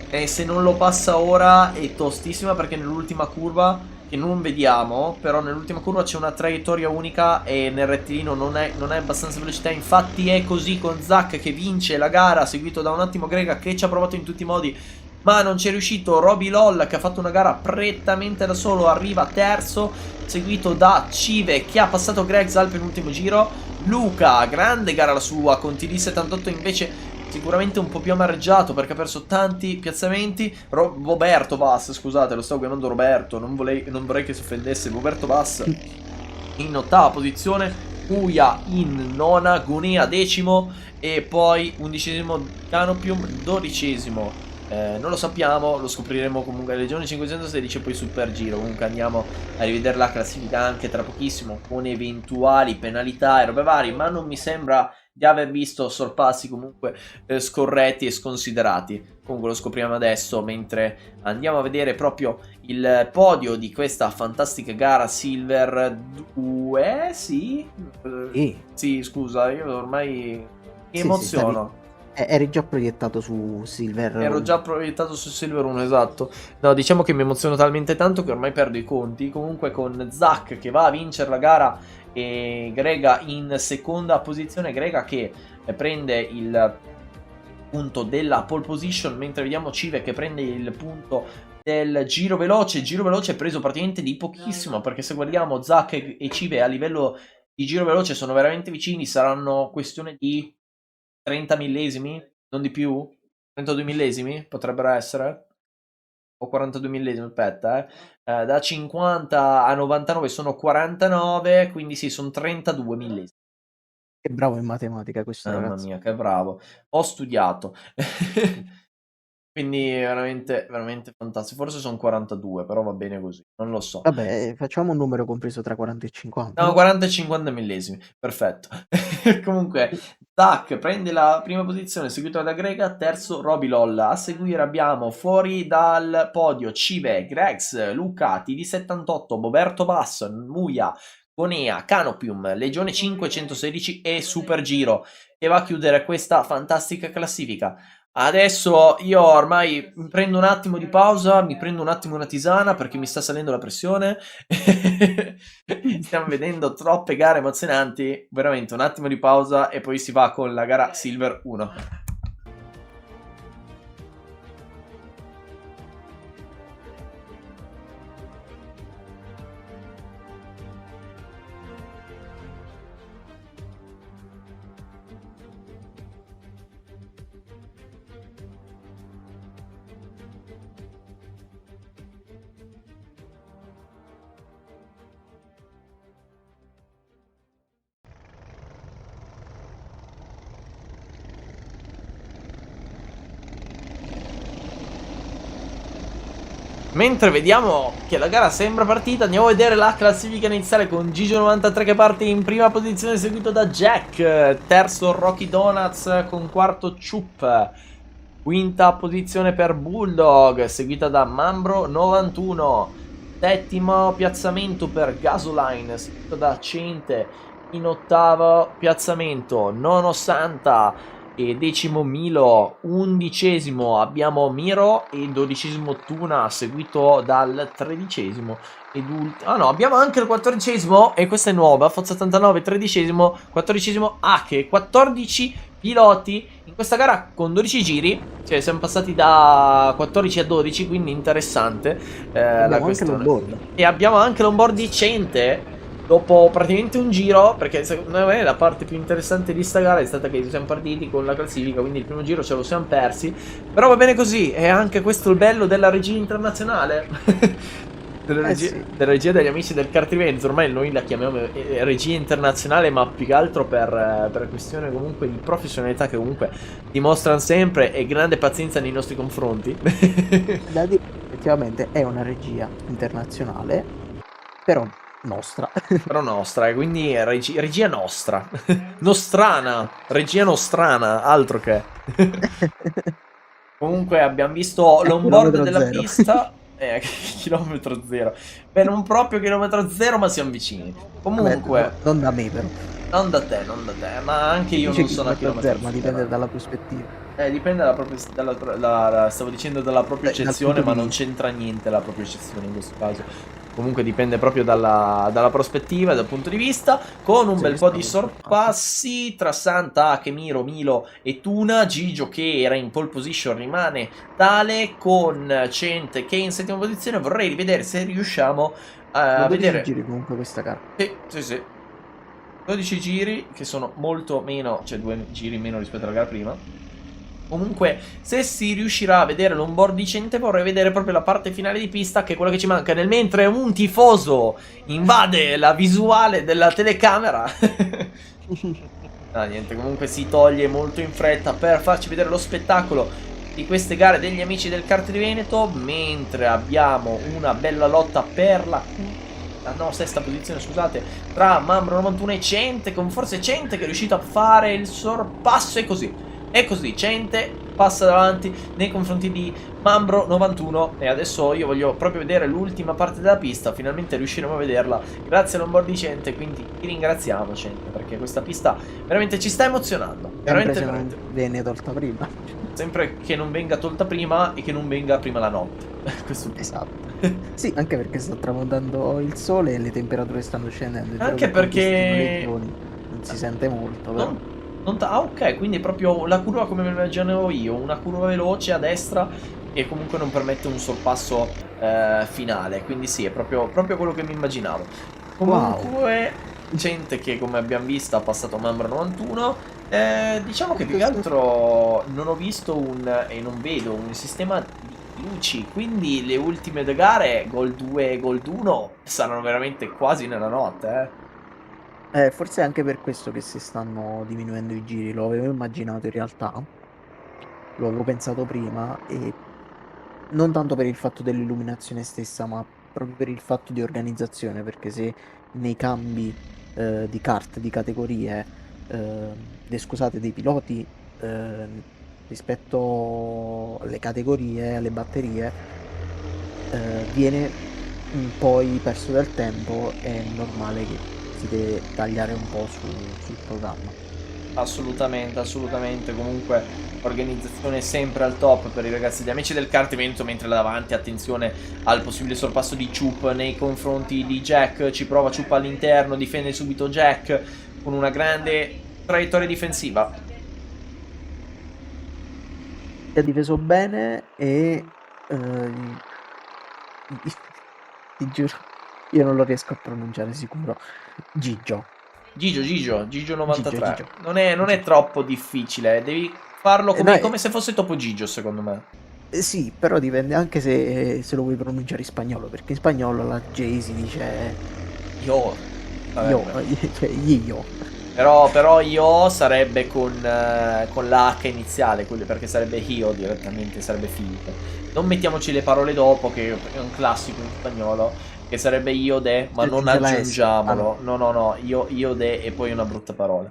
e se non lo passa ora è tostissima, perché nell'ultima curva, che non vediamo, però nell'ultima curva c'è una traiettoria unica e nel rettilineo non è abbastanza velocità. Infatti è così con Zack che vince la gara, seguito da un attimo Grega che ci ha provato in tutti i modi ma non ci è riuscito. Roby LOL che ha fatto una gara prettamente da solo arriva terzo, seguito da Cive che ha passato Gregs al penultimo giro. Luca, grande gara la sua, con TD78 invece sicuramente un po' più amareggiato perché ha perso tanti piazzamenti. Roberto Bass, scusate, lo stavo chiamando Roberto, non vorrei che si offendesse. Roberto Bass in ottava posizione, Uia in nona, Gunea decimo e poi undicesimo Canopium, dodicesimo. Non lo sappiamo, lo scopriremo comunque alle Legione 516 e poi Super Giro. Comunque andiamo a rivedere la classifica anche tra pochissimo con eventuali penalità e robe varie, ma non mi sembra di aver visto sorpassi comunque scorretti e sconsiderati. Comunque lo scopriamo adesso, mentre andiamo a vedere proprio il podio di questa fantastica gara Silver 2. Sì, sì, scusa, io ormai mi emoziono. Eri già proiettato su Silver 1. Ero già proiettato su Silver 1, esatto. No, diciamo che mi emoziono talmente tanto che ormai perdo i conti. Comunque con Zack che va a vincere la gara e Grega in seconda posizione. Grega che prende il punto della pole position, mentre vediamo Cive che prende il punto del giro veloce. Il giro veloce è preso praticamente di pochissimo, perché se guardiamo Zack e Cive a livello di giro veloce sono veramente vicini. Saranno questione di 30 millesimi, non di più, 32 millesimi potrebbero essere, o 42 millesimi, aspetta, da 50 a 99 sono 49, quindi sì, sono 32 millesimi. Che bravo in matematica questo Mamma ragazzo. mia, che bravo, ho studiato. Quindi veramente, veramente fantastico. Forse sono 42, però va bene così, non lo so. Vabbè, facciamo un numero compreso tra 40 e 50. No, 40 e 50 millesimi, perfetto. Comunque, Zack prende la prima posizione, seguito da Grega, terzo Robilol. A seguire abbiamo fuori dal podio Cive, Grex, Luca, TD78, Boberto Basso, Muia, Gonea, Canopium, Legione 516 e Super Giro, che va a chiudere questa fantastica classifica. Adesso io ormai mi prendo un attimo di pausa, mi prendo un attimo una tisana perché mi sta salendo la pressione. Stiamo vedendo troppe gare emozionanti. Veramente un attimo di pausa e poi si va con la gara Silver 1. Mentre vediamo che la gara sembra partita, andiamo a vedere la classifica iniziale con Gigio93 che parte in prima posizione, seguito da Jack, terzo Rocky Donuts con quarto Chup, quinta posizione per Bulldog, seguita da Mambro91, settimo piazzamento per Gasoline, seguito da Cente, in ottavo piazzamento Nono Santa e decimo Milo, undicesimo abbiamo Miro e dodicesimo Tuna, seguito dal tredicesimo ed ultimo. Ah no, abbiamo anche il quattordicesimo, e questa è nuova, Foz89, tredicesimo, quattordicesimo Ake, 14 piloti in questa gara con 12 giri, cioè siamo passati da 14 a 12, quindi interessante la questione. E abbiamo anche l'onboard di Cente. Dopo praticamente un giro, perché secondo me la parte più interessante di sta gara è stata che siamo partiti con la classifica, quindi il primo giro ce lo siamo persi. Però va bene così, è anche questo il bello della regia internazionale. della regia degli amici del Cartrivenzo. Ormai noi la chiamiamo regia internazionale, ma più che altro per questione comunque di professionalità che comunque dimostrano sempre e grande pazienza nei nostri confronti. Da dire, effettivamente è una regia internazionale, però nostra. Però nostra, quindi regia nostra. Nostrana, regia nostrana, altro che. Comunque abbiamo visto l'onboard della pista. Chilometro zero. Beh, non proprio chilometro zero, ma siamo vicini. Comunque, beh, non da me però. Non da te, ma anche io non sono a chilometro zero. Ma dipende dalla prospettiva. Dipende stavo dicendo dalla propria eccezione, ma non c'entra niente la propria eccezione in questo caso. Comunque dipende proprio dalla prospettiva e dal punto di vista. Con un bel po' di sorpassi tra Santa, Akemiro, Milo e Tuna. Gigio che era in pole position rimane tale, con Cente che è in settima posizione. Vorrei rivedere se riusciamo a vedere giri comunque questa gara. Sì. 12 giri, che sono molto meno, cioè 2 giri meno rispetto alla gara prima. Comunque, se si riuscirà a vedere l'onboard decente, vorrei vedere proprio la parte finale di pista, che è quella che ci manca. Nel mentre un tifoso invade la visuale della telecamera. No, niente, comunque si toglie molto in fretta per farci vedere lo spettacolo di queste gare degli amici del Kart di Veneto, mentre abbiamo una bella lotta per la no, sesta posizione, scusate, tra Mambro 91 e Cente, con forse Cente che è riuscito a fare il sorpasso, è così, Cente passa davanti nei confronti di Mambro 91 e adesso io voglio proprio vedere l'ultima parte della pista, finalmente riusciremo a vederla grazie all'onboard di Cente, quindi ti ringraziamo Cente perché questa pista veramente ci sta emozionando, Sempre se veramente. non viene tolta prima. Sempre che non venga tolta prima e che non venga prima la notte. Questo Esatto. Sì, anche perché sta tramontando il sole e le temperature stanno scendendo. È vero Anche che con questi perché noleggioni non si sente molto, però. ah, ok, quindi è proprio la curva come me la immaginavo io, una curva veloce a destra e comunque non permette un sorpasso finale, quindi sì, è proprio quello che mi immaginavo. Comunque, gente che come abbiamo visto ha passato Mambro 91, diciamo che più che altro non ho visto e non vedo un sistema di luci, quindi le ultime due gare, Gold 2 e Gold 1, saranno veramente quasi nella notte, Forse è anche per questo che si stanno diminuendo i giri, lo avevo immaginato in realtà, lo avevo pensato prima e non tanto per il fatto dell'illuminazione stessa, ma proprio per il fatto di organizzazione, perché se nei cambi di kart, di categorie, scusate, dei piloti rispetto alle categorie, alle batterie, viene un poi perso del tempo, è normale che si deve tagliare un po' sul programma. Assolutamente, assolutamente. Comunque, organizzazione sempre al top per i ragazzi di Amici del Kartimento. Mentre là davanti, attenzione al possibile sorpasso di Chup nei confronti di Jack. Ci prova Chup all'interno, difende subito Jack con una grande traiettoria difensiva. Si è difeso bene e ti giuro, io non lo riesco a pronunciare sicuro. Gigio. Gigio 93. Gigio. Non è troppo difficile. Devi farlo come se fosse Topo Gigio, secondo me. Sì, però dipende anche se lo vuoi pronunciare in spagnolo, perché in spagnolo la J si dice Io. io, cioè io. Però io sarebbe con la H iniziale, perché sarebbe io direttamente, sarebbe figlio. Non mettiamoci le parole dopo, che è un classico in spagnolo, che sarebbe io de, ma non aggiungiamolo. No, io de e poi una brutta parola.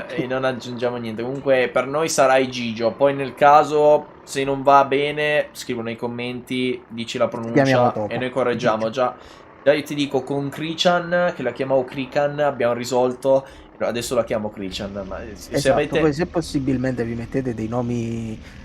E non aggiungiamo niente. Comunque per noi sarai Gigio. Poi nel caso, se non va bene, scrivo nei commenti, dici la pronuncia e noi correggiamo. Già io ti dico con Krichan, che la chiamavo Krikan, abbiamo risolto. Adesso la chiamo Krichan. Ma se Esatto, avete... poi se possibilmente vi mettete dei nomi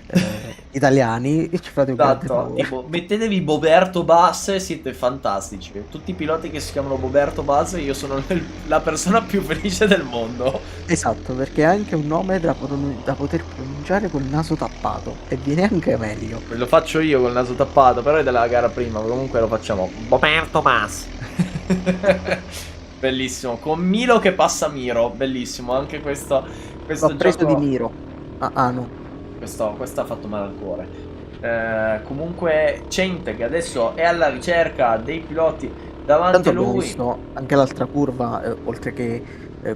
italiani e ci fate un grande Esatto, favore. tipo mettetevi Boberto Bass e siete fantastici. Tutti i piloti che si chiamano Boberto Bass, io sono la persona più felice del mondo. Esatto, perché è anche un nome da poter pronunciare col naso tappato e viene anche meglio. Lo faccio io col naso tappato, però è della gara prima, comunque lo facciamo. Boberto Bass. Bellissimo, con Milo che passa Miro, bellissimo, anche questo L'ho preso gioco... di Miro. Ah no. Questo ha fatto male al cuore. Comunque Cente che adesso è alla ricerca dei piloti davanti Tanto a abbiamo lui. visto anche l'altra curva, oltre che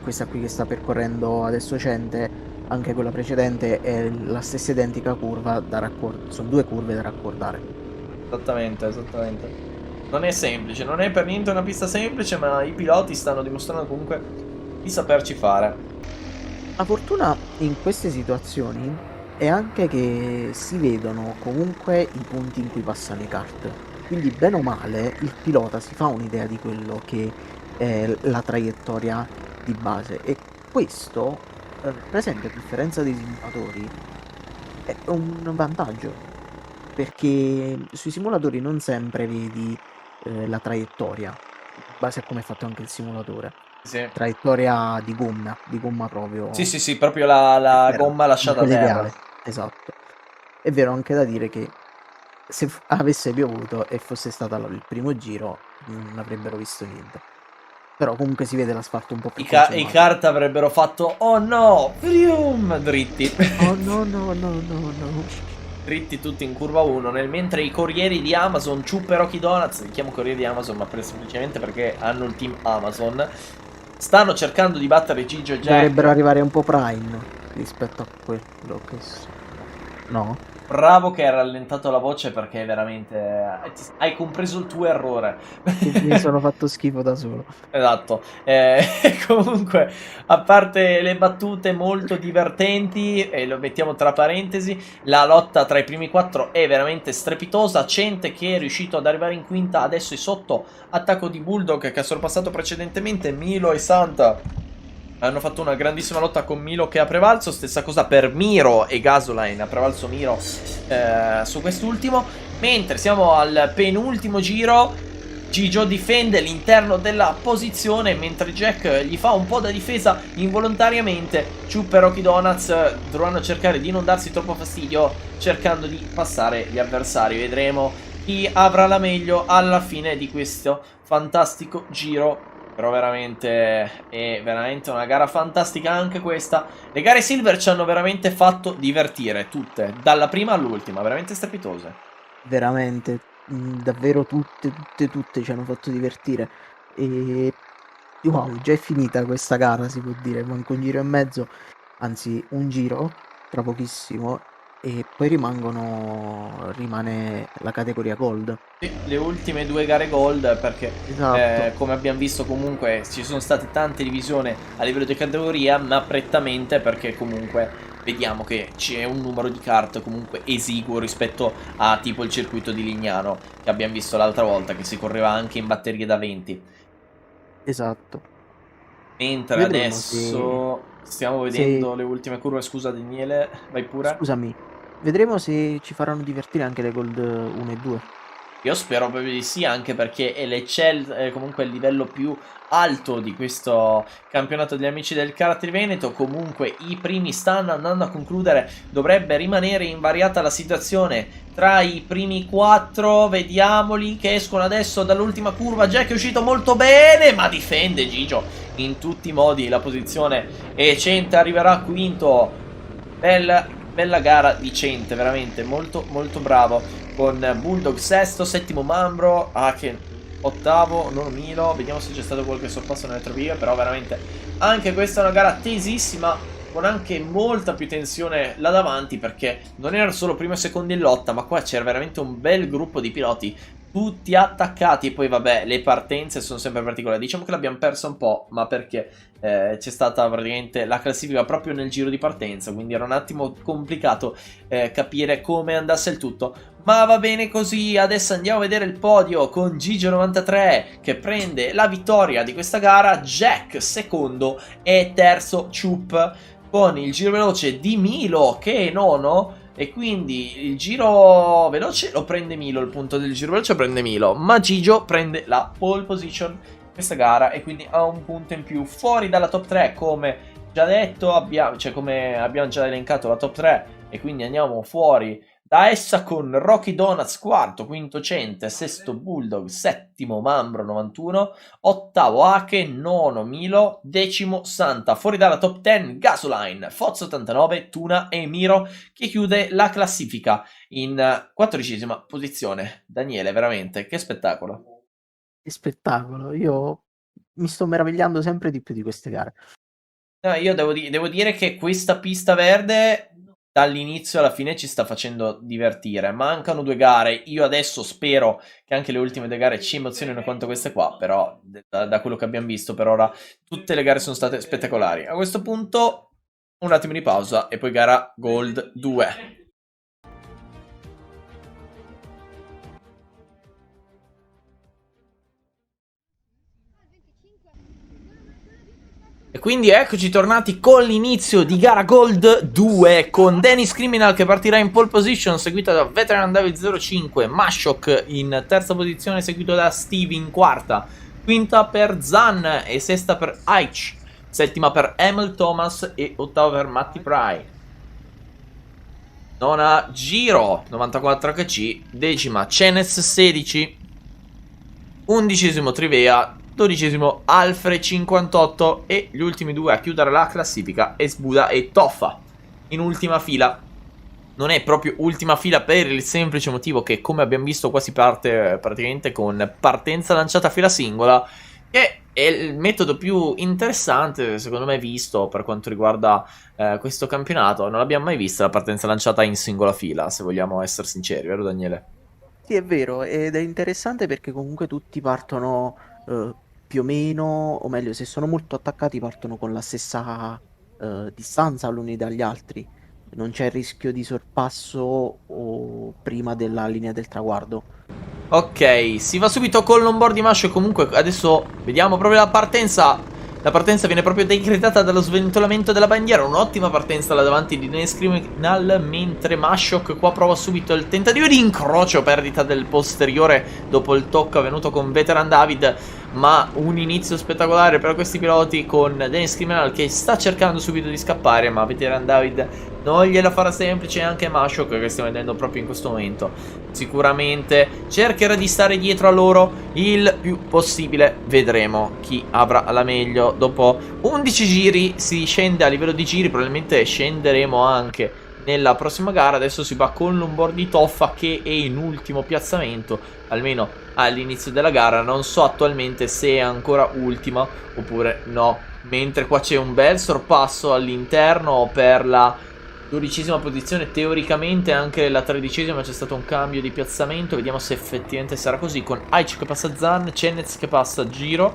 questa qui che sta percorrendo adesso Cente, anche quella precedente è la stessa identica curva da raccordare. Sono due curve da raccordare. Esattamente. Non è semplice, non è per niente una pista semplice, ma i piloti stanno dimostrando comunque di saperci fare. La fortuna in queste situazioni è anche che si vedono comunque i punti in cui passano i kart. Quindi bene o male il pilota si fa un'idea di quello che è la traiettoria di base e questo, per esempio a differenza dei simulatori, è un vantaggio perché sui simulatori non sempre vedi la traiettoria, in base a come è fatto anche il simulatore. Sì. Traiettoria di gomma proprio. Sì, proprio la gomma lasciata a terra. Ideale, esatto. È vero anche da dire che se avesse piovuto e fosse stato il primo giro non avrebbero visto niente. Però comunque si vede l'asfalto un po' più consumato. I kart avrebbero fatto oh no, frium, dritti. Oh no. Dritti tutti in curva 1, mentre i corrieri di Amazon, Chup e Rocky Donuts, li chiamo corrieri di Amazon ma semplicemente perché hanno il team Amazon, stanno cercando di battere Gigio e Jack. Dovrebbero arrivare un po' prime rispetto a quello che... No? Bravo che hai rallentato la voce perché veramente hai compreso il tuo errore. Mi sono fatto schifo da solo. Esatto. Comunque, a parte le battute molto divertenti, e lo mettiamo tra parentesi, la lotta tra i primi 4 è veramente strepitosa. Cente che è riuscito ad arrivare in quinta, adesso è sotto attacco di Bulldog che ha sorpassato precedentemente Milo e Santa. Hanno fatto una grandissima lotta con Milo che ha prevalso. Stessa cosa per Miro e Gasoline. Ha prevalso Miro su quest'ultimo. Mentre siamo al penultimo giro, Gigio difende l'interno della posizione, mentre Jack gli fa un po' da difesa involontariamente. Chup e Rocky Donuts dovranno cercare di non darsi troppo fastidio, cercando di passare gli avversari. Vedremo chi avrà la meglio alla fine di questo fantastico giro. Però veramente è veramente una gara fantastica anche questa. Le gare Silver ci hanno veramente fatto divertire, tutte, dalla prima all'ultima, veramente strepitose. Veramente, davvero tutte ci hanno fatto divertire. E wow, già è finita questa gara, si può dire. Manca un giro e mezzo, anzi un giro, tra pochissimo. E poi rimane la categoria Gold. Sì, le ultime 2 gare Gold perché Esatto. come abbiamo visto comunque ci sono state tante divisioni a livello di categoria, ma prettamente perché comunque vediamo che c'è un numero di kart comunque esiguo rispetto a tipo il circuito di Lignano che abbiamo visto l'altra volta, che si correva anche in batterie da 20. Esatto. Mentre Vedremo adesso stiamo se vedendo le ultime curve. Scusa Daniele, vai pure. scusami, vedremo se ci faranno divertire anche le Gold 1 e 2. Io spero proprio di sì, anche perché l'Ecel è comunque il livello più alto di questo campionato degli amici del Karate Veneto. Comunque i primi stanno andando a concludere, dovrebbe rimanere invariata la situazione tra i primi 4. Vediamoli che escono adesso dall'ultima curva. Jack è uscito molto bene, ma difende Gigio in tutti i modi la posizione e Cente arriverà quinto. Bella gara di Cente, veramente molto molto bravo, con Bulldog sesto, settimo Mambro, Aken ottavo, nono Milo. Vediamo se c'è stato qualche sorpasso nelle retrovie, però veramente anche questa è una gara tesissima, con anche molta più tensione là davanti, perché non erano solo primo e secondo in lotta, ma qua c'era veramente un bel gruppo di piloti tutti attaccati. E poi vabbè, le partenze sono sempre particolari. Diciamo che l'abbiamo persa un po', ma perché c'è stata praticamente la classifica proprio nel giro di partenza, quindi era un attimo complicato capire come andasse il tutto. Ma va bene così. Adesso andiamo a vedere il podio con Gigio93 che prende la vittoria di questa gara, Jack secondo e terzo Chup, con il giro veloce di Milo che è nono. E quindi il giro veloce lo prende Milo, il punto del giro veloce lo prende Milo, ma Gigio prende la pole position in questa gara e quindi ha un punto in più. Fuori dalla top 3, come già detto, come abbiamo già elencato la top 3, e quindi andiamo fuori da essa con Rocky Donuts quarto, quinto Cente, sesto Bulldog, settimo Mambro 91, ottavo Ake, nono Milo, decimo Santa. Fuori dalla top 10 Gasoline, Foz 89, Tuna e Miro, che chiude la classifica in 14ª posizione. Daniele, veramente, che spettacolo. Che spettacolo, io mi sto meravigliando sempre di più di queste gare. No, io devo dire che questa pista verde dall'inizio alla fine ci sta facendo divertire. Mancano 2 gare. Io adesso spero che anche le ultime 2 gare ci emozionino quanto queste qua. Però da quello che abbiamo visto per ora tutte le gare sono state spettacolari. A questo punto un attimo di pausa e poi gara Gold 2. E quindi eccoci tornati con l'inizio di gara Gold 2, con Dennis Criminal che partirà in pole position, seguito da Veteran David 05, Mashok in terza posizione, seguito da Steve in quarta, quinta per Zan e sesta per Aich, settima per Emil Thomas e ottava per Matti Pry. Nona Giro 94 HC, decima Cenes 16, undicesimo Trivea, 12esimo Alfred 58 e gli ultimi 2 a chiudere la classifica Esbuda e Toffa in ultima fila. Non è proprio ultima fila per il semplice motivo che, come abbiamo visto, qua si parte praticamente con partenza lanciata a fila singola, e è il metodo più interessante, secondo me, visto per quanto riguarda questo campionato. Non abbiamo mai visto la partenza lanciata in singola fila, se vogliamo essere sinceri, vero Daniele? Sì, è vero, ed è interessante perché comunque tutti partono più o meno, o meglio, se sono molto attaccati partono con la stessa distanza l'uni dagli altri. Non c'è il rischio di sorpasso o prima della linea del traguardo. Ok, si va subito con l'onboard di Masho e comunque adesso vediamo proprio la partenza. La partenza viene proprio decretata dallo sventolamento della bandiera. Un'ottima partenza là davanti di Dennis Criminal, mentre Mashok qua prova subito il tentativo di incrocio, perdita del posteriore dopo il tocco avvenuto con Veteran David. Ma un inizio spettacolare per questi piloti con Dennis Criminal che sta cercando subito di scappare, ma Veteran David non gliela farà semplice, anche Mashok che stiamo vedendo proprio in questo momento. Sicuramente cercherà di stare dietro a loro il più possibile. Vedremo chi avrà la meglio. Dopo 11 giri si scende a livello di giri. Probabilmente scenderemo anche nella prossima gara. Adesso si va con l'onboard di Toffa che è in ultimo piazzamento, almeno all'inizio della gara. Non so attualmente se è ancora ultima oppure no. Mentre qua c'è un bel sorpasso all'interno per la 12ª posizione, teoricamente anche la 13ª c'è stato un cambio di piazzamento. Vediamo se effettivamente sarà così, con Aichi che passa Zan, Cenez che passa Giro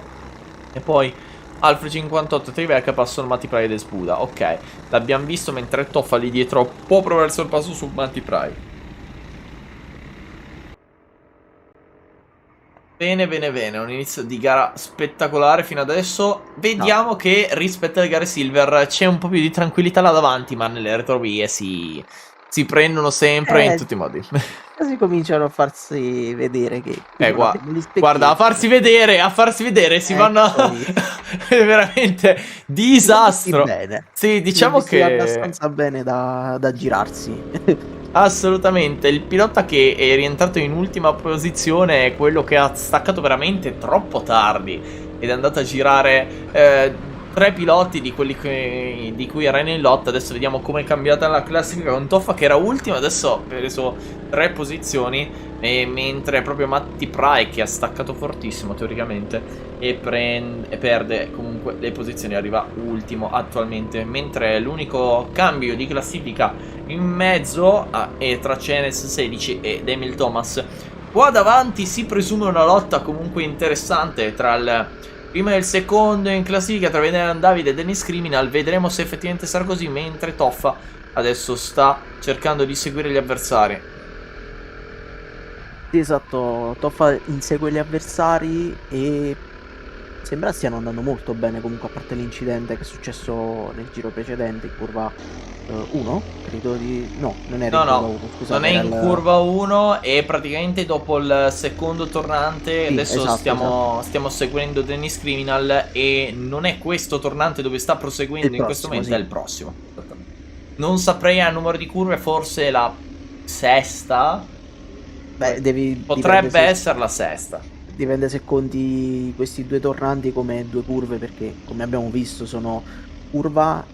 e poi Alfred 58 Triver che passano Matti Pride e Spuda. Ok, l'abbiamo visto, mentre Toffa lì dietro può provare il sorpasso su Matti Pride. Bene, bene, bene, un inizio di gara spettacolare fino adesso. Vediamo che rispetto alle gare Silver c'è un po' più di tranquillità là davanti, ma nelle retrovie si prendono sempre in tutti i modi. Quasi cominciano a farsi vedere che qui non abbiamo gli guarda, a farsi vedere, si vanno a... è veramente disastro. Bene. Sì, diciamo che abbastanza bene da girarsi. assolutamente, il pilota che è rientrato in ultima posizione è quello che ha staccato veramente troppo tardi ed è andato a girare 3 piloti di quelli di cui era in lotta. Adesso vediamo come è cambiata la classifica con Toffa che era ultimo, adesso ha preso 3 posizioni, mentre proprio Matti Prai che ha staccato fortissimo teoricamente e perde comunque le posizioni, arriva ultimo attualmente, mentre l'unico cambio di classifica in mezzo è tra Cenez 16 ed Emil Thomas. Qua davanti si presume una lotta comunque interessante tra il primo e il secondo in classifica, tra Veteran David e Dennis Criminal. Vedremo se effettivamente sarà così, mentre Toffa adesso sta cercando di seguire gli avversari. Sì, esatto, Toffa insegue gli avversari e sembra stiano andando molto bene, comunque a parte l'incidente che è successo nel giro precedente in curva 1, credo di... no, non era in curva 1, scusate. Non è in curva 1 e praticamente dopo il secondo tornante, sì, adesso esatto, stiamo seguendo Dennis Criminal e non è questo tornante dove sta proseguendo in questo momento, sì, è il prossimo. Non saprei a numero di curve, forse la sesta. Beh, potrebbe essere la sesta. Dipende se conti questi due tornanti come 2 curve, perché come abbiamo visto sono curva,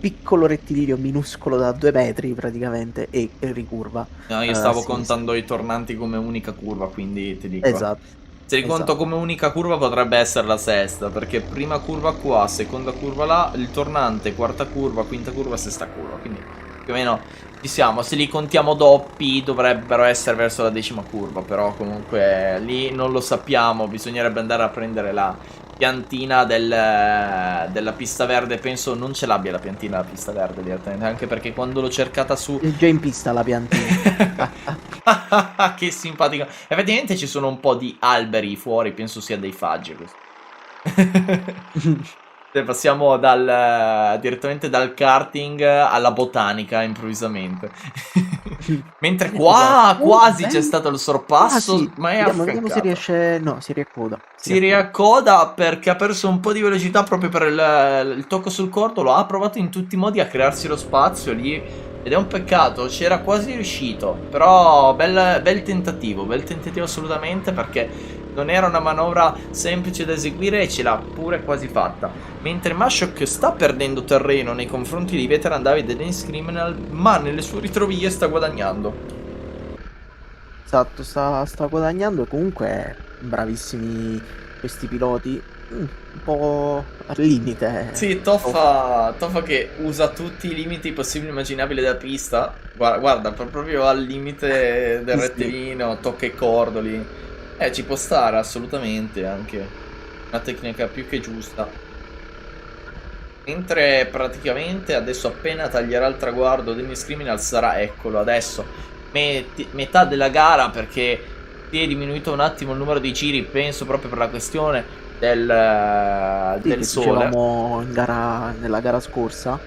piccolo rettilineo minuscolo da 2 metri praticamente e ricurva. No, io stavo contando i tornanti come unica curva, quindi ti dico. Esatto. Se li conto come unica curva potrebbe essere la sesta, perché prima curva qua, seconda curva là, il tornante, quarta curva, quinta curva, sesta curva, quindi più o meno ci siamo. Se li contiamo doppi dovrebbero essere verso la 10ª curva, però comunque lì non lo sappiamo, bisognerebbe andare a prendere la piantina della pista verde. Penso non ce l'abbia la piantina della pista verde direttamente, anche perché quando l'ho cercata su... è già in pista la piantina. Che simpatico. Effettivamente ci sono un po' di alberi fuori, penso sia dei faggi questo. Passiamo direttamente dal karting alla botanica improvvisamente. Mentre qua quasi c'è stato il sorpasso, ma è vediamo se riesce. No, si riaccoda. Si riaccoda perché ha perso un po' di velocità proprio per il tocco sul cordolo. Ha provato in tutti i modi a crearsi lo spazio lì ed è un peccato, c'era quasi riuscito. Però bel tentativo assolutamente, perché non era una manovra semplice da eseguire e ce l'ha pure quasi fatta. Mentre Mashok sta perdendo terreno nei confronti di Veteran David e Dennis Criminal, ma nelle sue ritrovie sta guadagnando. Esatto, sta guadagnando. Comunque bravissimi questi piloti. Un po' al limite. Sì, Toffa che usa tutti i limiti possibili e immaginabili della pista. Guarda, proprio al limite del Sì, sì. rettilineo, tocca i cordoli. Ci può stare assolutamente anche. Una tecnica più che giusta. Mentre praticamente adesso appena taglierà il traguardo Dennis Criminal sarà, eccolo, adesso metà della gara, perché si è diminuito un attimo il numero di giri, penso proprio per la questione Sì, del che sole. dicevamo nella gara scorsa,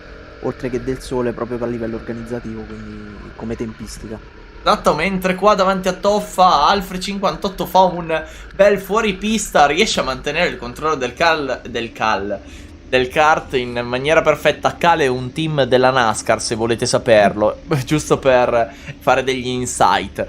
oltre che del sole, proprio a livello organizzativo, quindi come tempistica. Esatto, mentre qua davanti a Toffa Alfred 58 fa un bel fuoripista, riesce a mantenere il controllo del kart in maniera perfetta. Cal è un team della NASCAR, se volete saperlo, giusto per fare degli insight.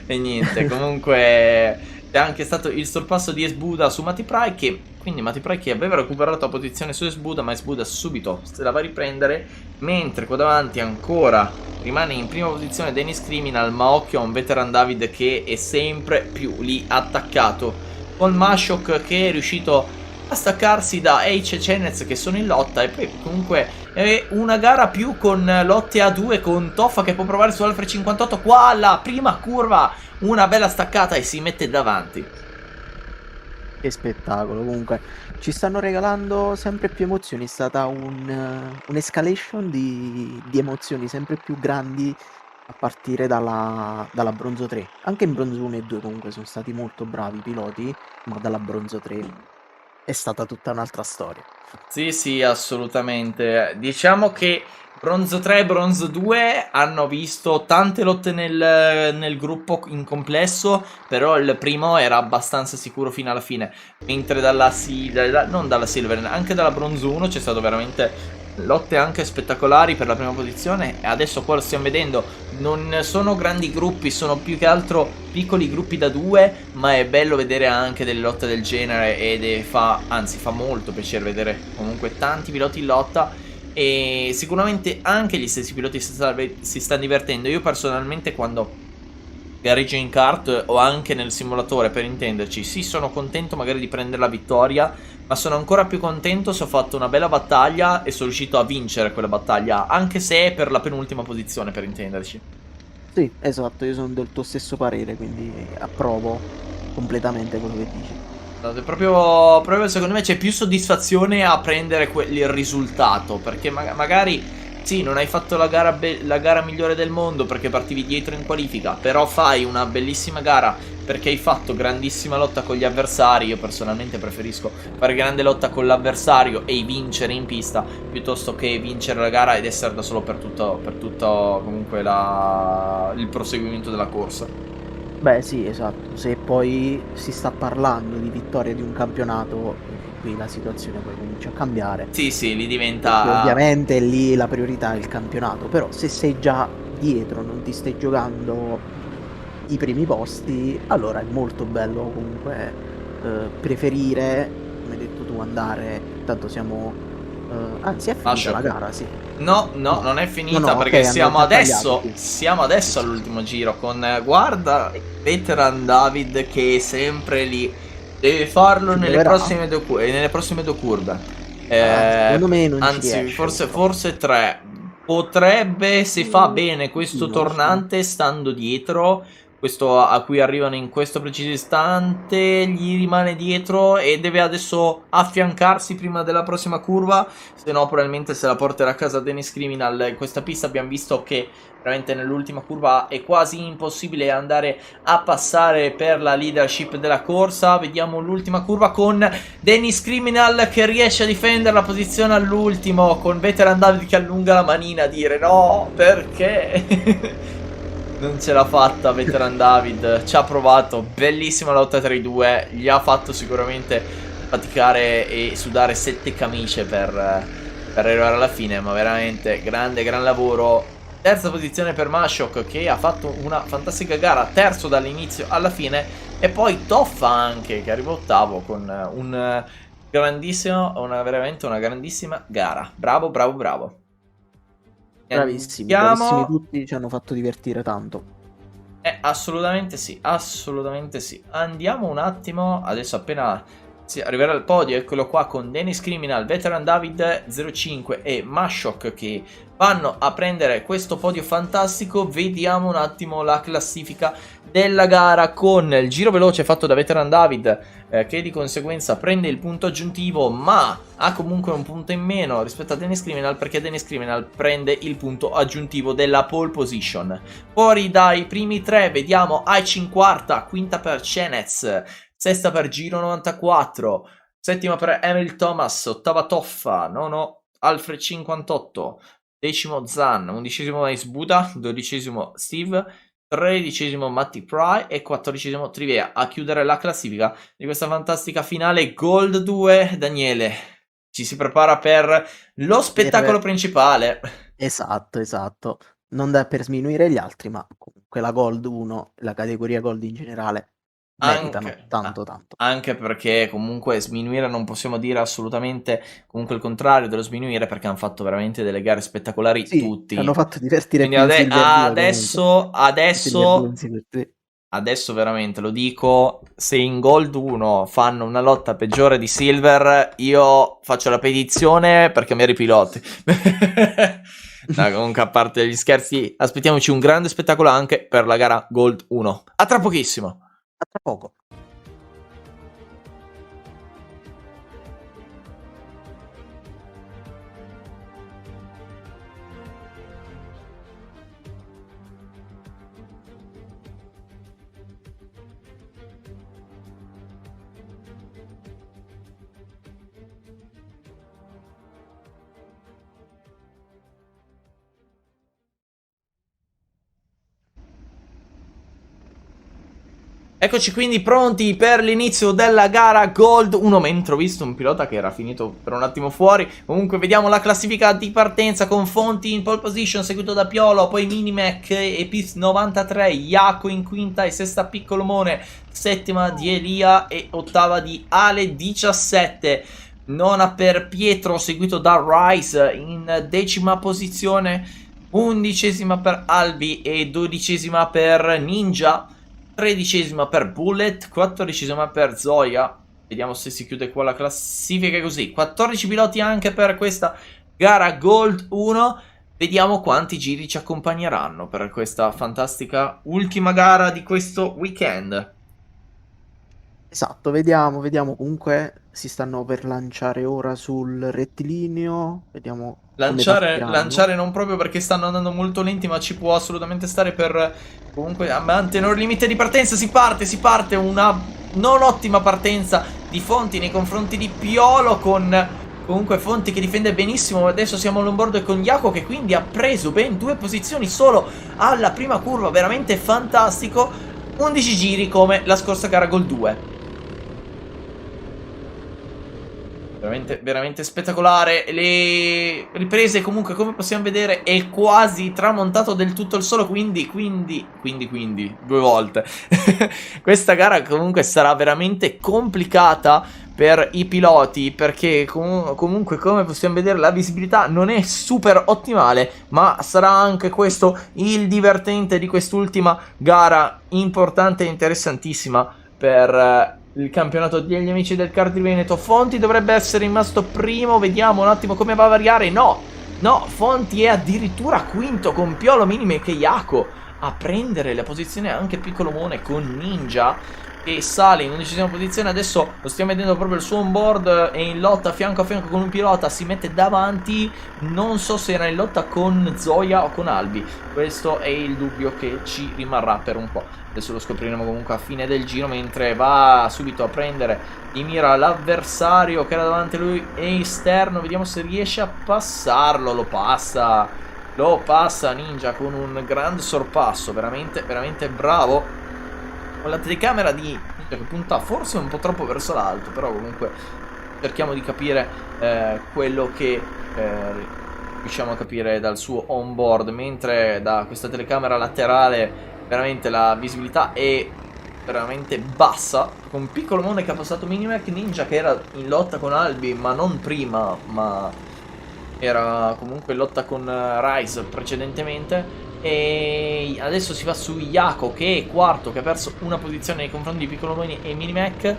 E niente, comunque c'è anche stato il sorpasso di Esbuda su Mati Prai, che quindi Mati Prai che aveva recuperato la posizione su Esbuda, ma Esbuda subito se la va a riprendere, mentre qua davanti ancora rimane in prima posizione Dennis Criminal, ma occhio a un veteran David che è sempre più lì attaccato, con Mashok che è riuscito a staccarsi da H e Cenez che sono in lotta, e poi comunque è una gara più con lotte a due, con Toffa che può provare su Alfred 58 qua alla prima curva, una bella staccata e si mette davanti. Che spettacolo, comunque ci stanno regalando sempre più emozioni, è stata un'escalation di emozioni sempre più grandi a partire dalla bronzo 3. Anche in bronzo 1 e 2 comunque sono stati molto bravi i piloti, ma dalla bronzo 3 è stata tutta un'altra storia. Sì, sì, assolutamente. Diciamo che Bronzo 3 e Bronzo 2 hanno visto tante lotte nel gruppo in complesso, però il primo era abbastanza sicuro fino alla fine, mentre non dalla Silver, anche dalla Bronzo 1 c'è stato veramente lotte anche spettacolari per la prima posizione, e adesso qua lo stiamo vedendo, non sono grandi gruppi, sono più che altro piccoli gruppi da due, ma è bello vedere anche delle lotte del genere ed anzi fa molto piacere vedere comunque tanti piloti in lotta, e sicuramente anche gli stessi piloti si stanno divertendo. Io personalmente quando gareggio in kart o anche nel simulatore, per intenderci, sì, sono contento magari di prendere la vittoria, ma sono ancora più contento se ho fatto una bella battaglia e sono riuscito a vincere quella battaglia, anche se è per la penultima posizione, per intenderci. Sì, esatto, io sono del tuo stesso parere, quindi approvo completamente quello che dici. Proprio secondo me c'è più soddisfazione a prendere il risultato, perché magari sì, non hai fatto la gara migliore del mondo perché partivi dietro in qualifica, però fai una bellissima gara perché hai fatto grandissima lotta con gli avversari. Io personalmente preferisco fare grande lotta con l'avversario e vincere in pista piuttosto che vincere la gara ed essere da solo per tutto comunque il proseguimento della corsa. Beh, sì, esatto. Se poi si sta parlando di vittoria di un campionato, qui la situazione poi comincia a cambiare. Sì, sì, li Perché diventa... ovviamente lì la priorità è il campionato. Però se sei già dietro, non ti stai giocando i primi posti, allora è molto bello comunque preferire, come hai detto tu, andare. Tanto siamo. Anzi, è finita la gara, sì. No, non è finita, No, perché ok, siamo hanno adesso, tagliato, sì. siamo adesso all'ultimo giro con, guarda, veteran David che è sempre lì. Deve farlo Ci nelle proverà? prossime due curve. Secondo me non ci Anzi, riesce, purtroppo. forse tre. Potrebbe, se fa bene questo Non lo so. tornante, stando dietro, questo a cui arrivano in questo preciso istante, gli rimane dietro e deve adesso affiancarsi prima della prossima curva, se no probabilmente se la porterà a casa Dennis Criminal. In questa pista abbiamo visto che veramente nell'ultima curva è quasi impossibile andare a passare per la leadership della corsa. Vediamo l'ultima curva con Dennis Criminal che riesce a difendere la posizione all'ultimo, con Veteran David che allunga la manina a dire no, perché? Non ce l'ha fatta Veteran David, ci ha provato, bellissima lotta tra i due, gli ha fatto sicuramente faticare e sudare 7 camicie per arrivare alla fine, ma veramente gran lavoro. Terza posizione per Mashok che ha fatto una fantastica gara, terzo dall'inizio alla fine, e poi Toffa anche che arriva ottavo con veramente una grandissima gara. Bravo. Bravissimi, Andiamo. bravissimi tutti, ci hanno fatto divertire tanto. Assolutamente sì, assolutamente sì. Andiamo un attimo, adesso appena arriverà al podio, eccolo qua con Dennis Criminal, Veteran David 05 e Mashok che vanno a prendere questo podio fantastico. Vediamo un attimo la classifica della gara con il giro veloce fatto da Veteran David, che di conseguenza prende il punto aggiuntivo, ma ha comunque un punto in meno rispetto a Dennis Criminal, perché Dennis Criminal prende il punto aggiuntivo della pole position. Fuori dai primi tre vediamo Aichi in quarta, quinta per Chenez, sesta per Giro 94, settima per Emil Thomas, ottava Toffa, nono Alfred 58, decimo Zan, undicesimo Ace Buddha, dodicesimo Steve, tredicesimo Matti Pry e quattordicesimo Trivea. A chiudere la classifica di questa fantastica finale Gold 2, Daniele. Ci si prepara per lo spettacolo principale. Esatto, esatto. Non da per sminuire gli altri, ma comunque la Gold 1, la categoria Gold in generale, meritano tanto. Anche perché comunque sminuire non possiamo dire assolutamente comunque il contrario dello sminuire, perché hanno fatto veramente delle gare spettacolari Sì, tutti. hanno fatto divertire Quindi più in Silver 2 adesso veramente lo dico, se in Gold 1 fanno una lotta peggiore di Silver, io faccio la petizione per cambiare i piloti. No, comunque a parte gli scherzi, aspettiamoci un grande spettacolo anche per la gara Gold 1. A tra pochissimo. A tra poco. Eccoci quindi pronti per l'inizio della gara Gold 1, mentre ho visto un pilota che era finito per un attimo fuori. Comunque vediamo la classifica di partenza con Fonti in pole position, seguito da Piolo, poi Minimac e Pis 93, Iaco in quinta e sesta Piccolomone, settima di Elia e ottava di Ale 17. Nona per Pietro, seguito da Rice in decima posizione, undicesima per Albi e dodicesima per Ninja. Tredicesima per Bullet, quattordicesima per Zoya. Vediamo se si chiude qua la classifica così. 14 piloti anche per questa gara Gold 1. Vediamo quanti giri ci accompagneranno per questa fantastica ultima gara di questo weekend. Esatto, vediamo. Comunque si stanno per lanciare ora sul rettilineo. Vediamo come partiranno. Lanciare non proprio, perché stanno andando molto lenti, ma ci può assolutamente stare per comunque mantenere il limite di partenza. Si parte, una non ottima partenza di Fonti nei confronti di Piolo, con comunque Fonti che difende benissimo. Adesso siamo all'onboard con Iaco, che quindi ha preso ben 2 posizioni solo alla prima curva, veramente fantastico. 11 giri come la scorsa gara Gold 2. Veramente spettacolare. Le riprese comunque, come possiamo vedere, è quasi tramontato del tutto il sole, quindi 2 volte. Questa gara comunque sarà veramente complicata per i piloti, perché comunque, come possiamo vedere, la visibilità non è super ottimale, ma sarà anche questo il divertente di quest'ultima gara importante e interessantissima per il campionato degli amici del kart di Veneto. Fonti dovrebbe essere rimasto primo, vediamo un attimo come va a variare. No, Fonti è addirittura quinto con Piolo, Minimac e Iaco a prendere la posizione anche Piccolomone con Ninja, che sale in 11ª posizione. Adesso lo stiamo vedendo proprio il suo onboard, è in lotta fianco a fianco con un pilota, si mette davanti. Non so se era in lotta con Zoya o con Albi, questo è il dubbio che ci rimarrà per un po'. Adesso lo scopriremo comunque a fine del giro, mentre va subito a prendere di mira l'avversario che era davanti a lui e esterno. Vediamo se riesce a passarlo. Lo passa Ninja con un grande sorpasso, veramente bravo, con la telecamera di Ninja che punta forse un po' troppo verso l'alto, però comunque cerchiamo di capire quello che riusciamo a capire dal suo onboard, mentre da questa telecamera laterale veramente la visibilità è veramente bassa, con Piccolomone che ha passato Minimac, Ninja che era in lotta con Albi, ma non prima, ma era comunque in lotta con Rise precedentemente. E adesso si va su Jaco, che è quarto, che ha perso una posizione nei confronti di Piccolomoni e Minimac,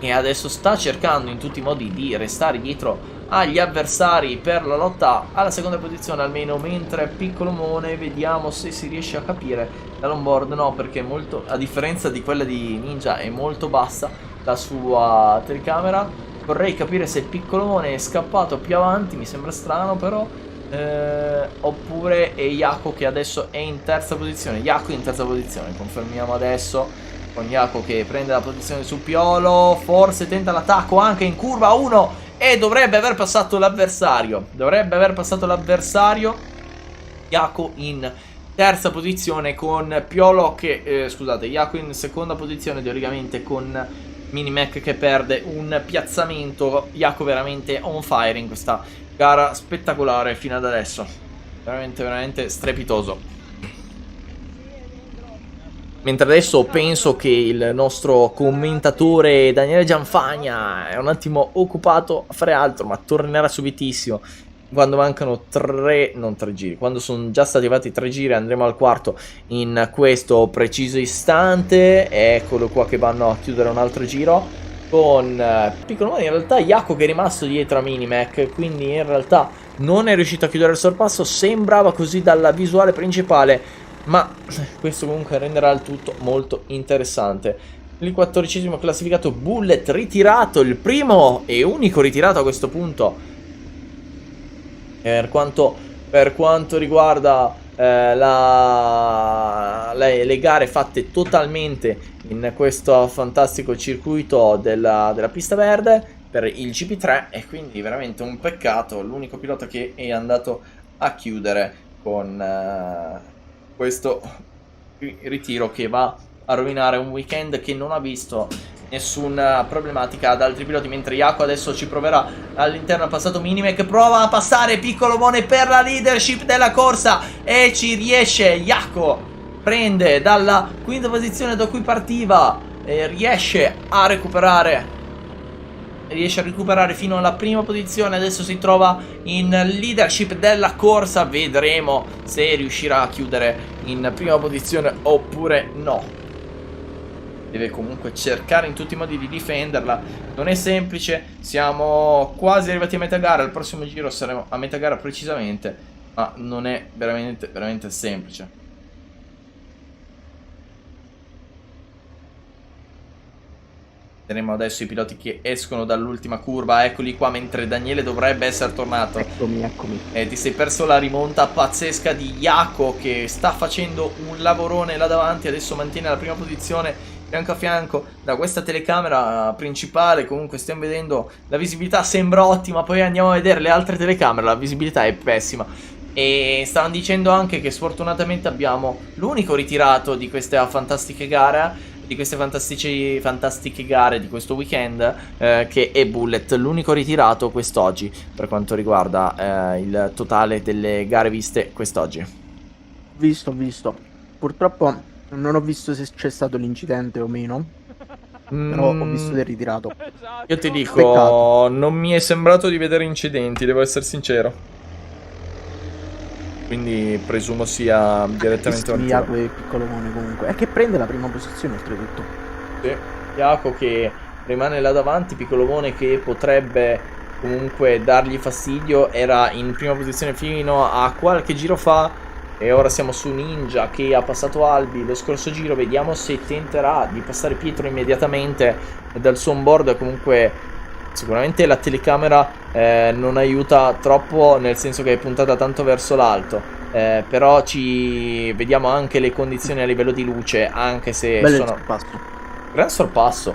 e adesso sta cercando in tutti i modi di restare dietro agli avversari per la lotta alla seconda posizione almeno, mentre Piccolomone vediamo se si riesce a capire dall'onboard. No, perché è molto, a differenza di quella di Ninja, è molto bassa la sua telecamera. Vorrei capire se Piccolomone è scappato più avanti, mi sembra strano però, oppure è Jaco che adesso è in terza posizione. Jaco in terza posizione, confermiamo adesso con Jaco che prende la posizione su Piolo, forse tenta l'attacco anche in curva 1 e dovrebbe aver passato l'avversario. Jaco in terza posizione con Piolo che, scusate, Jaco in seconda posizione teoricamente con Minimac che perde un piazzamento. Jaco veramente on fire in questa gara, spettacolare fino ad adesso, veramente strepitoso. Mentre adesso penso che il nostro commentatore Daniele Gianfagna è un attimo occupato a fare altro, ma tornerà subitissimo. Quando mancano non tre giri, quando sono già stati fatti 3 giri, andremo al quarto in questo preciso istante. Eccolo qua che vanno a chiudere un altro giro con Piccolomone. In realtà Jaco che è rimasto dietro a Minimac, quindi in realtà non è riuscito a chiudere il sorpasso, sembrava così dalla visuale principale, ma questo comunque renderà il tutto molto interessante. Il 14° classificato Bullet ritirato, il primo e unico ritirato a questo punto per quanto riguarda le gare fatte totalmente in questo fantastico circuito della pista verde per il GP3, e quindi veramente un peccato, l'unico pilota che è andato a chiudere con questo ritiro che va a rovinare un weekend che non ha visto nessuna problematica ad altri piloti, mentre Jaco adesso ci proverà all'interno. Ha passato Minimac, prova a passare Piccolomone per la leadership della corsa e ci riesce. Jaco prende dalla quinta posizione da cui partiva e riesce a recuperare fino alla prima posizione. Adesso si trova in leadership della corsa, vedremo se riuscirà a chiudere in prima posizione oppure no. Deve comunque cercare in tutti i modi di difenderla, non è semplice. Siamo quasi arrivati a metà gara, il prossimo giro saremo a metà gara precisamente, ma non è veramente semplice. Vedremo adesso i piloti che escono dall'ultima curva, eccoli qua, mentre Daniele dovrebbe essere tornato. Eccomi. Ti sei perso la rimonta pazzesca di Jaco che sta facendo un lavorone là davanti, adesso mantiene la prima posizione fianco a fianco da questa telecamera principale. Comunque stiamo vedendo, la visibilità sembra ottima, poi andiamo a vedere le altre telecamere, la visibilità è pessima. E stavano dicendo anche che sfortunatamente abbiamo l'unico ritirato di queste fantastiche gare, di queste fantastiche gare di questo weekend, che è Bullet, l'unico ritirato quest'oggi per quanto riguarda il totale delle gare viste quest'oggi. Visto. Purtroppo non ho visto se c'è stato l'incidente o meno, però ho visto del ritirato. Io ti dico, Peccato. non mi è sembrato di vedere incidenti, devo essere sincero. Quindi presumo sia direttamente un Jaco e Piccolomone comunque. È che prende la prima posizione oltretutto. Sì, Jaco che rimane là davanti, Piccolomone che potrebbe comunque dargli fastidio, era in prima posizione fino a qualche giro fa. E ora siamo su Ninja che ha passato Albi lo scorso giro, vediamo se tenterà di passare Pietro immediatamente dal suo onboard. Comunque sicuramente la telecamera non aiuta troppo, nel senso che è puntata tanto verso l'alto, però ci vediamo anche le condizioni a livello di luce, anche se Bello sono... Gran sorpasso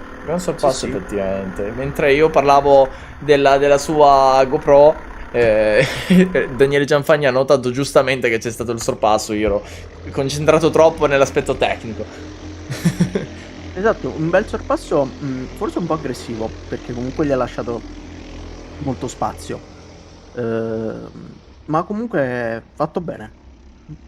sì. Effettivamente. Mentre io parlavo della sua GoPro, Daniele Gianfagni ha notato giustamente che c'è stato il sorpasso. Io ero concentrato troppo nell'aspetto tecnico. Esatto, un bel sorpasso, forse un po' aggressivo, perché comunque gli ha lasciato molto spazio, ma comunque fatto bene.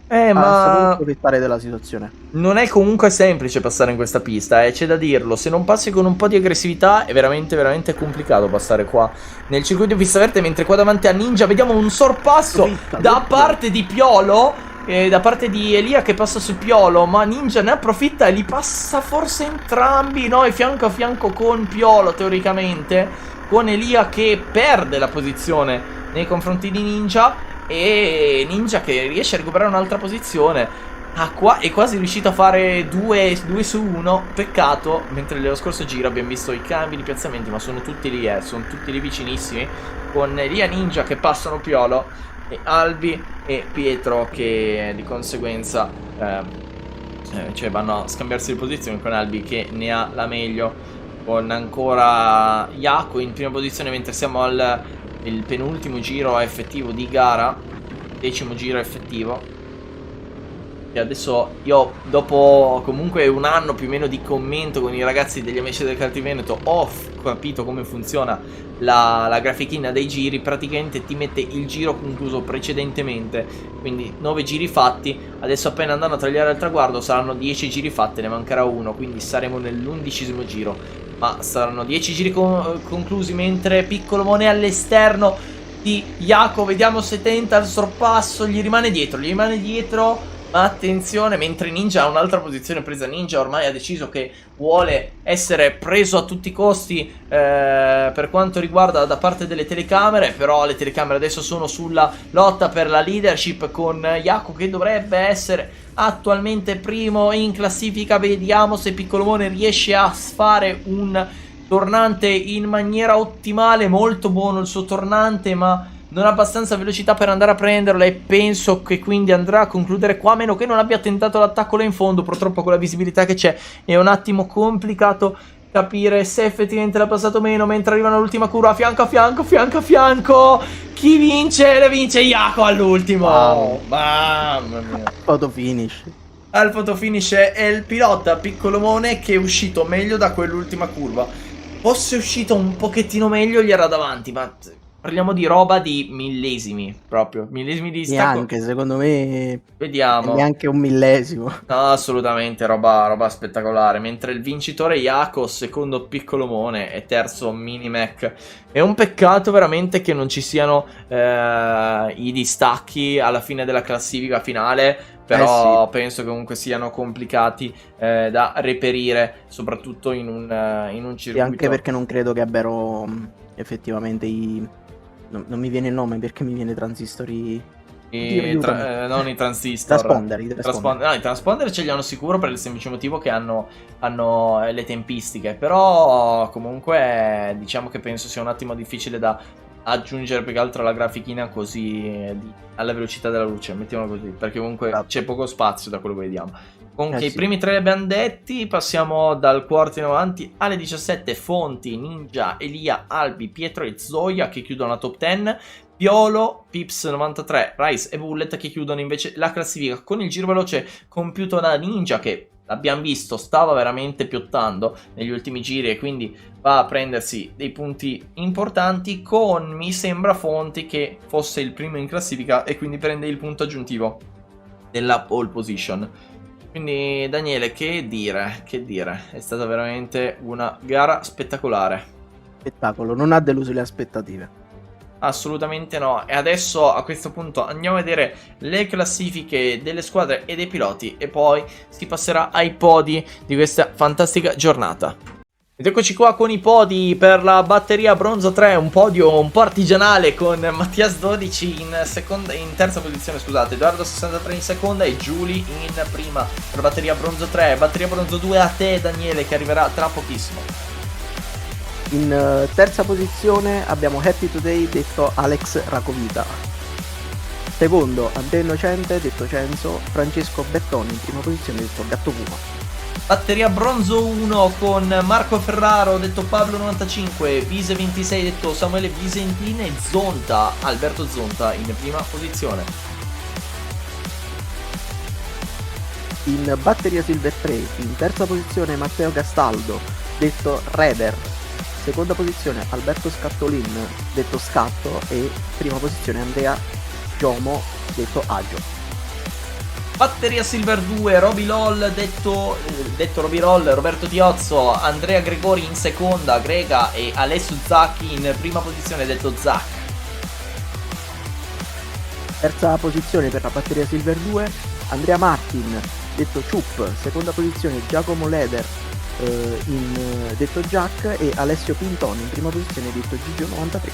Ha saputo approfittare della situazione. Non è comunque semplice passare in questa pista, c'è da dirlo. Se non passi con un po' di aggressività è veramente complicato passare qua nel circuito di pista verde. Mentre qua davanti a Ninja vediamo un sorpasso da parte di Piolo, da parte di Elia che passa su Piolo, ma Ninja ne approfitta e li passa forse entrambi, no? E fianco a fianco con Piolo teoricamente, con Elia che perde la posizione nei confronti di Ninja e Ninja che riesce a recuperare un'altra posizione. È quasi riuscito a fare 2 su 1. Peccato, mentre nello scorso giro abbiamo visto i cambi di piazzamenti, ma sono tutti lì, sono tutti lì vicinissimi, con Elia Ninja che passano Piolo e Albi e Pietro che di conseguenza cioè vanno a scambiarsi le posizioni, con Albi che ne ha la meglio, con ancora Jaco in prima posizione, mentre siamo al penultimo giro effettivo di gara, 10° giro effettivo. E adesso io, dopo comunque un anno più o meno di commento con i ragazzi degli Amici del Kart Veneto, ho capito come funziona la grafichina dei giri. Praticamente ti mette il giro concluso precedentemente, quindi 9 giri fatti. Adesso appena andranno a tagliare il traguardo saranno 10 giri fatti, ne mancherà uno, quindi saremo nell'11° giro. Ma saranno 10 giri conclusi, mentre Piccolo Mone all'esterno di Jaco, vediamo se tenta il sorpasso, gli rimane dietro. Ma attenzione, mentre Ninja ha un'altra posizione presa. Ninja ormai ha deciso che vuole essere preso a tutti i costi per quanto riguarda da parte delle telecamere. Però le telecamere adesso sono sulla lotta per la leadership, con Jaco che dovrebbe essere attualmente primo in classifica. Vediamo se Piccolo Mone riesce a fare un tornante in maniera ottimale. Molto buono il suo tornante, ma non ha abbastanza velocità per andare a prenderla, e penso che quindi andrà a concludere qua, a meno che non abbia tentato l'attacco là in fondo. Purtroppo con la visibilità che c'è è un attimo complicato capire se effettivamente l'ha passato o meno, mentre arrivano all'ultima curva, fianco a fianco. Chi vince? Le vince Jaco all'ultimo. Wow. Mamma mia. Photo finish. Al fotofinish è il pilota Piccolo Mone che è uscito meglio da quell'ultima curva. Fosse uscito un pochettino meglio gli era davanti, ma parliamo di roba di millesimi, proprio millesimi di stacco. Neanche, secondo me, Vediamo. neanche un millesimo. No, assolutamente, roba spettacolare. Mentre il vincitore Jaco, secondo Piccolo Mone e terzo Minimac. È un peccato veramente che non ci siano i distacchi alla fine della classifica finale. Però Sì. penso che comunque siano complicati da reperire, soprattutto in un circuito. E anche perché non credo che abbiano effettivamente non mi viene il nome, perché mi viene transistori. Non i transistor. Transponder. No, i transponder ce li hanno sicuro, per il semplice motivo che hanno le tempistiche. Però comunque diciamo che penso sia un attimo difficile da aggiungere, più che altro alla grafichina così alla velocità della luce, mettiamolo così, perché comunque c'è poco spazio da quello che vediamo. Comunque i primi tre li abbiamo detti. Passiamo dal quarto in avanti alle 17. Fonti, Ninja, Elia, Albi, Pietro e Zoya che chiudono la top 10. Piolo, Pips 93, Rice e Bullet che chiudono invece la classifica, con il giro veloce compiuto da Ninja, che l'abbiamo visto stava veramente piottando negli ultimi giri e quindi va a prendersi dei punti importanti, con, mi sembra, Fonti che fosse il primo in classifica e quindi prende il punto aggiuntivo della pole position. Quindi Daniele, che dire, è stata veramente una gara spettacolare. Spettacolo, non ha deluso le aspettative. Assolutamente no. E adesso a questo punto andiamo a vedere le classifiche delle squadre e dei piloti e poi si passerà ai podi di questa fantastica giornata. Ed eccoci qua con i podi per la batteria bronzo 3, un podio un po' artigianale con Mattias 12 in terza posizione, scusate, Edoardo 63 in seconda e Giuli in prima per batteria bronzo 3. Batteria bronzo 2 a te, Daniele, che arriverà tra pochissimo. In terza posizione abbiamo Happy Today, detto Alex Racovita. Secondo Andrea Innocente, detto Cenzo. Francesco Bertoni in prima posizione, detto Gatto Puma. Batteria bronzo 1 con Marco Ferraro, detto Pablo 95, Vise 26, detto Samuele Visentin e Zonta, Alberto Zonta in prima posizione. In batteria Silver 3, in terza posizione Matteo Castaldo, detto Reder. Seconda posizione Alberto Scattolin, detto Scatto, e prima posizione Andrea Giomo, detto Agio. Batteria Silver 2, Roby Lol, detto Roby Roll, Roberto Tiozzo, Andrea Gregori in seconda, Grega, e Alessio Zacchi in prima posizione, detto Zac. Terza posizione per la batteria Silver 2, Andrea Martin, detto Ciup. Seconda posizione Giacomo Leder, detto Jack, e Alessio Pinton in prima posizione, detto Gigio 93.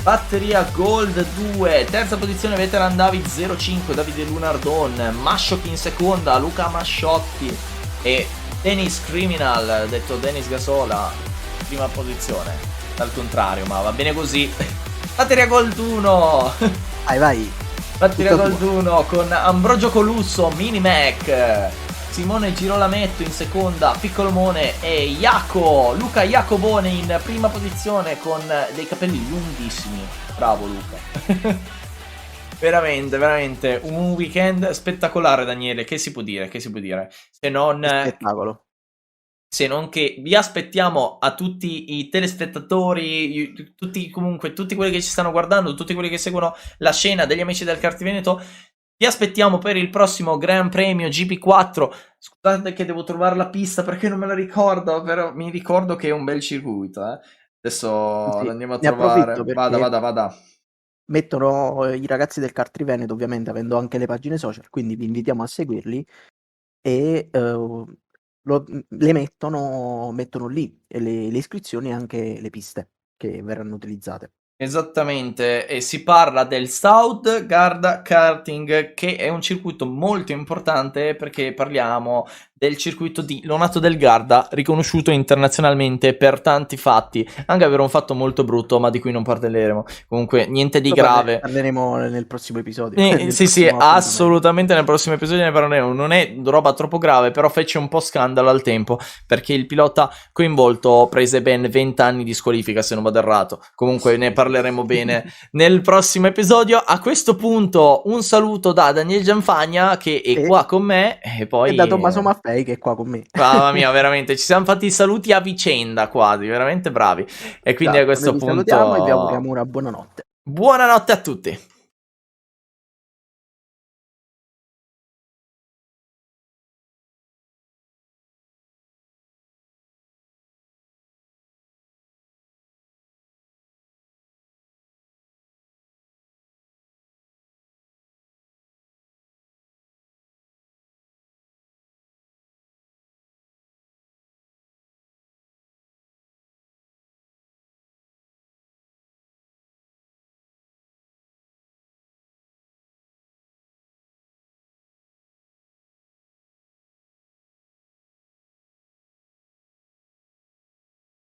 Batteria Gold 2, terza posizione Veteran David 05, Davide Lunardon, Masciocchi in seconda, Luca Masciotti e Dennis Criminal, detto Dennis Gasola, prima posizione. Al contrario, ma va bene così. Batteria Gold 1. Vai. Batteria Tutta Gold 1 con Ambrogio Colusso, Mini Mac, Simone Girolametto in seconda, Piccolomone e Luca Iacobone in prima posizione con dei capelli lunghissimi. Bravo Luca. Veramente un weekend spettacolare, Daniele. Che si può dire? Se non Spettacolo. che vi aspettiamo a tutti i telespettatori, tutti quelli che ci stanno guardando, tutti quelli che seguono la scena degli amici del Kart Veneto. Vi aspettiamo per il prossimo Gran Premio GP4. Scusate che devo trovare la pista perché non me la ricordo, però mi ricordo che è un bel circuito. Adesso Sì, andiamo a ne approfitto trovare. perché Vada. mettono i ragazzi del Kart Veneto, ovviamente avendo anche le pagine social, quindi vi invitiamo a seguirli e le mettono lì le iscrizioni e anche le piste che verranno utilizzate. Esattamente, e si parla del South Garda Karting, che è un circuito molto importante perché parliamo del circuito di Lonato del Garda, riconosciuto internazionalmente per tanti fatti, anche per un fatto molto brutto, ma di cui non parleremo. Comunque, niente di grave. Parleremo nel prossimo episodio. Sì, prossimo assolutamente nel prossimo episodio ne parleremo. Non è roba troppo grave, però fece un po' scandalo al tempo perché il pilota coinvolto prese ben 20 anni di squalifica, se non vado errato. Comunque ne parleremo bene nel prossimo episodio. A questo punto un saluto da Daniele Gianfagna che è qua con me e poi e da Tommaso Maffei che è qua con me. Mamma mia, veramente, ci siamo fatti i saluti a vicenda quasi, veramente bravi. E quindi a questo Noi vi salutiamo e vi punto auguriamo una buonanotte. buonanotte a tutti.